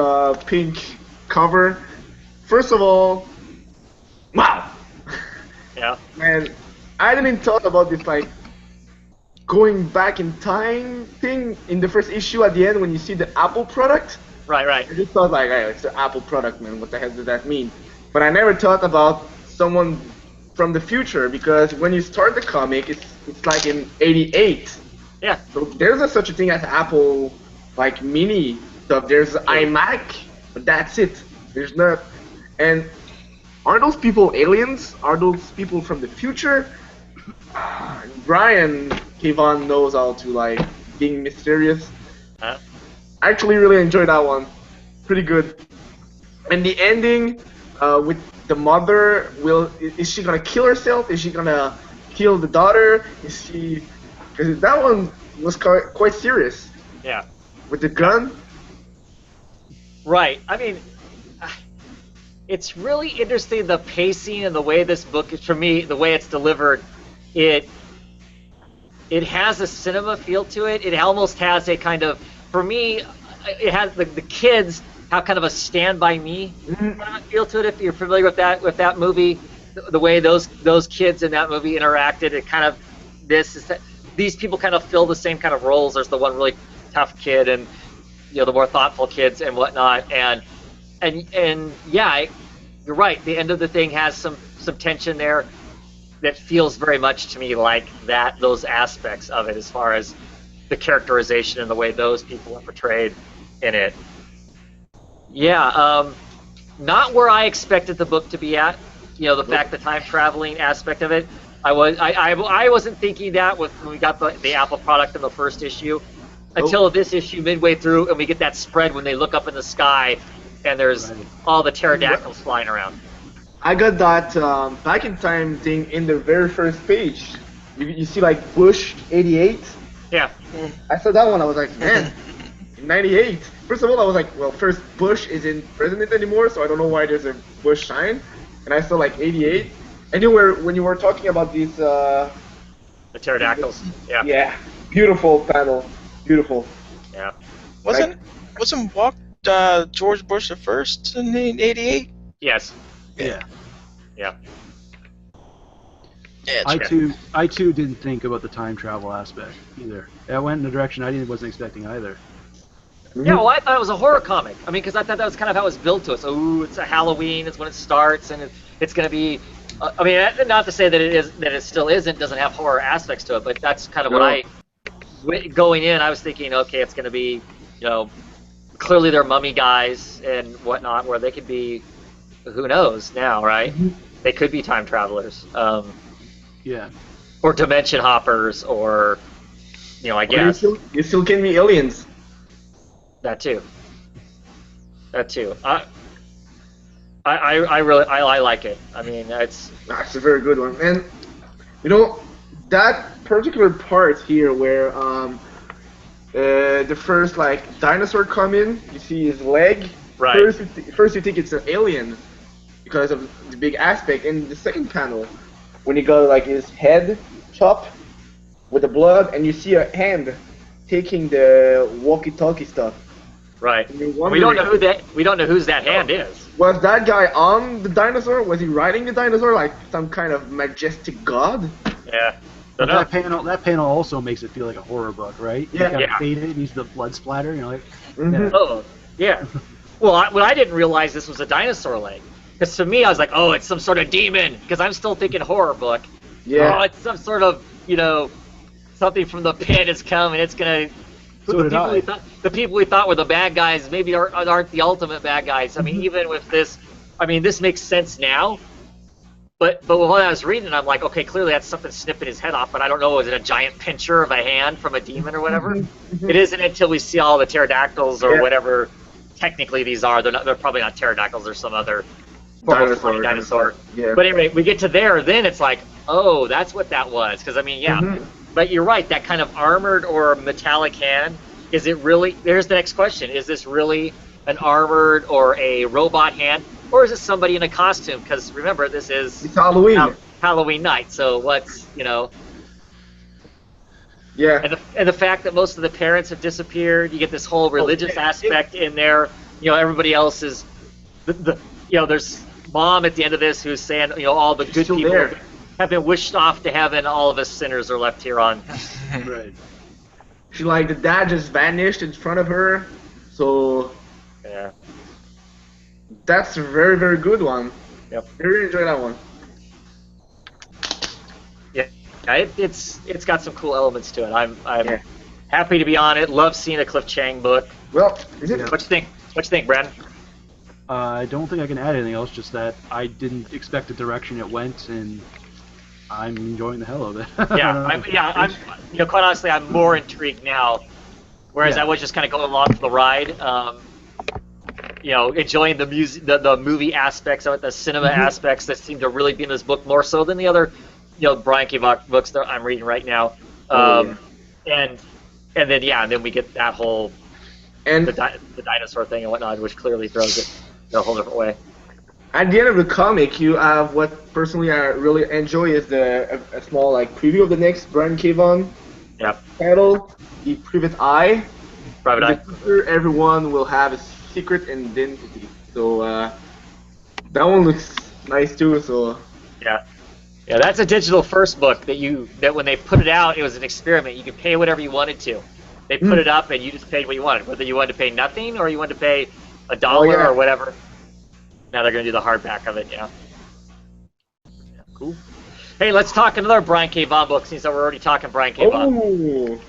pink cover. First of all, wow. Yeah. Man, I didn't thought about this like going back in time thing in the first issue at the end when you see the Apple product. Right. I just thought like, hey, it's the Apple product, man. What the hell does that mean? But I never thought about someone from the future, because when you start the comic, it's like in '88. Yeah. So there's such a thing as Apple like mini stuff. There's iMac, but that's it. There's not. And are those people aliens? Are those people from the future? Brian Kevon knows how to like being mysterious. Huh? I actually really enjoyed that one. Pretty good. And the ending with the mother, is she gonna kill herself? Is she gonna kill the daughter? Is she? Because that one was quite serious. Yeah. With the gun. Right. I mean, it's really interesting, the pacing and the way this book is, for me, the way it's delivered. It has a cinema feel to it. It almost has a kind of, for me, it has the kids have kind of a Stand By Me kind of feel to it. If you're familiar with that movie, the way those kids in that movie interacted, it kind of these people kind of fill the same kind of roles. There's the one really tough kid, and the more thoughtful kids and whatnot, and yeah, you're right. The end of the thing has some tension there that feels very much to me like those aspects of it, as far as the characterization and the way those people are portrayed in it. Yeah, not where I expected the book to be at. The fact, the time traveling aspect of it. I wasn't thinking that when we got the Apple product in the first issue, until this issue midway through, and we get that spread when they look up in the sky and there's all the pterodactyls flying around. I got that back in time thing in the very first page. You see like Bush 88. Yeah. I saw that one. I was like, man, in '98. First of all, I was like, well, first Bush isn't president anymore, so I don't know why there's a Bush sign. And I saw like 88. And when you were talking about these the pterodactyls. Yeah. Yeah. Beautiful panel. Beautiful. Yeah. Wasn't George Bush the first in '88? Yes. Yeah. Yeah. Yeah, I too didn't think about the time travel aspect either. That went in a direction I wasn't expecting either. Yeah, well, I thought it was a horror comic. I mean, because I thought that was kind of how it was built to us. Oh, it's a Halloween. It's when it starts, and it's going to be. I mean, not to say that it still doesn't have horror aspects to it, but that's kind of what going in. I was thinking, okay, it's going to be, clearly they're mummy guys and whatnot, where they could be, who knows now, right? They could be time travelers. Yeah. Or dimension hoppers, or, I guess. You still can be aliens. That too. I really like it. I mean, it's a very good one, and that particular part here where the first like dinosaur come in. You see his leg. Right. First you think it's an alien because of the big aspect. In the second panel, when you got like his head chopped with the blood, and you see a hand taking the walkie-talkie stuff. Right. We don't know whose that hand is. Was that guy on the dinosaur? Was he riding the dinosaur like some kind of majestic god? Yeah. But that panel also makes it feel like a horror book, right? Yeah. You kind of fade it and use the blood splatter, you know, like. Mhm. Oh, yeah. Well, I didn't realize this was a dinosaur leg. Because to me, I was like, oh, it's some sort of demon. Because I'm still thinking horror book. Yeah. Oh, it's some sort of, something from the pit is coming. It's gonna. So The people we thought were the bad guys maybe aren't the ultimate bad guys. I mean, even with this, this makes sense now. But when I was reading, I'm like, okay, clearly that's something snipping his head off. But I don't know, is it a giant pincher of a hand from a demon or whatever? It isn't until we see all the pterodactyls or whatever. Technically, these are. They're probably not pterodactyls. They're some other dinosaur. Yeah. But anyway, we get to there, then it's like, oh, that's what that was. Because But you're right. That kind of armored or metallic hand. Is it really? There's the next question. Is this really an armored or a robot hand, or is it somebody in a costume? Because remember, this is It's Halloween. Halloween night. So what's Yeah. And the fact that most of the parents have disappeared, you get this whole religious aspect in there. Everybody else is there's mom at the end of this who's saying, all the good still people there. have been wished off to heaven. All of us sinners are left here on. Right. She like the dad just vanished in front of her. So Yeah. that's a very, very good one. Yep. I really enjoy that one. Yeah. It's got some cool elements to it. I'm happy to be on it. Love seeing a Cliff Chang book. Well, is it? What you think? What you think, Brandon? I don't think I can add anything else. Just that I didn't expect the direction it went, and I'm enjoying the hell of it. I'm quite honestly, I'm more intrigued now, whereas I was just kind of going along for the ride. Enjoying the music, the movie aspects of it, the cinema aspects that seem to really be in this book more so than the other, Brian K. Vaughan books that I'm reading right now. And then we get that whole the dinosaur thing and whatnot, which clearly throws it in a whole different way. At the end of the comic, you have what personally I really enjoy is a small like preview of the next Brian K. Vaughan title, The Private Eye. Private Eye. Future, everyone will have a secret identity. So that one looks nice too. So yeah, that's a digital first book that when they put it out, it was an experiment. You could pay whatever you wanted to. They put it up and you just paid what you wanted, whether you wanted to pay nothing or you wanted to pay $1 or whatever. Now they're going to do the hardback of it, yeah. Cool. Hey, let's talk another Brian K. Vaughan book since we're already talking Brian K. Vaughan. Oh,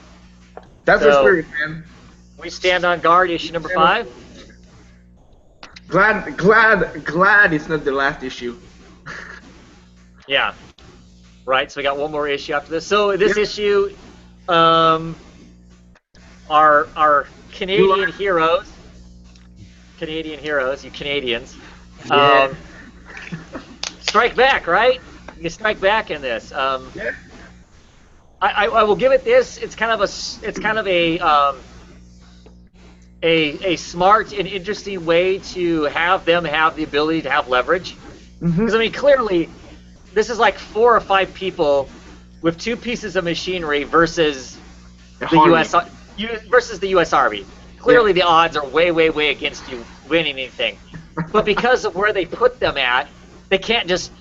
that's a spirit, man. We Stand on Guard, issue number 5. Glad it's not the last issue. Yeah. Right, so we got one more issue after this. So this issue, our Canadian heroes, you Canadians, strike back, right? You strike back in this. I will give it this. It's kind of a smart and interesting way to have them have the ability to have leverage. Because clearly, this is like 4 or 5 people with 2 pieces of machinery versus the U.S. Army. Clearly, the odds are way, way, way against you winning anything. But because of where they put them at, they can't just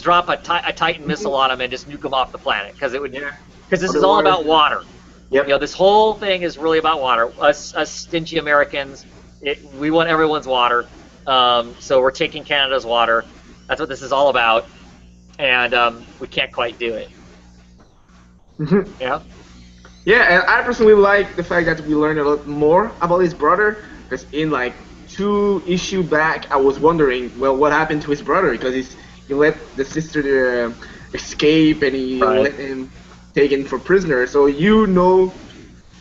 drop a Titan missile on them and just nuke them off the planet because this is all about water. Yep. This whole thing is really about water. Us stingy Americans, we want everyone's water. So we're taking Canada's water. That's what this is all about, and we can't quite do it. Yeah. Yeah, and I personally like the fact that we learned a lot more about his brother. Because in like 2 issues back, I was wondering, well, what happened to his brother? Because he let the sister escape, and he let him taken for prisoner. So you know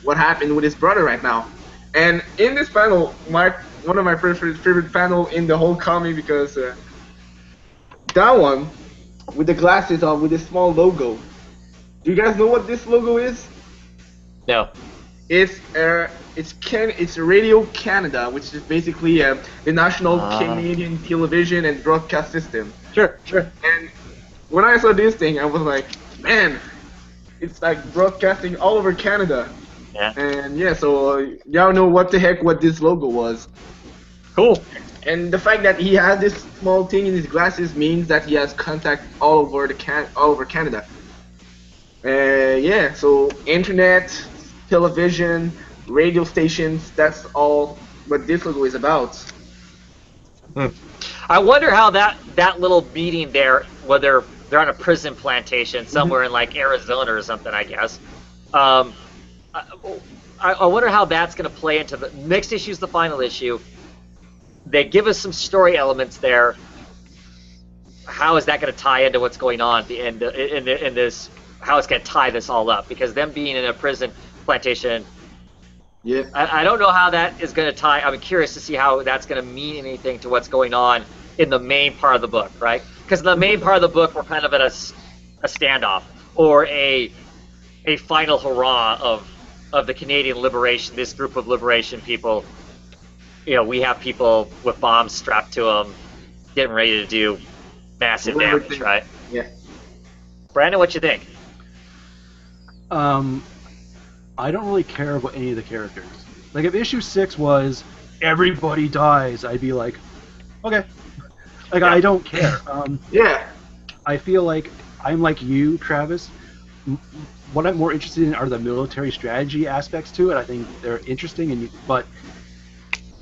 what happened with his brother right now. And in this panel, one of my favorite panel in the whole comic, because that one with the glasses on with the small logo. Do you guys know what this logo is? No. It's Radio Canada, which is basically the national Canadian television and broadcast system. Sure. And when I saw this thing, I was like, man, it's like broadcasting all over Canada. Yeah. And yeah, so y'all know what this logo was. Cool. And the fact that he has this small thing in his glasses means that he has contact all over Canada. Yeah, so internet, television, radio stations, that's all what this logo is about. I wonder how that little meeting there, whether they're on a prison plantation somewhere in like Arizona or something, I guess. I wonder how that's going to play into the next issue. Is the final issue. They give us some story elements there. How is that going to tie into what's going on at the end in this? How it's going to tie this all up? Because them being in a prison plantation, yeah, I don't know how that is going to tie. I'm curious to see how that's going to mean anything to what's going on in the main part of the book, right? Because the main part of the book, we're kind of at a standoff or a final hurrah of the Canadian liberation. This group of liberation people. You know, we have people with bombs strapped to them, getting ready to do massive damage, right? Yeah. Brandon, what you think? I don't really care about any of the characters. Like, if issue 6 was everybody dies, I'd be like, okay. Like, I don't care. Yeah. I feel like I'm like you, Travis. What I'm more interested in are the military strategy aspects to it. I think they're interesting, but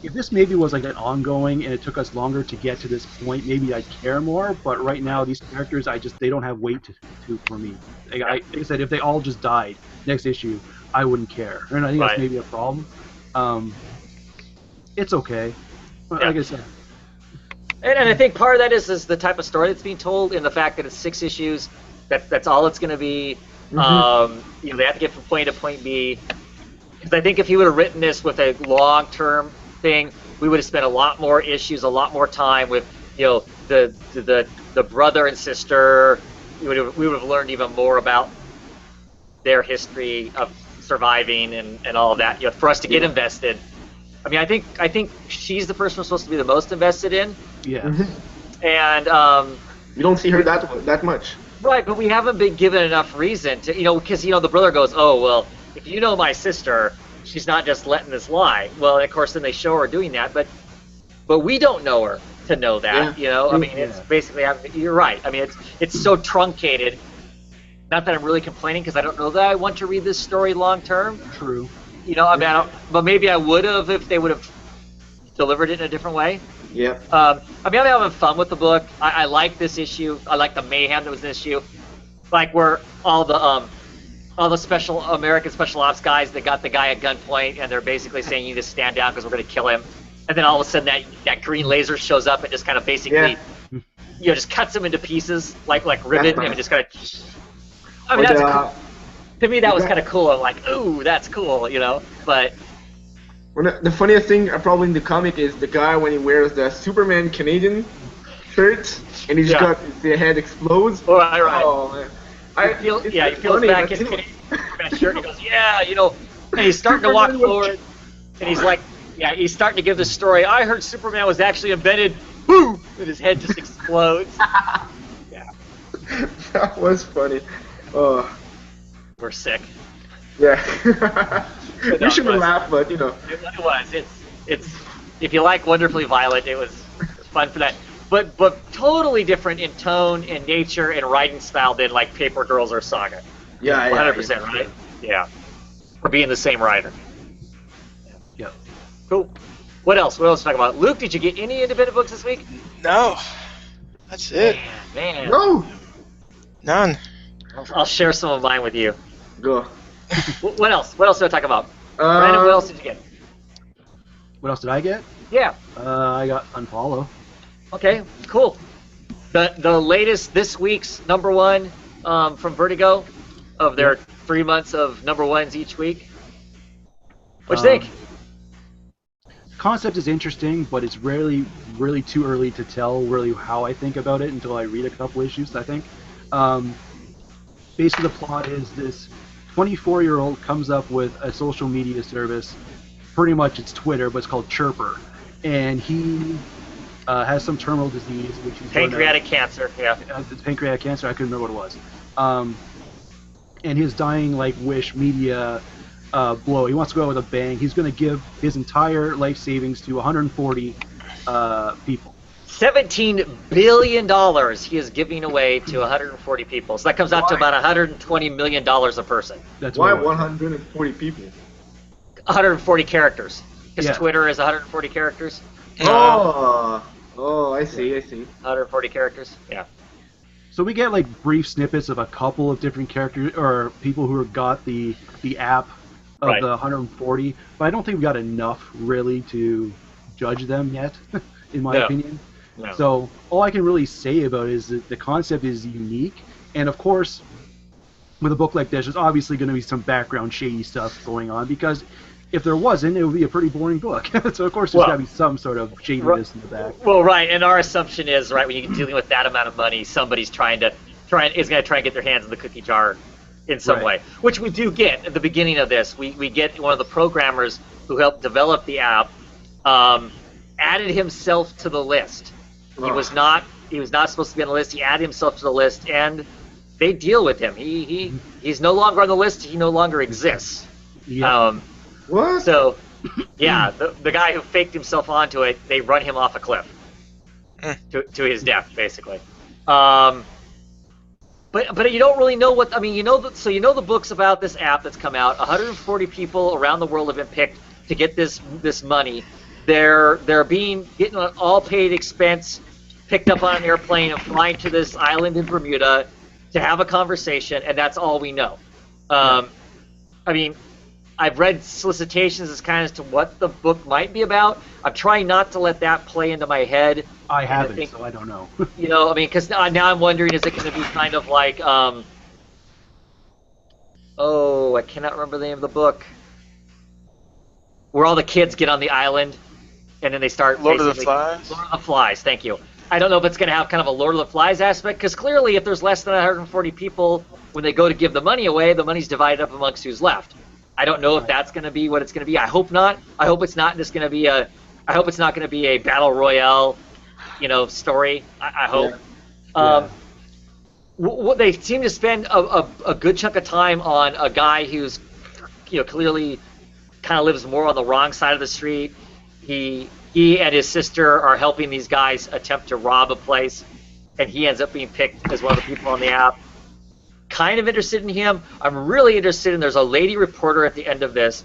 if this maybe was like an ongoing and it took us longer to get to this point, maybe I'd care more. But right now, these characters, they don't have weight to for me. Like I said, if they all just died next issue, I wouldn't care. And I think that's maybe a problem. It's okay. Like I said. And I think part of that is the type of story that's being told, and the fact that it's 6 issues. That's all it's going to be. You know, they have to get from point A to point B. Because I think if he would have written this with a long-term thing, we would have spent a lot more issues, a lot more time with, you know, the brother and sister. We would have learned even more about their history of surviving and all of that. You know, for us to get invested. I mean, I think she's the person we're supposed to be the most invested in. Yeah. And we don't see her that much. Right, but we haven't been given enough reason to, you know, because, you know, the brother goes, oh, well, if you know my sister, she's not just letting this lie. Well, and of course, then they show her doing that, but we don't know her to know that, you know? I mean, it's basically, you're right. I mean, it's so truncated. Not that I'm really complaining, because I don't know that I want to read this story long term. True. You know, I mean, but maybe I would have if they would have delivered it in a different way. Yeah. I mean, I'm having fun with the book. I like this issue. I like the mayhem that was in this issue. Like where all the special American special ops guys that got the guy at gunpoint, and they're basically saying you need to stand down because we're going to kill him. And then all of a sudden that green laser shows up and just kind of basically, you know, just cuts him into pieces like ribbon, and just kind of. I mean, that's cool. To me that was kind of cool. I'm like, ooh, that's cool, you know. But. Well, the funniest thing probably in the comic is the guy when he wears the Superman Canadian shirt and he's got the head explodes. Oh, right. Oh man. He feels back his Canadian shirt. He goes, yeah, you know, and he's starting to walk forward, and he's like, he's starting to give the story. I heard Superman was actually invented. Boom! And his head just explodes. Yeah. That was funny. Oh. We're sick. Yeah. You shouldn't laugh, but you know. It was. It's. If you like Wonderfully Violet, it was fun for that. But totally different in tone and nature and writing style than like Paper Girls or Saga. Yeah, 100%, right? Yeah. For being the same writer. Yeah. Cool. What else? What else to talk about? Luke, did you get any independent books this week? No. That's it. Man. No. None. I'll share some of mine with you. Go. What else? What else did I talk about? Brandon, what else did you get? What else did I get? Yeah. I got Unfollow. Okay, cool. The latest this week's #1 from Vertigo of their 3 months of #1s each week. What do you think? Concept is interesting, but it's really too early to tell really how I think about it until I read a couple issues, I think. Basically the plot is this 24-year-old comes up with a social media service. Pretty much it's Twitter, but it's called Chirper, and he has some terminal disease, which is pancreatic cancer. Yeah. Pancreatic cancer. I couldn't remember what it was. And his dying wish media blow. He wants to go out with a bang. He's going to give his entire life savings to 140 people. $17 billion he is giving away to 140 people. So that comes out to about $120 million a person. That's why 140 people? 140 characters. Because Yeah. Twitter is 140 characters. Oh, I see. 140 characters. Yeah. So we get brief snippets of a couple of different characters or people who have got the app of Right. the 140, but I don't think we got enough really to judge them yet, in my No. opinion. No. So all I can really say about it is that the concept is unique, and of course, with a book like this, there's obviously going to be some background shady stuff going on, because if there wasn't, it would be a pretty boring book. So of course there's got to be some sort of shadiness in the back. Well, right, and our assumption is, right, when you're dealing with that amount of money, somebody's is going to try and get their hands in the cookie jar in some Right. way, which we do get at the beginning of this. We get one of the programmers who helped develop the app added himself to the list. He was not supposed to be on the list. He added himself to the list, and they deal with him. He's no longer on the list. He no longer exists. Yeah. What? So, yeah, the guy who faked himself onto it, they run him off a cliff to his death, basically. But you don't really know what, I mean, so you know the books about this app that's come out. 140 people around the world have been picked to get this money. They're getting an all paid expense, picked up on an airplane and flying to this island in Bermuda to have a conversation, and that's all we know. I mean, I've read solicitations as kind of to what the book might be about. I'm trying not to let that play into my head. I haven't, so I don't know. I mean, because now I'm wondering, is it going to be kind of like, I cannot remember the name of the book, where all the kids get on the island, and then they start Lord of the Flies? Lord of the Flies, thank you. I don't know if it's going to have kind of a Lord of the Flies aspect, because clearly if there's less than 140 people, when they go to give the money away, the money's divided up amongst who's left. I don't know if that's going to be what it's going to be. I hope not. I hope it's not just going to be I hope it's not going to be a battle royale, story. I hope. Yeah. What they seem to spend a good chunk of time on a guy who's, clearly kind of lives more on the wrong side of the street. He and his sister are helping these guys attempt to rob a place, and he ends up being picked as one of the people on the app. Kind of interested in him. I'm really interested in, there's a lady reporter at the end of this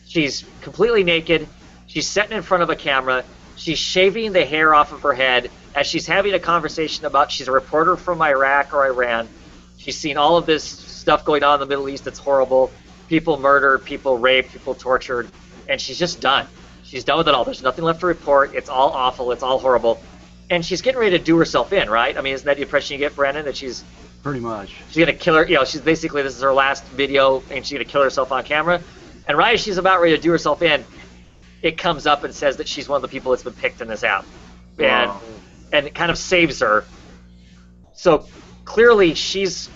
she's completely naked. She's sitting in front of a camera. She's shaving the hair off of her head as she's having a conversation about, she's a reporter from Iraq or Iran. She's seen all of this stuff going on in the Middle East that's horrible. People murdered, people raped, people tortured, and she's just done. She's done with it all. There's nothing left to report. It's all awful. It's all horrible. And she's getting ready to do herself in, right? I mean, isn't that the impression you get, Brandon, that she's Pretty much. going to kill her? She's basically, this is her last video, and she's going to kill herself on camera. And right as she's about ready to do herself in, it comes up and says that she's one of the people that's been picked in this app. Wow. And it kind of saves her. So clearly she's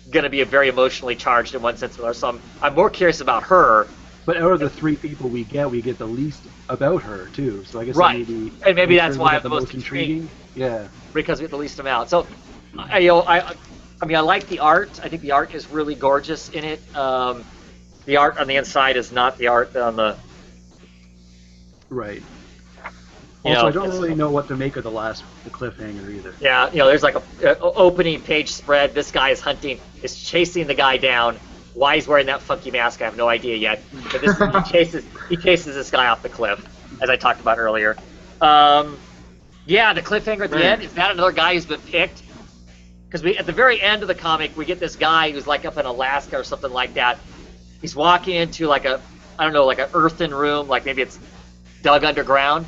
going to be a very emotionally charged in one sense or another. So I'm more curious about her. But out of the three people we get the least about her too. So I guess Right. And maybe that's why I'm the most intriguing. Yeah. Because we get the least amount. So, I like the art. I think the art is really gorgeous in it. The art on the inside is not the art on the. Right. You Also, know, I don't it's- really know what to make of the cliffhanger either. Yeah, there's like a opening page spread. This guy is chasing the guy down. Why he's wearing that funky mask, I have no idea yet. But he chases this guy off the cliff, as I talked about earlier. Yeah, the cliffhanger at the end, is that another guy who's been picked? Because at the very end of the comic, we get this guy who's like up in Alaska or something like that. He's walking into like an earthen room, like maybe it's dug underground.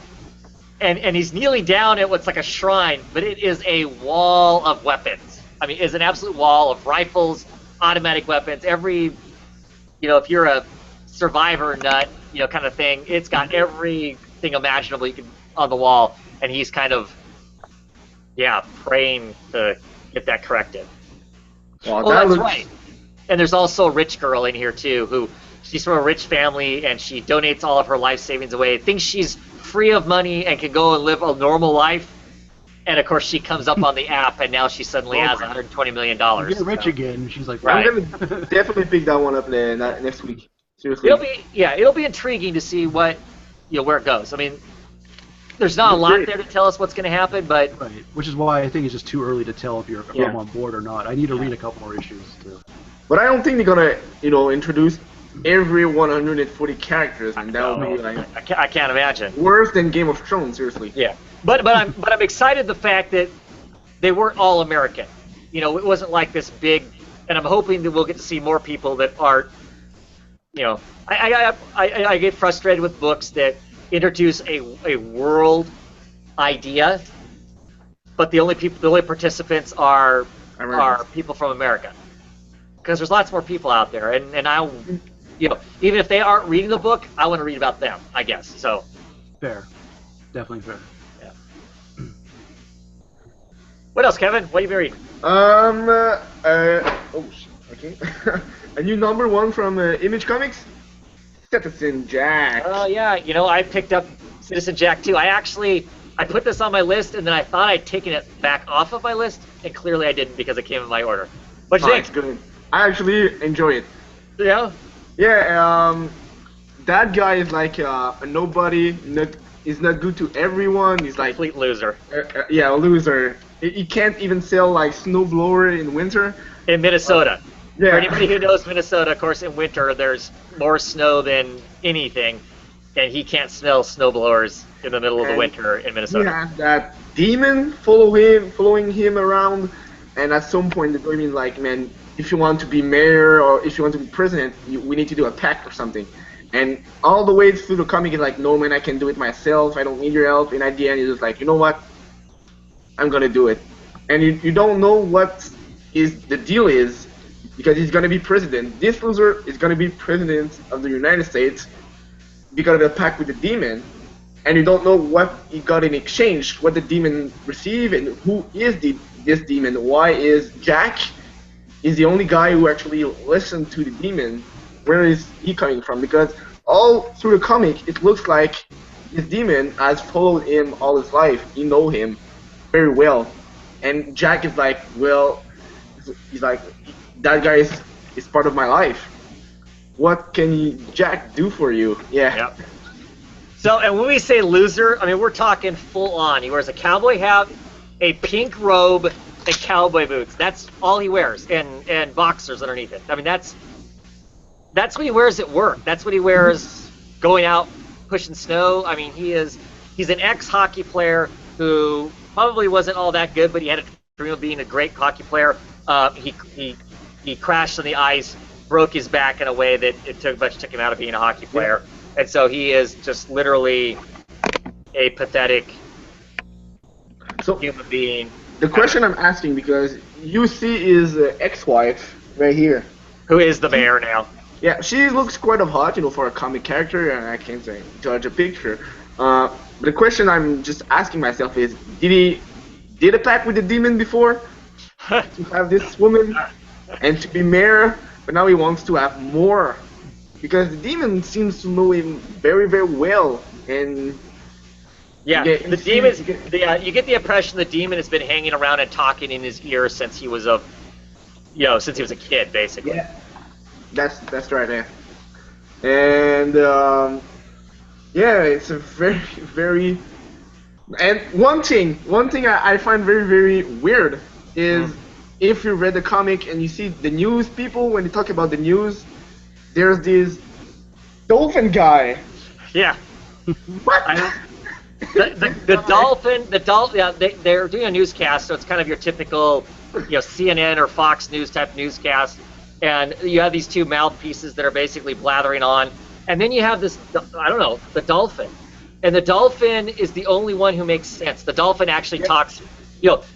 And he's kneeling down at what's like a shrine, but it is a wall of weapons. I mean, it's an absolute wall of rifles, automatic weapons, if you're a survivor nut, kind of thing, it's got everything imaginable you can on the wall, and he's kind of, praying to get that corrected. Wow, Oh, that that's looks, right. And there's also a rich girl in here too, who she's from a rich family and she donates all of her life savings away. Thinks she's free of money and can go and live a normal life. And of course, she comes up on the app, and now she suddenly has $120 million. Get rich again. She's like, right. I'm gonna definitely pick that one up next week. Seriously. It'll be intriguing to see what, where it goes. I mean, there's not a lot there to tell us what's going to happen, but right. Which is why I think it's just too early to tell if I'm on board or not. I need to read a couple more issues too. But I don't think they're gonna, introduce every 140 characters, and that would be like I can't imagine. Worse than Game of Thrones, seriously. Yeah. But I'm excited the fact that they weren't all American. It wasn't like this big, and I'm hoping that we'll get to see more people that aren't. I get frustrated with books that introduce a world idea, but the only participants are people from America. Because there's lots more people out there, and I, even if they aren't reading the book, I want to read about them, I guess. So. Fair. Definitely fair. What else, Kevin? What have you been reading? Okay. A new #1 from Image Comics, Citizen Jack. Oh yeah, I picked up Citizen Jack too. I put this on my list, and then I thought I'd taken it back off of my list, and clearly I didn't because it came in my order. What do you think? It's good. I actually enjoy it. Yeah. Yeah. That guy is like a nobody. He's not good to everyone. He's like complete loser. A loser. He can't even sell like snowblower in winter. In Minnesota. Yeah. For anybody who knows Minnesota, of course, in winter there's more snow than anything, and he can't smell snowblowers in the middle of the winter in Minnesota. He has that demon following him around, and at some point they're going like, man, if you want to be mayor or if you want to be president, we need to do a pact or something. And all the way through the comic, he's like, no man, I can do it myself. I don't need your help. And at the end, he's just like, you know what? I'm gonna do it. And you don't know what the deal is, because he's gonna be president. This loser is gonna be president of the United States because of the pact with the demon, and you don't know what he got in exchange, what the demon received, and who is this demon. Why is Jack is the only guy who actually listened to the demon? Where is he coming from? Because all through the comic, it looks like this demon has followed him all his life. He know him very well, and Jack is like, well, he's like, that guy is part of my life. What can Jack do for you? Yeah. Yep. So, and when we say loser, I mean we're talking full on. He wears a cowboy hat, a pink robe, and cowboy boots. That's all he wears, and boxers underneath it. I mean that's what he wears at work. That's what he wears going out pushing snow. I mean he's an ex-hockey player who probably wasn't all that good, but he had a dream of being a great hockey player. He crashed on the ice, broke his back in a way that it took him out of being a hockey player, and so he is just literally a pathetic human being. The question I'm asking, because you see his ex-wife right here, who is the mayor now. Yeah, she looks quite hot, for a comic character, and I can't judge a picture. The question I'm just asking myself is, did a pact with the demon before to have this woman and to be mayor, but now he wants to have more, because the demon seems to know him very, very well, and you get the impression the demon has been hanging around and talking in his ear since he was a kid, basically. Yeah, that's right there. And it's a very, very. And one thing I find very, very weird is if you read the comic and you see the news people, when they talk about the news, there's this dolphin guy. Yeah. What? The dolphin. Yeah, they're doing a newscast, so it's kind of your typical, CNN or Fox News type newscast, and you have these two mouthpieces that are basically blathering on, and then you have this, the dolphin. And the dolphin is the only one who makes sense. The dolphin actually talks.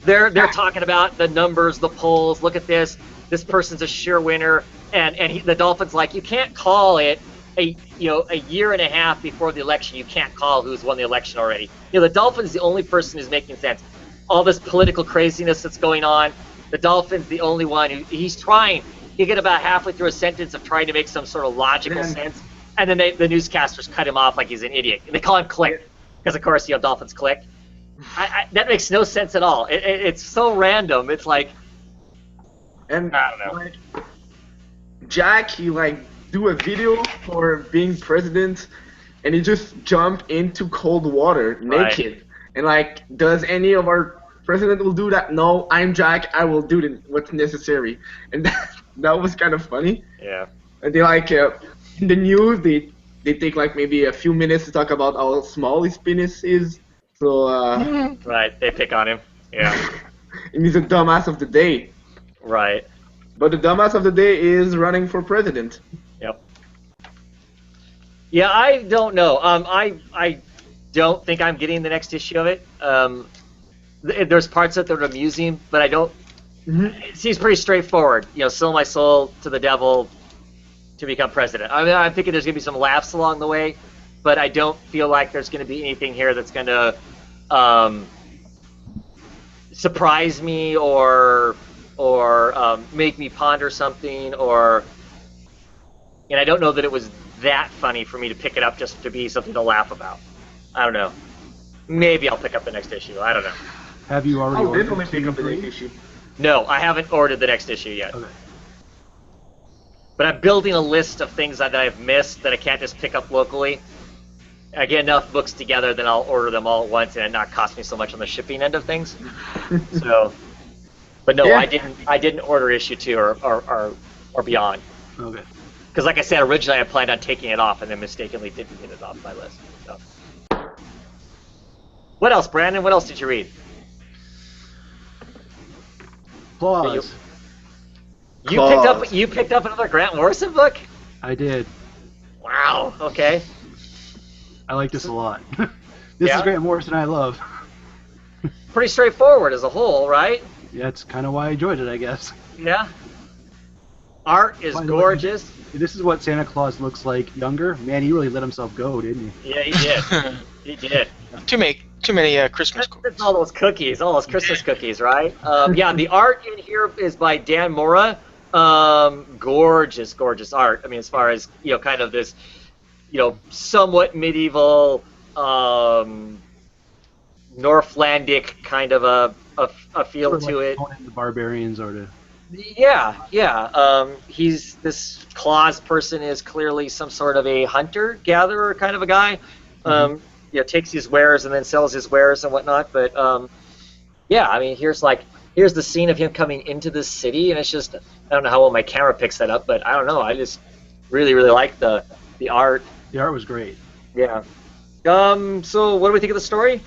They're talking about the numbers, the polls. Look at this. This person's a sure winner. And the dolphin's like, you can't call it a year and a half before the election. You can't call who's won the election already. The dolphin's the only person who's making sense. All this political craziness that's going on, the dolphin's the only one he's trying. you get about halfway through a sentence of trying to make some sort of logical sense, and then the newscasters cut him off like he's an idiot. And they call him Click, because of course, dolphins click. That makes no sense at all. It's so random. It's like, And I don't know. like, Jack, he like do a video for being president, and he just jump into cold water naked. And like, does any of our president will do that? No, I'm Jack. I will do what's necessary. And that was kind of funny. Yeah. And they like in the news they take like maybe a few minutes to talk about how small his penis is. So Right, they pick on him. Yeah. and he's a dumbass of the day. Right. But the dumbass of the day is running for president. Yep. Yeah, I don't know. I don't think I'm getting the next issue of it. There's parts of it that are amusing, but I don't. It seems pretty straightforward. Sell my soul to the devil to become president. I mean, I'm thinking there's gonna be some laughs along the way, but I don't feel like there's gonna be anything here that's gonna surprise me or make me ponder something, and I don't know that it was that funny for me to pick it up just to be something to laugh about. I don't know. Maybe I'll pick up the next issue. I don't know. Have you already I'll ordered definitely pick up the Q3? next issue. No, I haven't ordered the next issue yet. Okay. But I'm building a list of things that I've missed that I can't just pick up locally. I get enough books together, then I'll order them all at once, and it not cost me so much on the shipping end of things. But no, Yeah. I didn't order issue 2 or beyond. Okay. Because like I said, originally I planned on taking it off, and then mistakenly didn't get it off my list. So. What else, Brandon? What else did you read? Claus. You picked up another Grant Morrison book? I did. Wow. Okay. I like this a lot. This Yeah? is Grant Morrison I love. Pretty straightforward as a whole, right? Yeah, that's kind of why I enjoyed it, I guess. Yeah. Art is By the way, gorgeous. This is what Santa Claus looks like younger. Man, he really let himself go, didn't he? Yeah, he did. He did. Too many Christmas That's cards. all those cookies, all those Christmas cookies, right? Yeah, the art in here is by Dan Mora. Gorgeous, gorgeous art. I mean, as far as kind of this, somewhat medieval, Northlandic kind of a feel Sort of to like it. Conan the Barbarians or the... Yeah. He's this Claus person is clearly some sort of a hunter-gatherer kind of a guy. Takes his wares and then sells his wares and whatnot. But I mean, here's the scene of him coming into this city, and it's just I don't know how well my camera picks that up, but I don't know. I just really, really like the art. The art was great. Yeah. So what do we think of the story?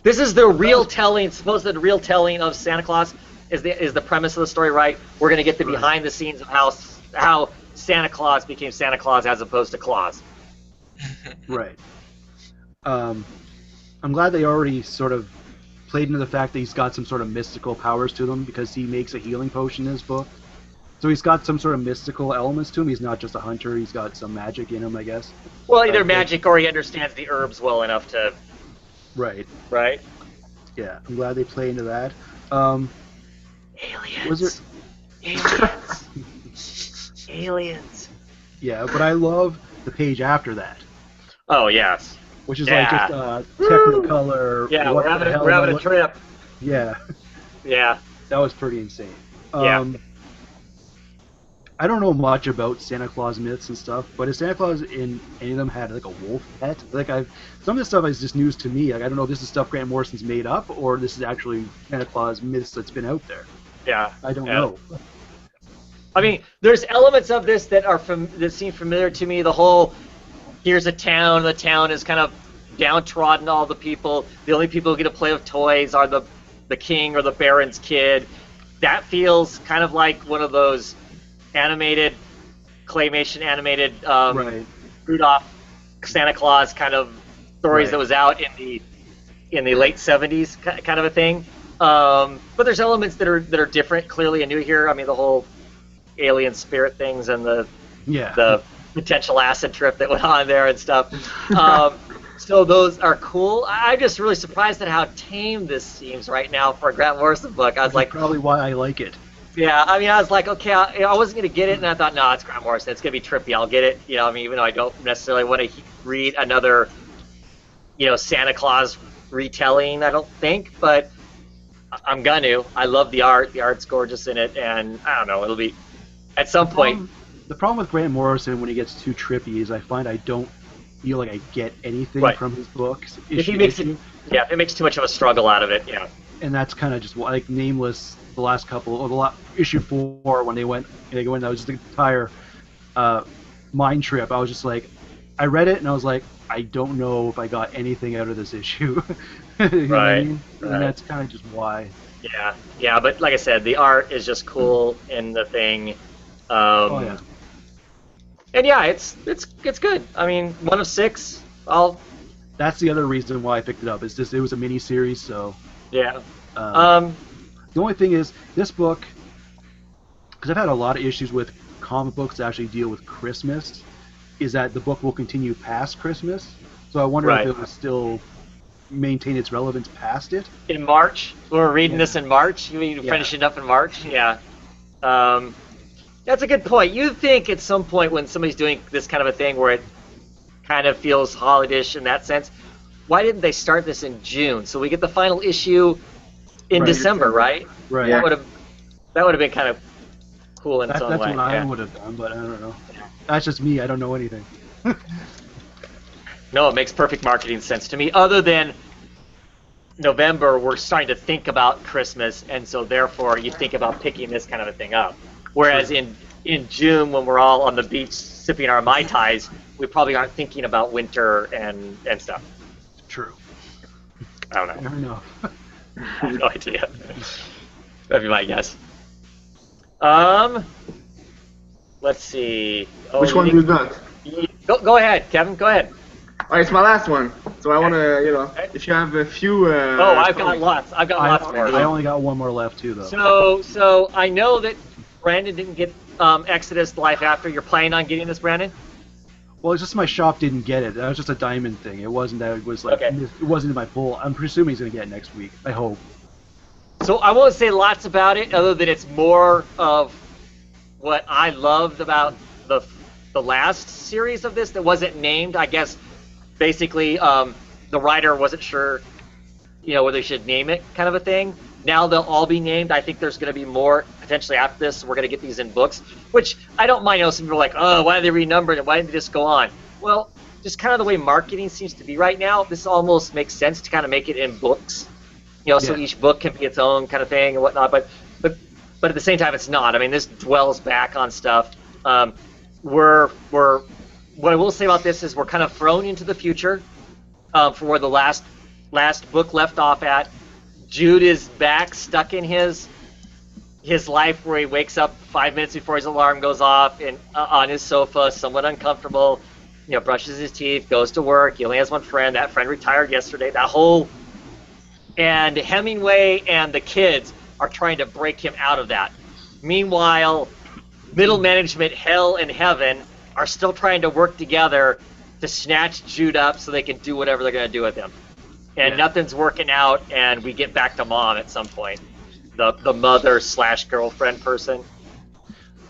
This is the real telling, supposed real telling of Santa Claus is the premise of the story, right? We're gonna get the behind the scenes of how Santa Claus became Santa Claus as opposed to Claus. Right. I'm glad they already sort of played into the fact that he's got some sort of mystical powers to him because he makes a healing potion in his book. So he's got some sort of mystical elements to him. He's not just a hunter. He's got some magic in him, I guess. Well, either magic or he understands the herbs well enough to. Right. Right. Yeah, I'm glad they play into that. Aliens. Was Aliens. Aliens. Yeah, but I love the page after that, Oh yes. which is Yeah. like just Technicolor. Yeah, what we're the hell having am I a look- trip. Yeah, Yeah. that was pretty insane. Yeah. I don't know much about Santa Claus myths and stuff, but if Santa Claus in any of them had like a wolf pet, some of this stuff is just news to me. Like I don't know if this is stuff Grant Morrison's made up or this is actually Santa Claus myths that's been out there. Yeah. I don't Yeah. know. I mean, there's elements of this that seem familiar to me. The whole here's a town. The town is kind of downtrodden. All the people. The only people who get to play with toys are the king or the baron's kid. That feels kind of like one of those claymation animated Right. Rudolph Santa Claus kind of stories Right. that was out in the late 70s kind of a thing. But there's elements that are different, clearly and new here. I mean, the whole alien spirit things and the Yeah. potential acid trip that went on there and stuff. So those are cool. I'm just really surprised at how tame this seems right now for a Grant Morrison book. I was like, probably why I like it. yeah, I mean, I was like, okay, I wasn't going to get it, and I thought, no, it's Grant Morrison. It's going to be trippy. I'll get it. You know, I mean, even though I don't necessarily want to read another, Santa Claus retelling, I don't think, but I'm going to. I love the art. The art's gorgeous in it, and I don't know, it'll be, at some point. The problem with Grant Morrison when he gets too trippy is I find I don't feel like I get anything from his books. If he makes it, it makes too much of a struggle out of it, yeah. And that's kind of just like Nameless, the last couple, or issue 4 when they went, that was just the entire mind trip. I was just like, I read it and I was like, I don't know if I got anything out of this issue. You know what I mean? And that's kind of just why. Yeah, but like I said, the art is just cool in the thing. And yeah, it's good. I mean, 1 of 6. That's the other reason why I picked it up. Is just it was a mini series, so. Yeah. The only thing is this book, because I've had a lot of issues with comic books that actually deal with Christmas, is that the book will continue past Christmas. So I wonder if it will still maintain its relevance past it. In March, we're reading this in March. You mean finishing up in March? Yeah. That's a good point. You'd think at some point when somebody's doing this kind of a thing where it kind of feels holiday-ish in that sense, why didn't they start this in June? So we get the final issue in December, right? Right. That would have been kind of cool in its own way. That's what I would have done, but I don't know. That's just me. I don't know anything. No, it makes perfect marketing sense to me. Other than November, we're starting to think about Christmas, and so therefore you think about picking this kind of a thing up. Whereas in June, when we're all on the beach sipping our Mai Tais, we probably aren't thinking about winter and stuff. True. I don't know. Never know. I have no idea. That'd be my guess. Let's see. Which one do you got? Go ahead, Kevin. Go ahead. All right, it's my last one. So I want to, if you have a few. I've got lots. I've got lots more. I only got one more left too, though. So I know that Brandon didn't get Exodus Life After. You're planning on getting this, Brandon? Well, it's just my shop didn't get it. That was just a diamond thing. It wasn't that it was like it wasn't in my pull. I'm presuming he's gonna get it next week. I hope. So I won't say lots about it, other than it's more of what I loved about the last series of this that wasn't named. I guess basically the writer wasn't sure, whether he should name it, kind of a thing. Now they'll all be named. I think there's going to be more potentially after this. We're going to get these in books, which I don't mind. Some people are like, oh, why are they renumbered and why didn't they just go on? Well, just kind of the way marketing seems to be right now, this almost makes sense to kind of make it in books. So each book can be its own kind of thing and whatnot. But at the same time, it's not. I mean, this dwells back on stuff. What I will say about this is we're kind of thrown into the future for where the last book left off at. Jude is back, stuck in his life where he wakes up 5 minutes before his alarm goes off and on his sofa, somewhat uncomfortable, brushes his teeth, goes to work. He only has one friend. That friend retired yesterday. And Hemingway and the kids are trying to break him out of that. Meanwhile, middle management, hell and heaven, are still trying to work together to snatch Jude up so they can do whatever they're going to do with him. And nothing's working out, and we get back to Mom at some point, the mother/girlfriend person.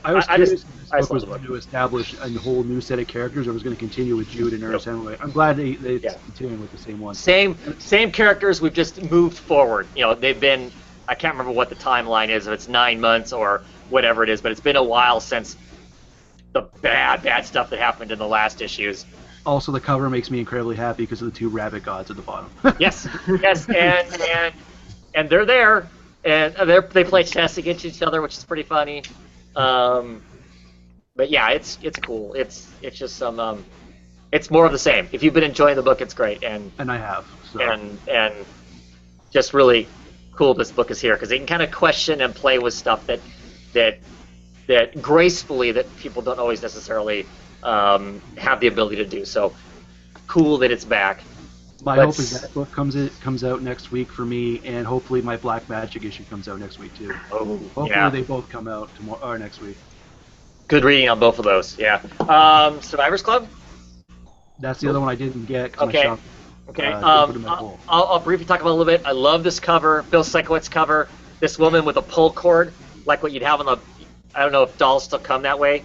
I was curious if this book was going to establish a whole new set of characters, or was going to continue with Jude and Ernest Hemingway. I'm glad they continuing with the same one. Same characters. We've just moved forward. They've been. I can't remember what the timeline is. If it's 9 months or whatever it is, but it's been a while since the bad stuff that happened in the last issues. Also, the cover makes me incredibly happy because of the 2 rabbit gods at the bottom. yes, and they're there, and they play chess against each other, which is pretty funny. But yeah, it's cool. It's just some it's more of the same. If you've been enjoying the book, it's great, and I have. So. And just really cool this book is here because they can kind of question and play with stuff that gracefully that people don't always necessarily have the ability to do. So cool that it's back. My hope is that book comes out next week for me, and hopefully my Black Magic issue comes out next week too. Oh, hopefully they both come out tomorrow or next week. Good reading on both of those. Yeah. Survivors Club. That's the other one I didn't get. Okay. Okay, put in my poll. I'll briefly talk about it a little bit. I love this cover, Bill Sikowitz cover. This woman with a pull cord, like what you'd have on the, I don't know if dolls still come that way.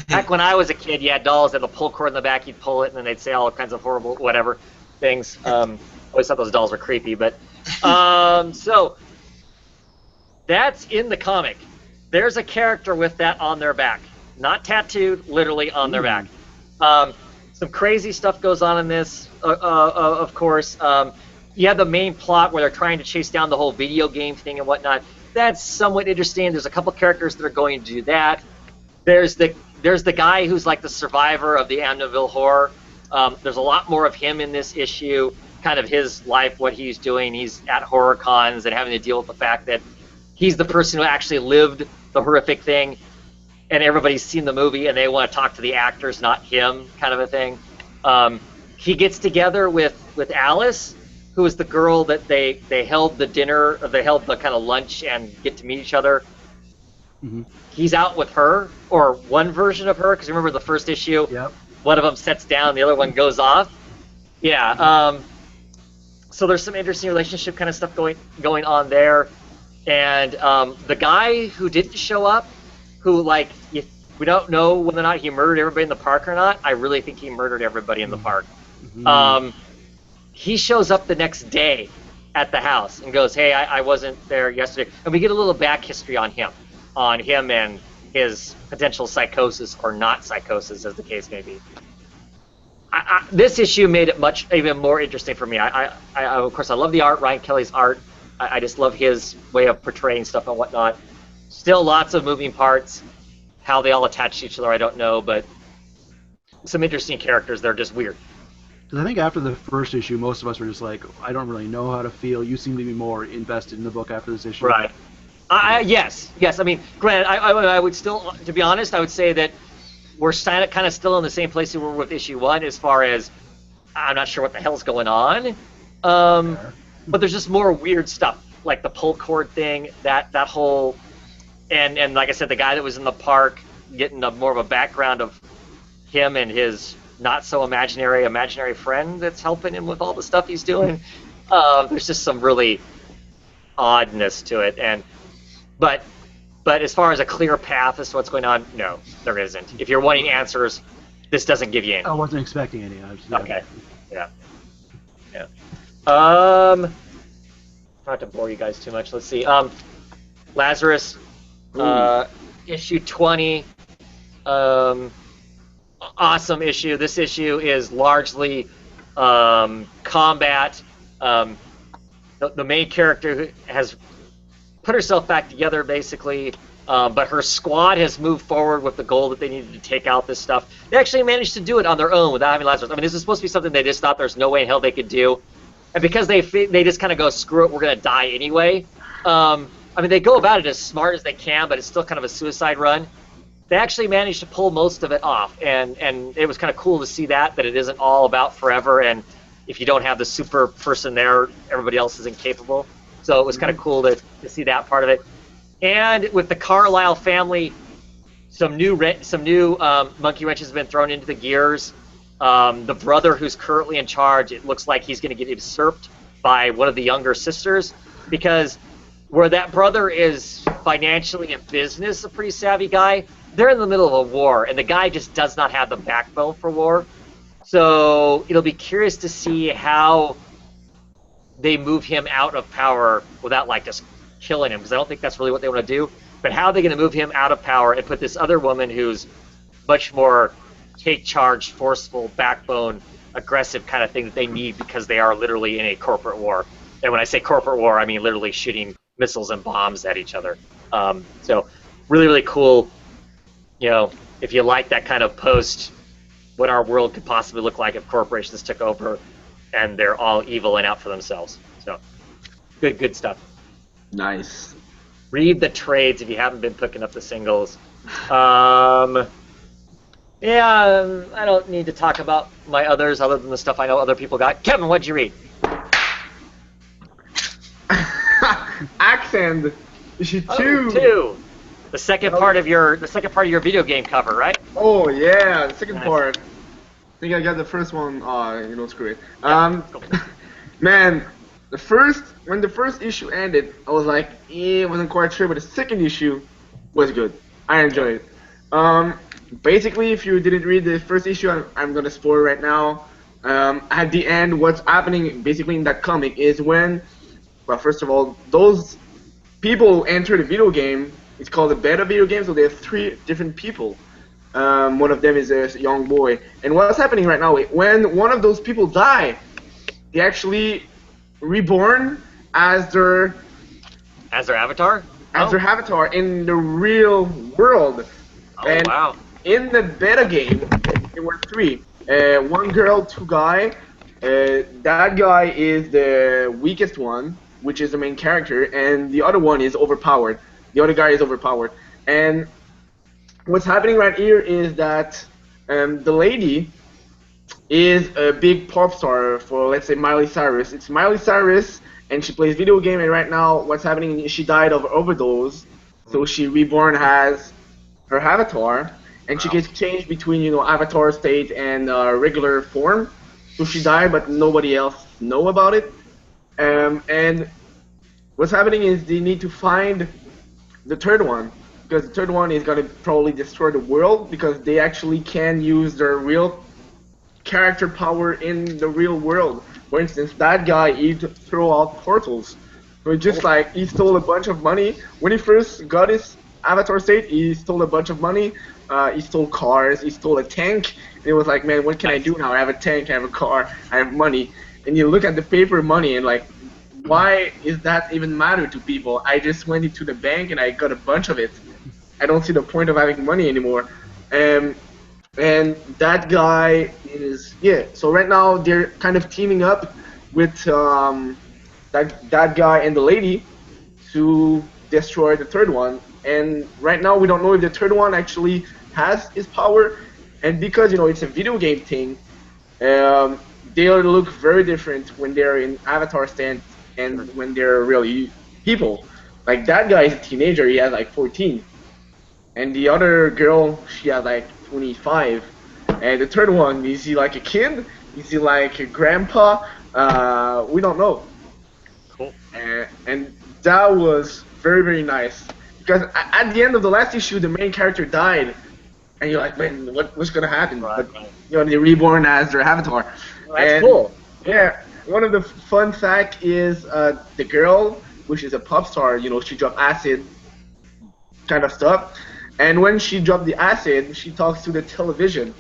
Back when I was a kid, you had dolls that had a pull cord in the back, you'd pull it, and then they'd say all kinds of horrible whatever things. Always thought those dolls were creepy, but so that's in the comic. There's a character with that on their back, not tattooed, literally on their back. Some crazy stuff goes on in this, of course. You have the main plot where they're trying to chase down the whole video game thing and whatnot. That's somewhat interesting. There's a couple characters that are going to do that. There's the guy who's like the survivor of the Amityville horror. There's a lot more of him in this issue, kind of his life, what he's doing. He's at horror cons and having to deal with the fact that he's the person who actually lived the horrific thing, and everybody's seen the movie and they want to talk to the actors, not him, kind of a thing. He gets together with Alice, who is the girl that they held the dinner, or they held the kind of lunch and get to meet each other. Mm-hmm. He's out with her, or one version of her, because remember the first issue, Yep. one of them sets down, the other one goes off. Yeah. So there's some interesting relationship kind of stuff going on there. And the guy who didn't show up, who we don't know whether or not he murdered everybody in the park or not. I really think he murdered everybody in the park. Mm-hmm. He shows up the next day at the house and goes, "Hey, I wasn't there yesterday," and we get a little back history on him and his potential psychosis or not psychosis, as the case may be. This issue made it even more interesting for me. I of course I love the art, Ryan Kelly's art. I just love his way of portraying stuff and whatnot. Still lots of moving parts. How they all attach to each other, I don't know, but some interesting characters. They're just weird. Because I think after the first issue, most of us were just like, I don't really know how to feel. You seem to be more invested in the book after this issue. Right. Yes. I mean, granted, I would still, to be honest, I would say that we're kind of still in the same place we were with issue 1 as far as I'm not sure what the hell's going on. But there's just more weird stuff, like the pull cord thing, that whole, and like I said, the guy that was in the park, getting more of a background of him and his not so imaginary friend that's helping him with all the stuff he's doing. There's just some really oddness to it, but as far as a clear path as to what's going on, no, there isn't. If you're wanting answers, this doesn't give you any. I wasn't expecting any. Okay. Yeah. Not to bore you guys too much. Let's see. Lazarus, issue 20. Awesome issue. This issue is largely combat. The main character has put herself back together, basically, but her squad has moved forward with the goal that they needed to take out this stuff. They actually managed to do it on their own without having Lazarus. I mean, this is supposed to be something they just thought there's no way in hell they could do. And because they just kind of go, screw it, we're going to die anyway. I mean, they go about it as smart as they can, but it's still kind of a suicide run. They actually managed to pull most of it off, and it was kind of cool to see that it isn't all about forever, and if you don't have the super person there, everybody else is incapable. So it was kind of cool to see that part of it. And with the Carlisle family, some new monkey wrenches have been thrown into the gears. The brother who's currently in charge, it looks like he's going to get usurped by one of the younger sisters, because where that brother is financially and business a pretty savvy guy, they're in the middle of a war, and the guy just does not have the backbone for war. So it'll be curious to see how they move him out of power without just killing him, because I don't think that's really what they want to do. But how are they going to move him out of power and put this other woman who's much more take charge, forceful, backbone, aggressive kind of thing that they need, because they are literally in a corporate war. And when I say corporate war, I mean literally shooting missiles and bombs at each other. So really, really cool. If you like that kind of post, what our world could possibly look like if corporations took over and they're all evil and out for themselves. So good stuff. Nice. Read the trades if you haven't been picking up the singles. I don't need to talk about my others other than the stuff I know other people got. Kevin, what'd you read? Accent issue 2. Oh, 2. The second part of your video game cover, right? Oh yeah, the second part. think I got the first one. Screw it. Cool. Man, when the first issue ended, I was like, wasn't quite sure, but the second issue was good. I enjoyed it. Basically, if you didn't read the first issue, I'm gonna spoil right now. At the end, what's happening basically in that comic is when, well, first of all, those people enter the video game. It's called a beta video game, so there's 3 different people. One of them is a young boy. And what's happening right now, when one of those people die, they actually reborn as their avatar? Their avatar in the real world. Oh, and wow. in the beta game, there were 3. 1 girl, 2 guy. That guy is the weakest one, which is the main character, and the other one is overpowered. The other guy is overpowered. And what's happening right here is that the lady is a big pop star for, let's say, Miley Cyrus. It's Miley Cyrus, and she plays video game, and right now what's happening is she died of overdose, so she reborn as her avatar, and she gets changed between, avatar state and regular form. So she died, but nobody else know about it. And what's happening is they need to find the third one, because the third one is going to probably destroy the world, because they actually can use their real character power in the real world. For instance, that guy, he throw out portals. So it's just like, he stole a bunch of money. When he first got his avatar state, he stole a bunch of money. He stole cars, he stole a tank. And it was like, man, what can I do now? I have a tank, I have a car, I have money. And you look at the paper money and like, why is that even matter to people? I just went into the bank and I got a bunch of it. I don't see the point of having money anymore. And that guy is, so right now they're kind of teaming up with that guy and the lady to destroy the third one. And right now we don't know if the third one actually has his power. And because, it's a video game thing, they'll look very different when they're in avatar stand and when they're really people. Like, that guy is a teenager, he has like 14. And the other girl, she has like 25. And the third one, is he like a kid? Is he like a grandpa? We don't know. Cool. And that was very, very nice. Because at the end of the last issue, the main character died. And you're like, man, what's going to happen? Right, But, right. they're reborn as their avatar. Well, that's cool. Yeah. One of the fun fact is the girl, which is a pop star, she dropped acid kind of stuff. And when she dropped the acid, she talks to the television.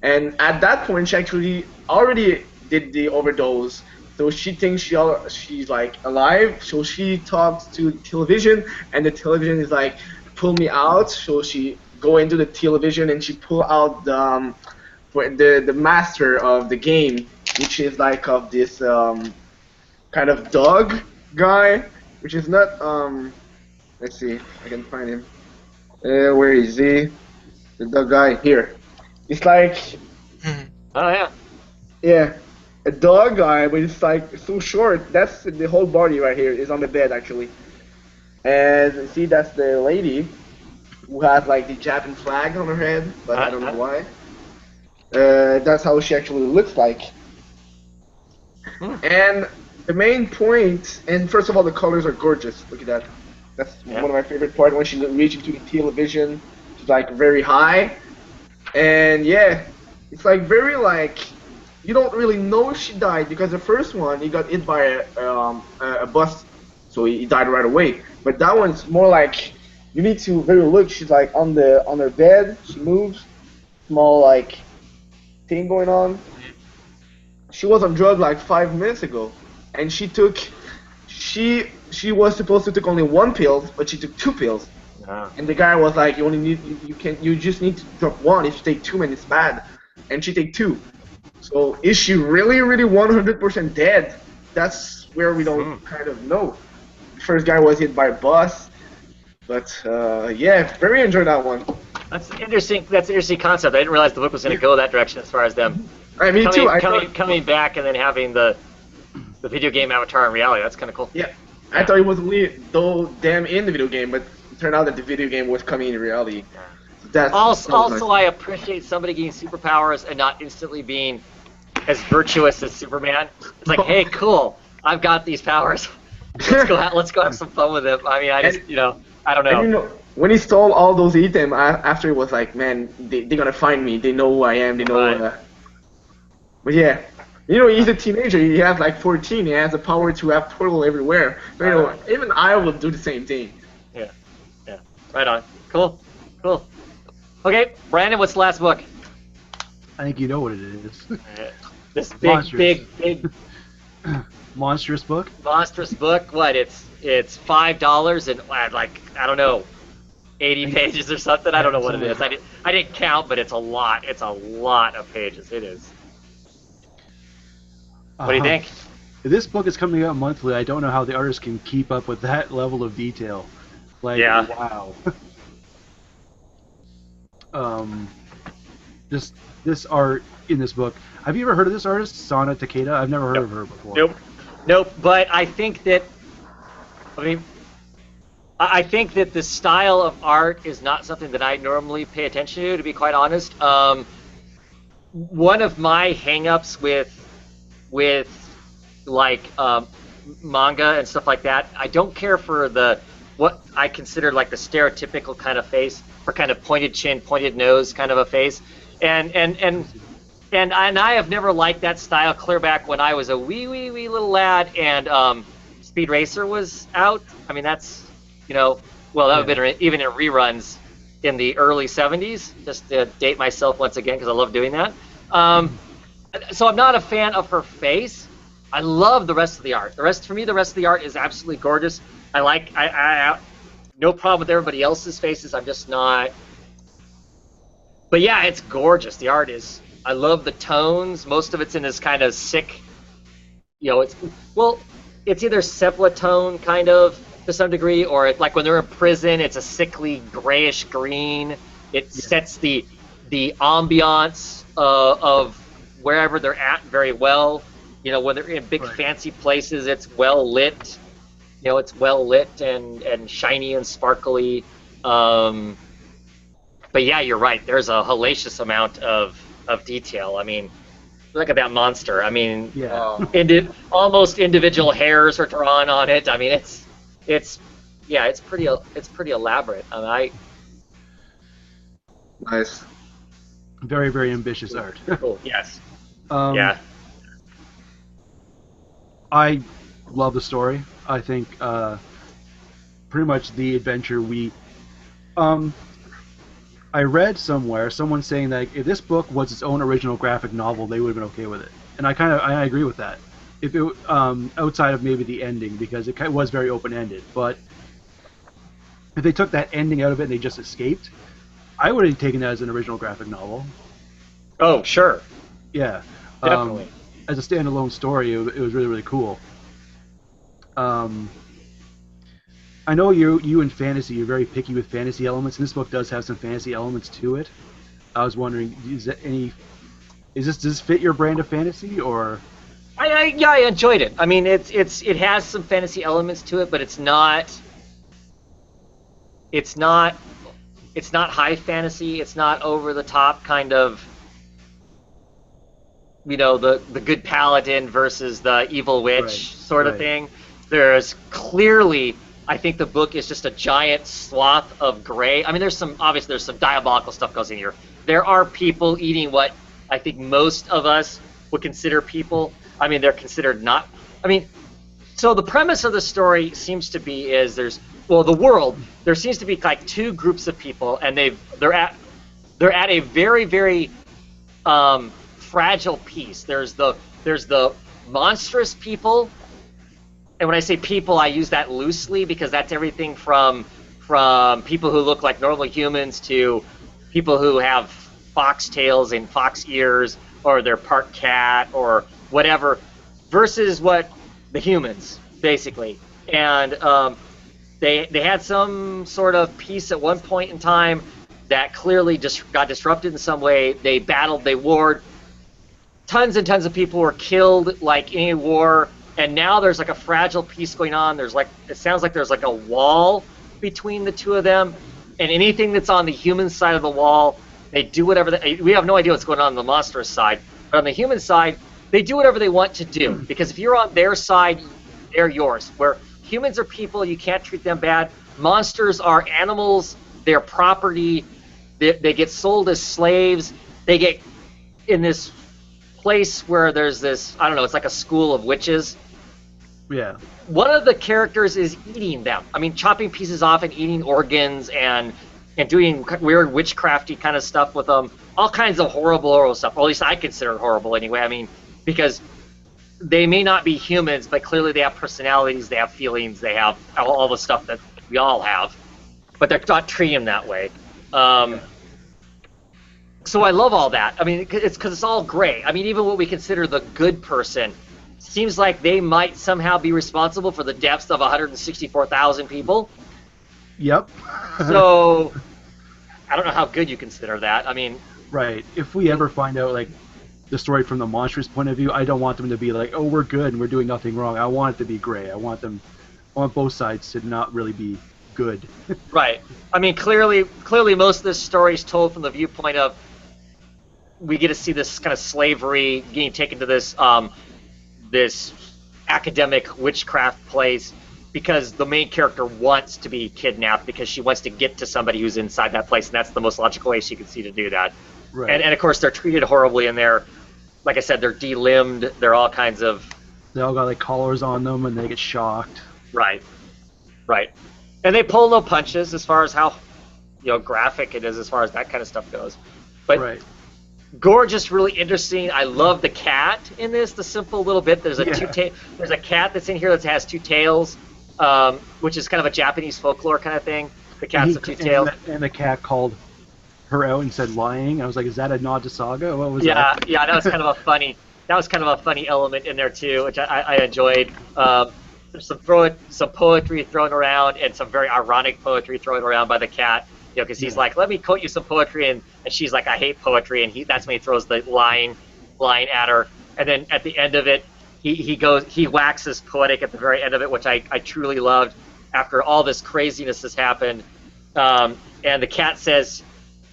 And at that point, she actually already did the overdose. So she thinks she's like alive. So she talks to the television, and the television is like, pull me out. So she go into the television and she pull out the master of the game, which is like of this kind of dog guy, which is not let's see, I can find him. Where is he? The dog guy here. It's like, Oh, yeah. yeah, a dog guy, but it's like so short. That's the whole body right here is on the bed actually. And see, that's the lady who has like the Japan flag on her head, but I don't know why. That's how she actually looks like. And the main point, and first of all, the colors are gorgeous. Look at that. That's one of my favorite parts when she reaches into the television. She's like very high, and yeah, it's like very like, you don't really know she died, because the first one he got hit by a bus, so he died right away. But that one's more like, you need to really look. She's like on her bed. She moves, small like thing going on. She was on drugs like 5 minutes ago, and she was supposed to take only 1 pill, but she took 2 pills. And the guy was like, you just need to drop 1. If you take 2, man, it's bad. And she take 2. So is she really 100% dead? That's where we don't kind of know. The first guy was hit by a bus, but yeah, very enjoyed that one. That's interesting. That's an interesting concept. I didn't realize the book was going to go that direction as far as them Me too. coming back and then having the video game avatar in reality. That's kind of cool. Yeah, I thought it was only them in the video game, but it turned out that the video game was coming in reality. That's Also, nice. I appreciate somebody getting superpowers and not instantly being as virtuous as Superman. It's like, hey, cool, I've got these powers. Let's go have some fun with them. I mean, I just, I don't know. And when he stole all those items, after it was like, man, they're gonna find me. They know who I am. They know. Right. But yeah, he's a teenager. He has like 14. He has the power to have portal everywhere. So, even I would do the same thing. Yeah. Right on. Cool. Okay, Brandon, what's the last book? I think you know what it is. This Monstress. big Monstress book. monstrous book. What? It's $5 and like I don't know, 80 pages or something. I don't know what it is. I didn't count, but it's a lot. It's a lot of pages. It is. What do you think? This book is coming out monthly. I don't know how the artist can keep up with that level of detail. Like, Yeah. wow. This art in this book. Have you ever heard of this artist, Sana Takeda? I've never heard of her before. Nope. But I think that, I think that the style of art is not something that I normally pay attention to be quite honest. One of my hang-ups with like manga and stuff like that, I don't care for what I consider like the stereotypical kind of face, or kind of pointed chin, pointed nose kind of a face, and I have never liked that style clear back when I was a wee little lad and Speed Racer was out. I mean that's that would have been even in reruns in the early 70s, just to date myself once again because I love doing that. So I'm not a fan of her face. I love the rest of the art. The rest of the art is absolutely gorgeous. I no problem with everybody else's faces. I'm just not. But yeah, it's gorgeous. The art is. I love the tones. Most of it's in this kind of sick. It's either sepia tone kind of to some degree, or like when they're in prison, it's a sickly grayish green. It sets the ambiance of wherever they're at very well. When they're in big fancy places, it's well lit. It's well lit and shiny and sparkly. But yeah, you're right. There's a hellacious amount of detail. I mean, look at that monster. I mean, almost individual hairs are drawn on it. I mean, it's pretty elaborate. I mean, Nice. Very, very ambitious art. Cool. Yes. Yeah. I love the story. I think pretty much the adventure I read somewhere someone saying that if this book was its own original graphic novel, they would have been okay with it, and I agree with that. If it outside of maybe the ending, because it was very open-ended, but if they took that ending out of it and they just escaped, I would have taken that as an original graphic novel. Oh, sure. Yeah. Definitely. As a standalone story, it was really, really cool. I know you in fantasy, you're very picky with fantasy elements, and this book does have some fantasy elements to it. I was wondering, does this fit your brand of fantasy, or? I enjoyed it. I mean, it has some fantasy elements to it, but it's not high fantasy. It's not over the top kind of, the good paladin versus the evil witch sort of thing. There's clearly, I think the book is just a giant swath of gray. I mean, there's some diabolical stuff goes in here. There are people eating what I think most of us would consider people. I mean, they're considered not. I mean, so the premise of the story seems to be the world. There seems to be like two groups of people, and they're at a very, very fragile piece. There's the monstrous people. And when I say people, I use that loosely because that's everything from people who look like normal humans to people who have fox tails and fox ears, or they're part cat or whatever, versus what the humans basically. And they had some sort of peace at one point in time that clearly just got disrupted in some way. They battled, they warred. Tons and tons of people were killed, like any war. And now there's like a fragile piece going on. It sounds like there's like a wall between the two of them, and anything that's on the human side of the wall, they do whatever. We have no idea what's going on the Monstress side, but on the human side, they do whatever they want to do. Because if you're on their side, they're yours. Where humans are people, you can't treat them bad. Monsters are animals. They're property. They get sold as slaves. They get in this place where there's this, I don't know, it's like a school of witches. Yeah. One of the characters is eating them. I mean, chopping pieces off and eating organs and doing weird witchcrafty kind of stuff with them. All kinds of horrible stuff. Or at least I consider it horrible anyway. I mean, because they may not be humans, but clearly they have personalities, they have feelings, they have all the stuff that we all have. But they're not treating them that way. So I love all that. I mean, it's because it's all gray. I mean, even what we consider the good person seems like they might somehow be responsible for the deaths of 164,000 people. Yep. So I don't know how good you consider that. I mean, right. If we ever find out like the story from the Monstress point of view, I don't want them to be like, oh, we're good and we're doing nothing wrong. I want it to be gray. I want both sides to not really be good. Right. I mean, clearly, most of this story is told from the viewpoint of we get to see this kind of slavery getting taken to this this academic witchcraft place because the main character wants to be kidnapped because she wants to get to somebody who's inside that place, and that's the most logical way she can see to do that. Right. And of course, they're treated horribly in there. Like I said, they're delimbed. They're all kinds of. They all got like collars on them, and they get shocked. Right. And they pull no punches as far as how, graphic it is as far as that kind of stuff goes. But right. Gorgeous, really interesting. I love the cat in this. The simple little bit. There's there's a cat that's in here that has two tails, which is kind of a Japanese folklore kind of thing. The cat's with two tails. And the cat called her out and said lying. I was like, is that a nod to Saga? What was that? Yeah, that was kind of a funny element in there too, which I enjoyed. There's some poetry thrown around and some very ironic poetry thrown around by the cat. Because he's like, let me quote you some poetry, and she's like, I hate poetry, and that's when he throws the line at her, and then at the end of it, he waxes poetic at the very end of it, which I truly loved. After all this craziness has happened, and the cat says,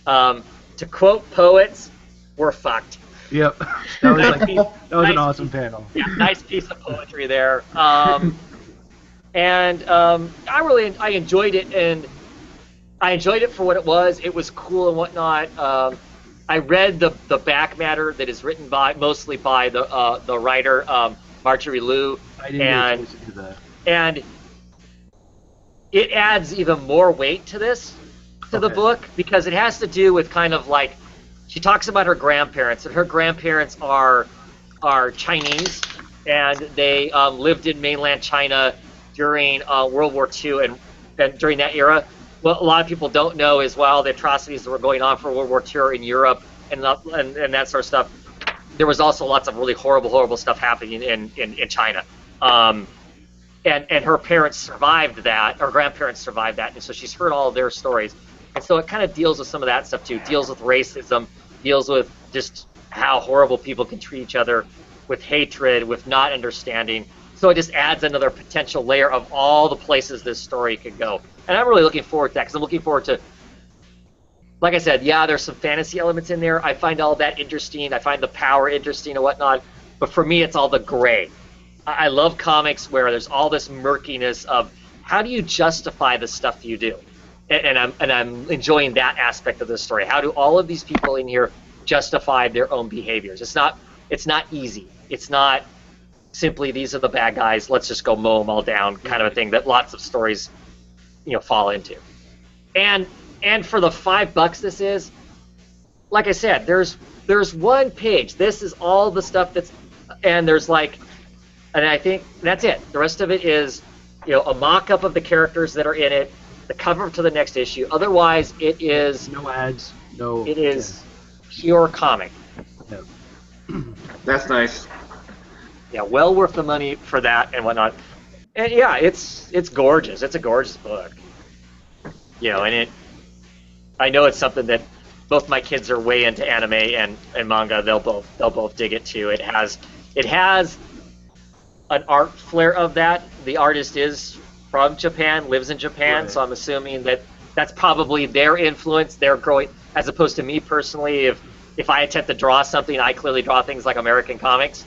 to quote poets, we're fucked. Yep, that was an awesome panel. Yeah, nice piece of poetry there, and I enjoyed it, and I enjoyed it for what it was. It was cool and whatnot. I read the back matter that is written mostly by the writer Marjorie Liu, and it adds even more weight to the book because it has to do with kind of like she talks about her grandparents, and her grandparents are Chinese, and they lived in mainland China during World War II and during that era. What a lot of people don't know as well, the atrocities that were going on for World War II in Europe and that sort of stuff. There was also lots of really horrible stuff happening in China. And her parents survived that, or grandparents survived that, and so she's heard all of their stories. And so it kind of deals with some of that stuff too. Deals with racism, deals with just how horrible people can treat each other, with hatred, with not understanding. So it just adds another potential layer of all the places this story could go. And I'm really looking forward to that, because I'm looking forward to, like I said, yeah, there's some fantasy elements in there. I find all that interesting. I find the power interesting and whatnot. But for me, it's all the gray. I love comics where there's all this murkiness of how do you justify the stuff you do? And I'm enjoying that aspect of the story. How do all of these people in here justify their own behaviors? It's not easy. It's not simply these are the bad guys, let's just go mow them all down kind of a thing that lots of stories fall into. And for the $5 this is, like I said, there's one page. This is all the stuff and there's and I think that's it. The rest of it is a mock-up of the characters that are in it, the cover to the next issue. Otherwise, it is no ads, it is pure comic. Yeah. That's nice. Yeah, well worth the money for that and whatnot. And yeah, it's gorgeous. It's a gorgeous book. And I know it's something that both my kids are way into anime and manga. They'll both dig it too. It has an art flair of that. The artist is from Japan, lives in Japan, right. So I'm assuming that that's probably their influence. They're growing, as opposed to me personally. If I attempt to draw something, I clearly draw things like American comics.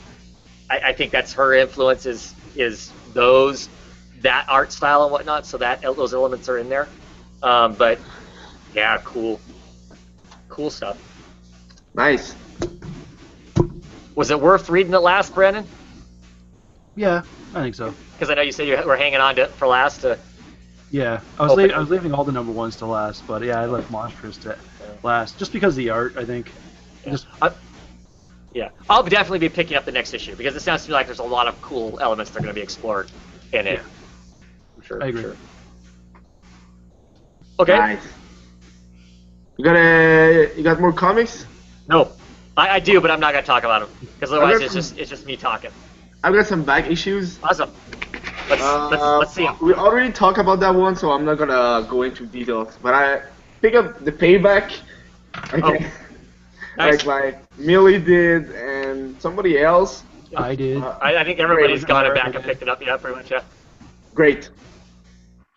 I think that's her influence is that art style and whatnot. So that those elements are in there. But yeah, cool stuff. Nice. Was it worth reading it last, Brennan? Yeah, I think so. Because I know you said you were hanging on for last. Yeah, I was leaving all the number ones to last, but yeah, I left Monstress to last just because of the art. I think. Yeah. I'll definitely be picking up the next issue because it sounds to me like there's a lot of cool elements that are going to be explored in it. Yeah. For sure. I agree. Sure. Okay. Nice. You got more comics? No, I do, but I'm not going to talk about them because otherwise it's just me talking. I've got some back issues. Awesome. Let's see them. We already talked about that one, so I'm not gonna go into details. But I pick up the payback. Okay. Nice. like Millie did and somebody else. I did. I think everybody's gone it back and picked it up. Yeah, pretty much. Yeah. Great.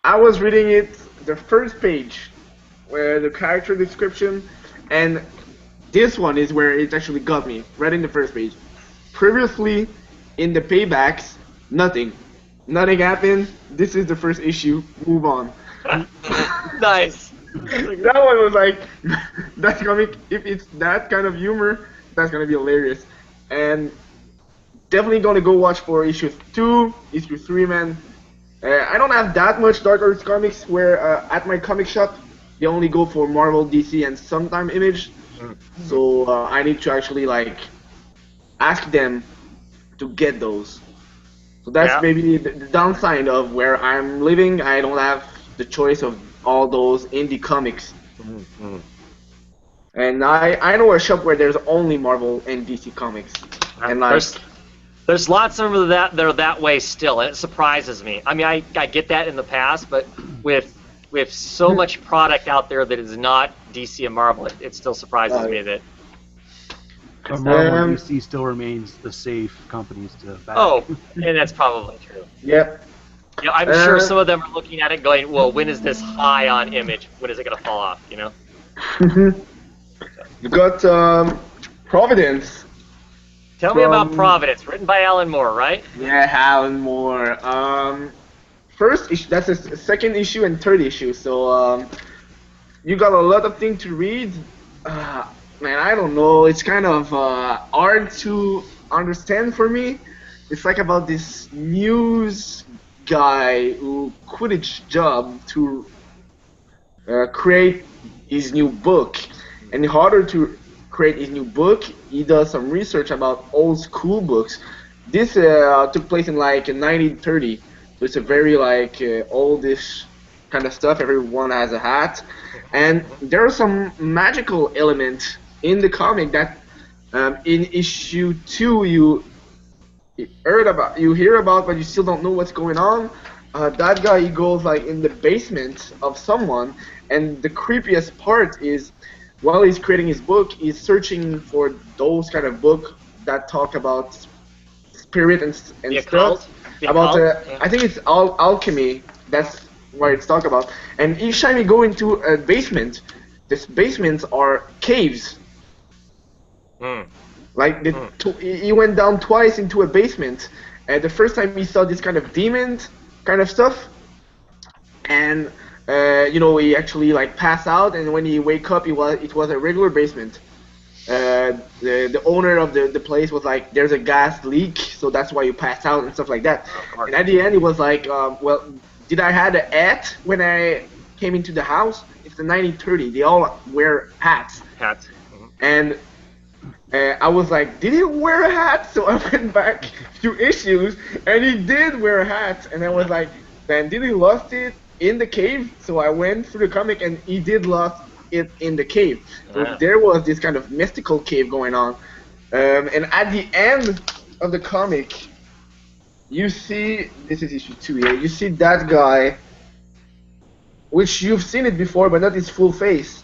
I was reading it, the first page, where the character description, and this one is where it actually got me, right in the first page. Previously, in the paybacks, nothing happened. This is the first issue. Move on. Nice. That one was like, that comic, if it's that kind of humor, that's gonna be hilarious. And definitely gonna go watch for issue 2, issue 3, man. I don't have that much Dark Horse comics where at my comic shop, they only go for Marvel, DC, and sometime Image. So I need to actually like ask them to get those. So that's maybe the downside of where I'm living. I don't have the choice of all those indie comics. Mm-hmm. And I know a shop where there's only Marvel and DC comics. And like, there's lots of them that are that way still, and it surprises me. I mean, I get that in the past, but with so much product out there that is not DC and Marvel, it still surprises me that. But Marvel and DC still remains the safe companies to back. Oh, and that's probably true. Yep. Yeah, I'm sure some of them are looking at it going, well, when is this high on Image? When is it going to fall off, you know? You got Providence. Tell me about Providence, written by Alan Moore, right? Yeah, Alan Moore. First issue, that's the second issue and third issue, so you got a lot of things to read. Man, I don't know, it's kind of hard to understand for me. It's like about this news guy who quit his job to create his new book. And in order to create his new book, he does some research about old school books. This took place in like 1930, so it's a very like oldish kind of stuff. Everyone has a hat, and there are some magical elements in the comic that in issue 2 you hear about, but you still don't know what's going on. That guy, he goes like in the basement of someone, and the creepiest part is while he's creating his book, he's searching for those kind of book that talk about spirit and stuff. About I think it's alchemy. That's what it's talk about. And each time you go into a basement, these basements are caves. Like he went down twice into a basement, and the first time he saw this kind of demon kind of stuff, and he actually like passed out, and when he wake up, it was a regular basement. The owner of the place was like, there's a gas leak, so that's why you passed out and stuff like that. And at the end, he was like, well, did I have a hat when I came into the house? It's the 1930. They all wear hats. Hats. And I was like, did he wear a hat? So I went back to issues, and he did wear a hat. And I was like, then did he lost it in the cave? So I went through the comic, and he did lost it in the cave. So there was this kind of mystical cave going on. And at the end of the comic, you see, this is issue 2 here, you see that guy, which you've seen it before, but not his full face.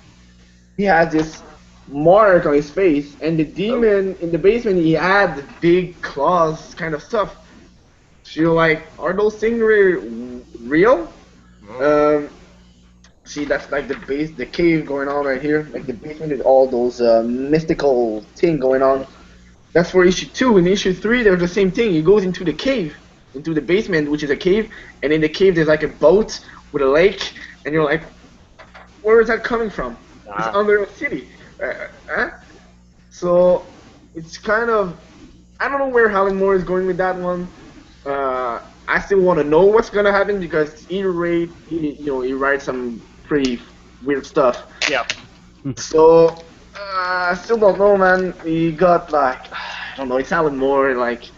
He had this mark on his face, and the demon in the basement, he had big claws kind of stuff. So you're like, are those things real? See, that's like the cave going on right here. Like the basement is all those mystical thing going on. That's for issue 2. In issue 3, there's the same thing. He goes into the cave, into the basement, which is a cave, and in the cave there's like a boat with a lake, and you're like, where is that coming from? It's under a city. So it's kind of, I don't know where Alan Moore is going with that one. I still want to know what's gonna happen because he writes some pretty weird stuff. Yeah. So I still don't know, man. He got like, I don't know. It's Alan Moore, like,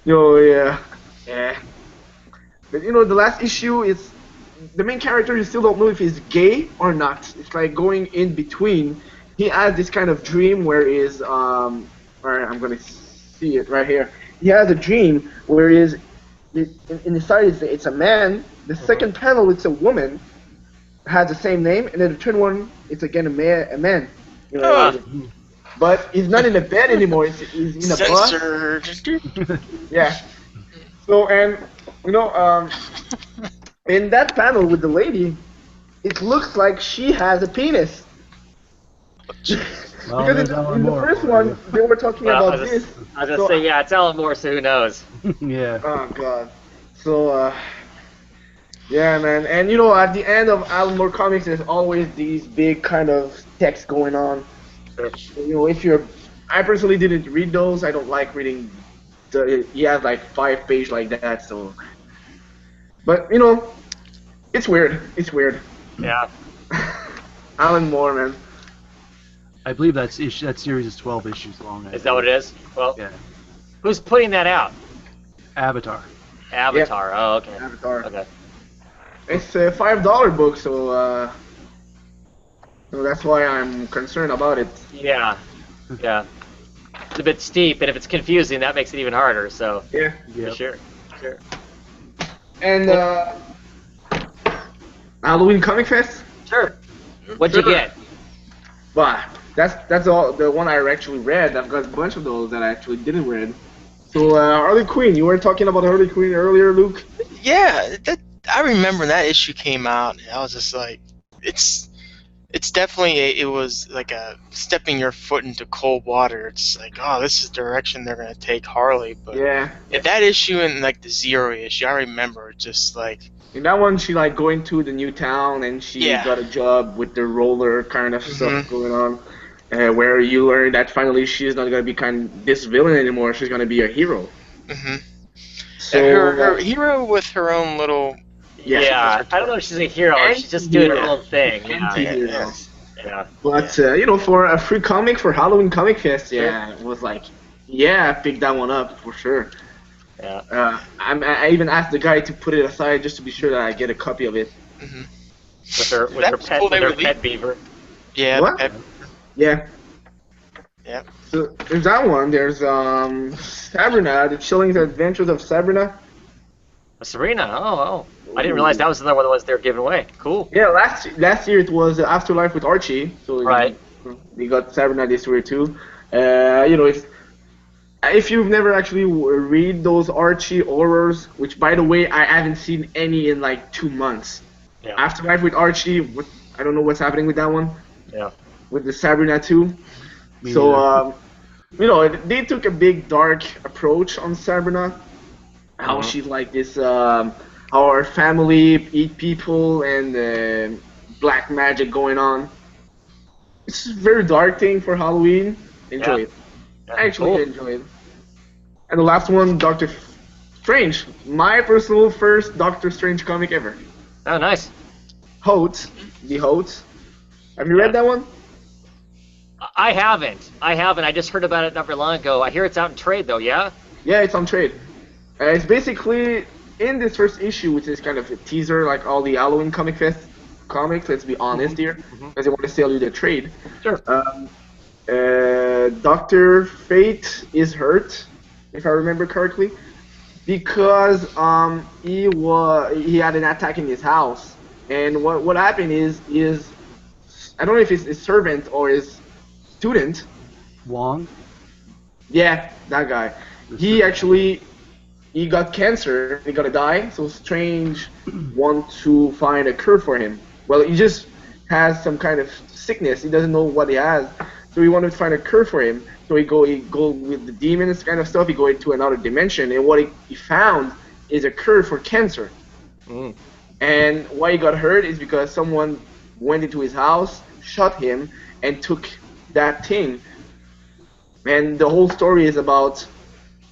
yeah. But the last issue is the main character. You still don't know if he's gay or not. It's like going in between. He has this kind of dream where I'm gonna see it right here. He has a dream where in the side it's a man. The second panel it's a woman, has the same name, and then the third one it's again a man. But he's not in a bed anymore. He's in a bus. Yeah. So in that panel with the lady, it looks like she has a penis. Well, because in the first one, they were talking about this. I was just saying, yeah, it's Alan Moore, so who knows? Yeah. Oh, God. So, yeah, man. And, at the end of Alan Moore comics, there's always these big kind of text going on. Sure. I personally didn't read those. I don't like reading. He has like 5 pages like that, so. But, it's weird. It's weird. Yeah. Alan Moore, man. I believe that series is 12 issues long. Is that what it is? Well, yeah. Who's putting that out? Avatar. Avatar. Yep. Oh, okay. Avatar. Okay. It's a $5 book, so that's why I'm concerned about it. Yeah. Yeah. It's a bit steep, and if it's confusing, that makes it even harder. So. Yeah. For sure. Sure. And Halloween Comic Fest. Sure. What'd you get? But that's all the one I actually read. I've got a bunch of those that I actually didn't read. So Harley Quinn, you were talking about Harley Quinn earlier, Luke. Yeah, I remember that issue came out, and I was just like, it's definitely it was like a stepping your foot into cold water. It's like, oh, this is the direction they're gonna take Harley. But yeah, that issue and like the Zero issue, I remember just like. In that one, she like going to the new town, and she got a job with the roller kind of stuff going on, where you learn that finally she's not gonna be this villain anymore. She's gonna be a hero. Mm-hmm. So her hero with her own little. Yeah, I don't know if she's a hero. She's just doing her own thing. Yeah. But for a free comic for Halloween Comic Fest, it was like, I picked that one up for sure. Yeah. I even asked the guy to put it aside just to be sure that I get a copy of it. Mm-hmm. With her pet beaver. Yeah. What? Yeah. Yeah. So there's that one. There's Sabrina, The Chilling Adventures of Sabrina. Sabrina. Oh. I didn't realize that was another one of the ones they were giving away. Cool. Yeah, last year it was Afterlife with Archie. So right. We got Sabrina this year too. It's. If you've never actually read those Archie horrors, which by the way I haven't seen any in like 2 months. Yeah. Afterlife with Archie, I don't know what's happening with that one. Yeah. With the Sabrina too. So they took a big dark approach on Sabrina. How she's like this, how her family eat people and black magic going on. It's a very dark thing for Halloween. Enjoy it. I actually enjoy it. And the last one, Doctor Strange. My personal first Doctor Strange comic ever. Oh, nice. The Hote. Have you read that one? I haven't. I just heard about it not very long ago. I hear it's out in trade, though, yeah? Yeah, it's on trade. It's basically, in this first issue, which is kind of a teaser, like all the Halloween Comic Fest comics, let's be honest here, because they want to sell you the trade. Sure. Dr. Fate is hurt, if I remember correctly, because he had an attack in his house, and what happened is I don't know if it's his servant or his student. Wong. Yeah, that guy. He got cancer. He gonna die. So Strange wants to find a cure for him. well, he just has some kind of sickness. He doesn't know what he has, so he wanted to find a cure for him. So he go with the demons kind of stuff. He go into another dimension, and what he found is a cure for cancer. Mm. And why he got hurt is because someone went into his house, shot him, and took that thing. And the whole story is about,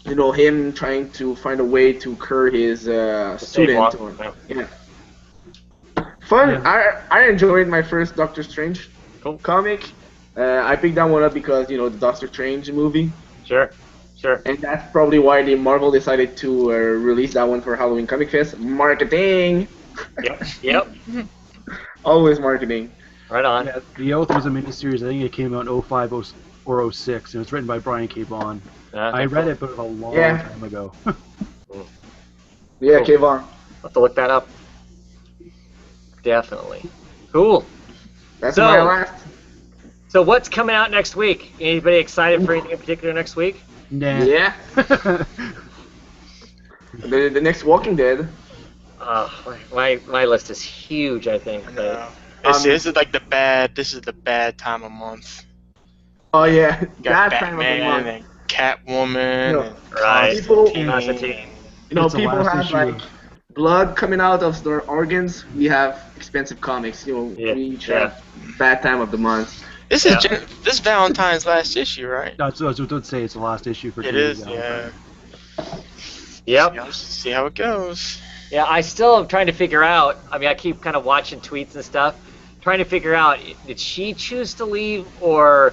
him trying to find a way to cure his student. Yeah. Fun. Yeah. I enjoyed my first Doctor Strange comic. I picked that one up because the Doctor Strange movie. Sure. And that's probably why Marvel decided to release that one for Halloween Comic Fest. Marketing. Yep. Always marketing. Right on. Yeah, The Oath was a miniseries. I think it came out in 05 or 06, and it was written by Brian K. Vaughan. I read it, but a long time ago. Yeah, Cool. K. Vaughan. I'll have to look that up. Definitely. Cool. That's my last. So what's coming out next week? Anybody excited for anything in particular next week? Nah. Yeah. the next Walking Dead. My list is huge, I think. But, This is like the bad time of month. Oh yeah, You got that time of the Batman month. and Catwoman and Right. Constantine. It's the People last have issue. like blood coming out of their organs. We have expensive comics. Yeah. We each have bad time of the month. This is this Valentine's last issue, right? That's what I would say. It's the last issue for It Jimmy is, Valentine. Yep. See how it goes. Yeah, I still am trying to figure out. I mean, I keep kind of watching tweets and stuff, trying to figure out, did she choose to leave or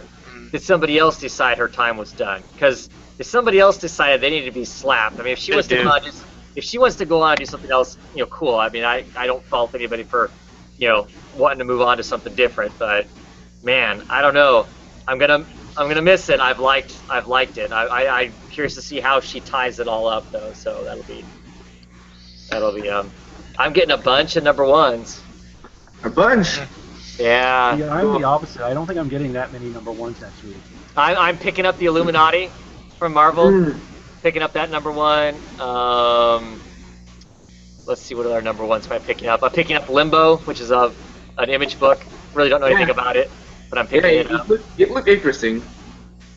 did somebody else decide her time was done? Because if somebody else decided, they need to be slapped. I mean, if she wants to go on, if she wants to go on and do something else, cool. I mean, I don't fault anybody for, wanting to move on to something different. But man, I don't know. I'm gonna miss it. I've liked it. I'm curious to see how she ties it all up though. So that'll be. I'm getting a bunch of number ones. A bunch. Yeah. Yeah, I'm the opposite. I don't think I'm getting that many number ones next week. I'm picking up the Illuminati from Marvel. Picking up that number one. Let's see what other number ones am I picking up. I'm picking up Limbo, which is an Image book. Really don't know anything about it, but I'm picking it up. It looked interesting.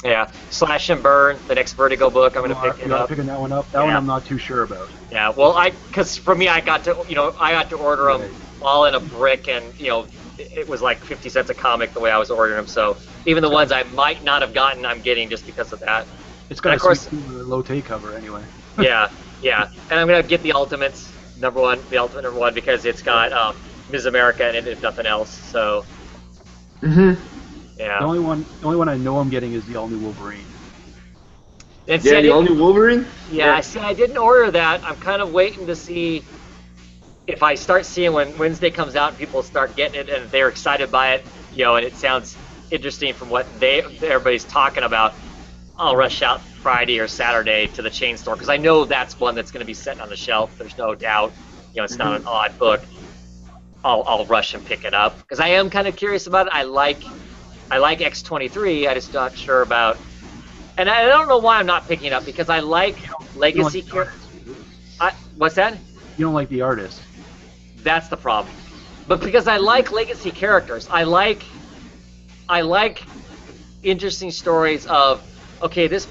Yeah. Slash and Burn, the next Vertigo book. I'm gonna pick it up. Picking that one up. That one I'm not too sure about. Yeah. Well, because for me, I got to order them all in a brick, and it was like 50 cents a comic the way I was ordering them. So even the ones I might not have gotten, I'm getting just because of that. It's got of course, low take cover anyway. yeah. And I'm gonna get the Ultimates number one, the Ultimate number one, because it's got Ms. America in it, if nothing else. So. Yeah. The only one I know I'm getting is the all new Wolverine. And the all new Wolverine. Yeah, see, I didn't order that. I'm kind of waiting to see if I start seeing when Wednesday comes out and people start getting it and they're excited by it, and it sounds interesting from what everybody's talking about. I'll rush out Friday or Saturday to the chain store because I know that's one that's going to be sitting on the shelf. There's no doubt. It's not an odd book. I'll rush and pick it up because I am kind of curious about it. I like X-23. I just not sure about, and I don't know why I'm not picking it up because I like legacy characters. What's that? You don't like the artist. That's the problem. But because I like legacy characters, I like interesting stories of, okay, this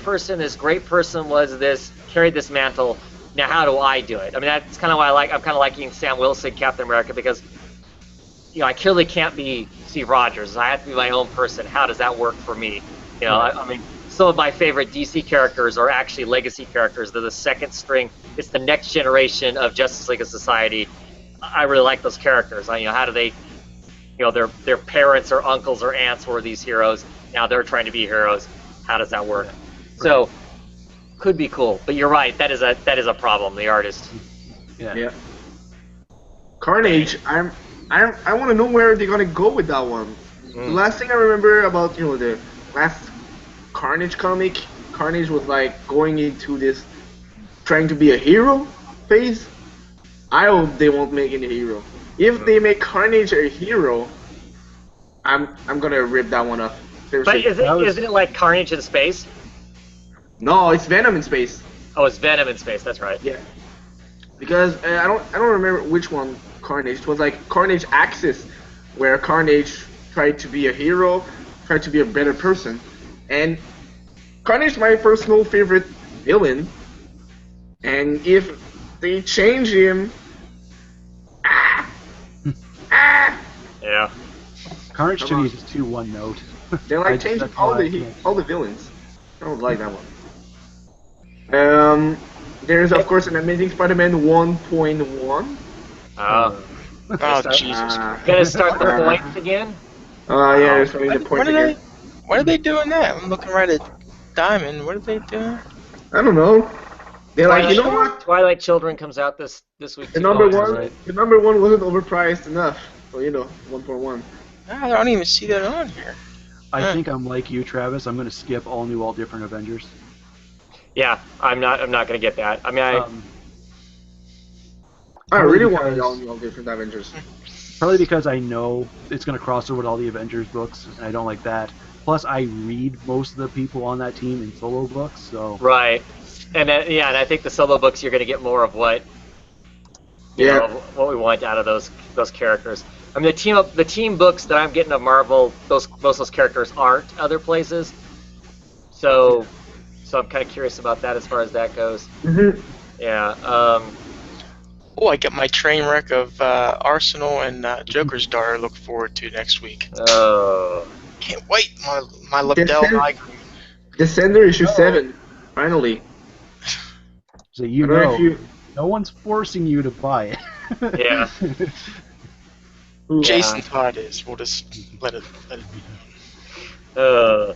great person was this, carried this mantle. Now how do I do it? I mean, that's kind of why I'm kind of liking Sam Wilson, Captain America, because I clearly can't be Steve Rogers. I have to be my own person. How does that work for me? I mean, some of my favorite DC characters are actually legacy characters. They're the second string. It's the next generation of Justice League of Society. I really like those characters. How do they, their parents or uncles or aunts were these heroes. Now they're trying to be heroes. How does that work? So, could be cool. But you're right. That is a problem. The artist. Yeah. Carnage. I want to know where they're gonna go with that one. The last thing I remember about the last Carnage comic, Carnage was like going into this trying to be a hero phase. I hope they won't make it a hero. If they make Carnage a hero, I'm gonna rip that one up. Seriously. But isn't it like Carnage in space? No, it's Venom in space. Oh, it's Venom in space. That's right. Yeah. Because I don't remember which one Carnage. It was like Carnage Axis where Carnage tried to be a hero, tried to be a better person, and Carnage is my personal favorite villain. And if they change him, Yeah. Carnage to me is just too one note. they're like changing that's all why I the can't. villains. I don't like that one. There's of course an Amazing Spider-Man 1.1. Oh. Oh, Jesus. Gonna start the points again? Yeah, they're starting the point again. When are they doing that? I'm looking right at Diamond. What are they doing? I don't know. They're like, you know what? Twilight Children comes out this week. The too. number Oh, one, right. the number one wasn't overpriced enough. So 1.1. I don't even see that on here. I think I'm like you, Travis. I'm going to skip all new, all different Avengers. Yeah, I'm not gonna get that. I mean, I Probably really want because- all different Avengers. Probably because I know it's going to cross over with all the Avengers books, and I don't like that. Plus, I read most of the people on that team in solo books, so... right. And then, and I think the solo books you're gonna get more of what you know, what we want out of those characters. I mean, the team books that I'm getting of Marvel, most of those characters aren't other places. So I'm kind of curious about that as far as that goes. Mm-hmm. Yeah. Oh, I get my train wreck of Arsenal and Joker's daughter to look forward to next week. Oh. Can't wait. My Liddell migraine. Descender issue 7, finally. So I don't know if you... no one's forcing you to buy it. Yeah. Jason Todd is. We'll just let it be known.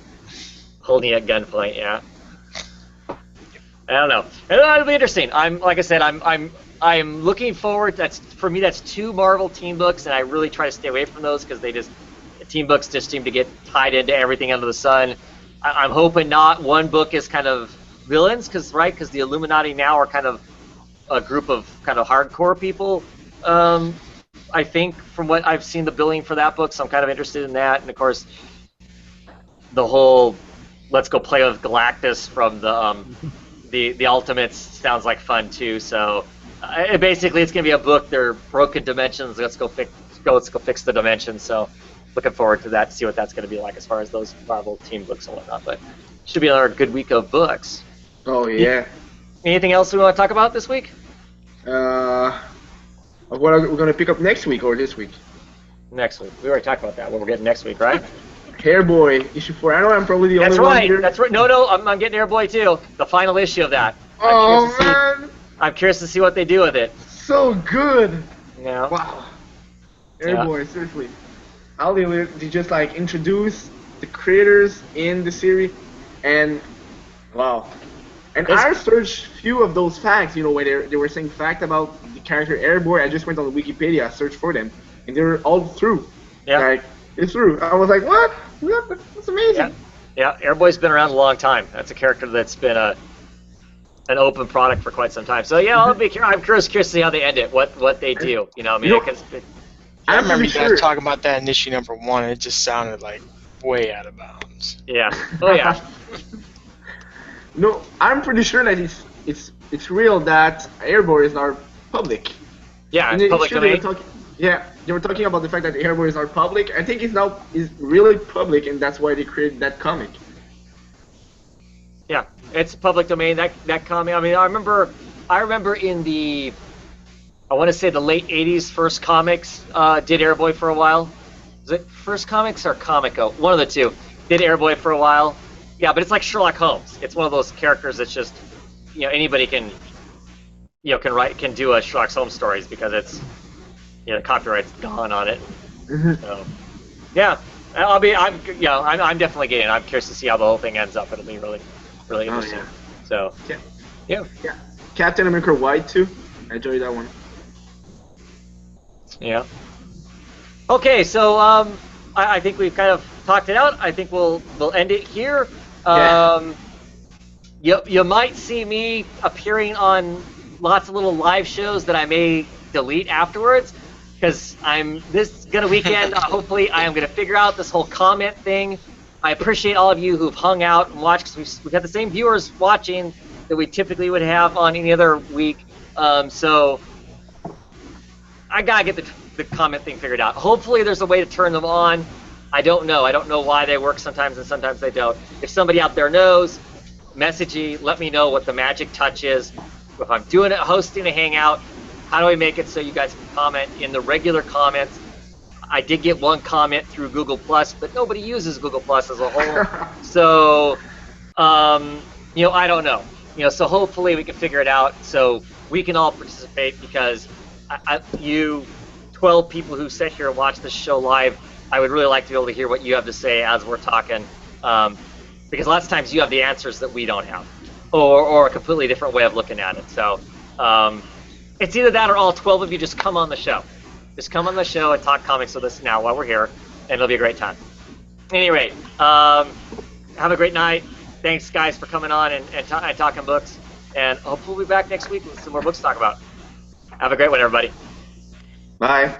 Holding at gunpoint, yeah. I don't know. It'll be interesting. Like I said, I'm looking forward. For me, that's 2 Marvel team books, and I really try to stay away from those because the team books just seem to get tied into everything under the sun. I'm hoping not one book is kind of villains, because the Illuminati now are kind of a group of kind of hardcore people. I think from what I've seen the billing for that book, so I'm kind of interested in that. And of course, the whole let's go play with Galactus from the Ultimates sounds like fun too. So basically, it's gonna be a book. They're broken dimensions. Let's go fix the dimensions. So looking forward to that to see what that's gonna be like as far as those Marvel team books and whatnot. But should be another good week of books. Oh yeah. Anything else we want to talk about this week? What are we gonna pick up next week or this week? Next week. We already talked about that. What we're getting next week, right? Hairboy issue 4. I know I'm probably the only one here. That's right. No, I'm getting Airboy too. The final issue of that. Oh man, I'm curious to see what they do with it. so good. Yeah. Wow. Airboy, seriously. How they just like introduce the creators in the series, and wow. And I searched few of those facts, where they were saying fact about the character Airboy. I just went on the Wikipedia, searched for them, and they were all true. Yeah. Like, it's true. I was like, what? That's amazing. Yeah. Airboy's been around a long time. That's a character that's been an open product for quite some time. So yeah, I'm curious to see how they end it. What they do. I remember you guys talking about that in issue number 1, and it just sounded like way out of bounds. Yeah. Oh yeah. No, I'm pretty sure that it's real that Airboy is now public. Yeah, it's public domain. They were talking about the fact that Airboy is now public. I think it's really public, and that's why they created that comic. Yeah, it's public domain. That comic. I mean, I remember in the, I want to say the late '80s, First Comics did Airboy for a while. Was it First Comics or Comico? One of the two did Airboy for a while. Yeah, but it's like Sherlock Holmes. It's one of those characters that's just, anybody can do a Sherlock Holmes stories because it's, the copyright's gone on it. So, yeah, I'm definitely getting it. I'm curious to see how the whole thing ends up. It'll be really, really interesting. Yeah. So, yeah. Captain America White too. I enjoyed that one. Yeah. Okay, so I think we've kind of talked it out. I think we'll end it here. You might see me appearing on lots of little live shows that I may delete afterwards, because this weekend. Hopefully, I am gonna figure out this whole comment thing. I appreciate all of you who've hung out and watched, because we've got the same viewers watching that we typically would have on any other week. So I gotta get the comment thing figured out. Hopefully there's a way to turn them on. I don't know. I don't know why they work sometimes and sometimes they don't. If somebody out there knows, message me, let me know what the magic touch is. If I'm hosting a hangout, how do I make it so you guys can comment in the regular comments? I did get one comment through Google Plus, but nobody uses Google Plus as a whole. So, I don't know. So hopefully we can figure it out so we can all participate, because you 12 people who sit here and watch this show live, I would really like to be able to hear what you have to say as we're talking, because lots of times you have the answers that we don't have, or a completely different way of looking at it. So it's either that or all 12 of you just come on the show. Just come on the show and talk comics with us now while we're here, and it'll be a great time. At any rate, have a great night. Thanks, guys, for coming on and talking books. And hopefully we'll be back next week with some more books to talk about. Have a great one, everybody. Bye.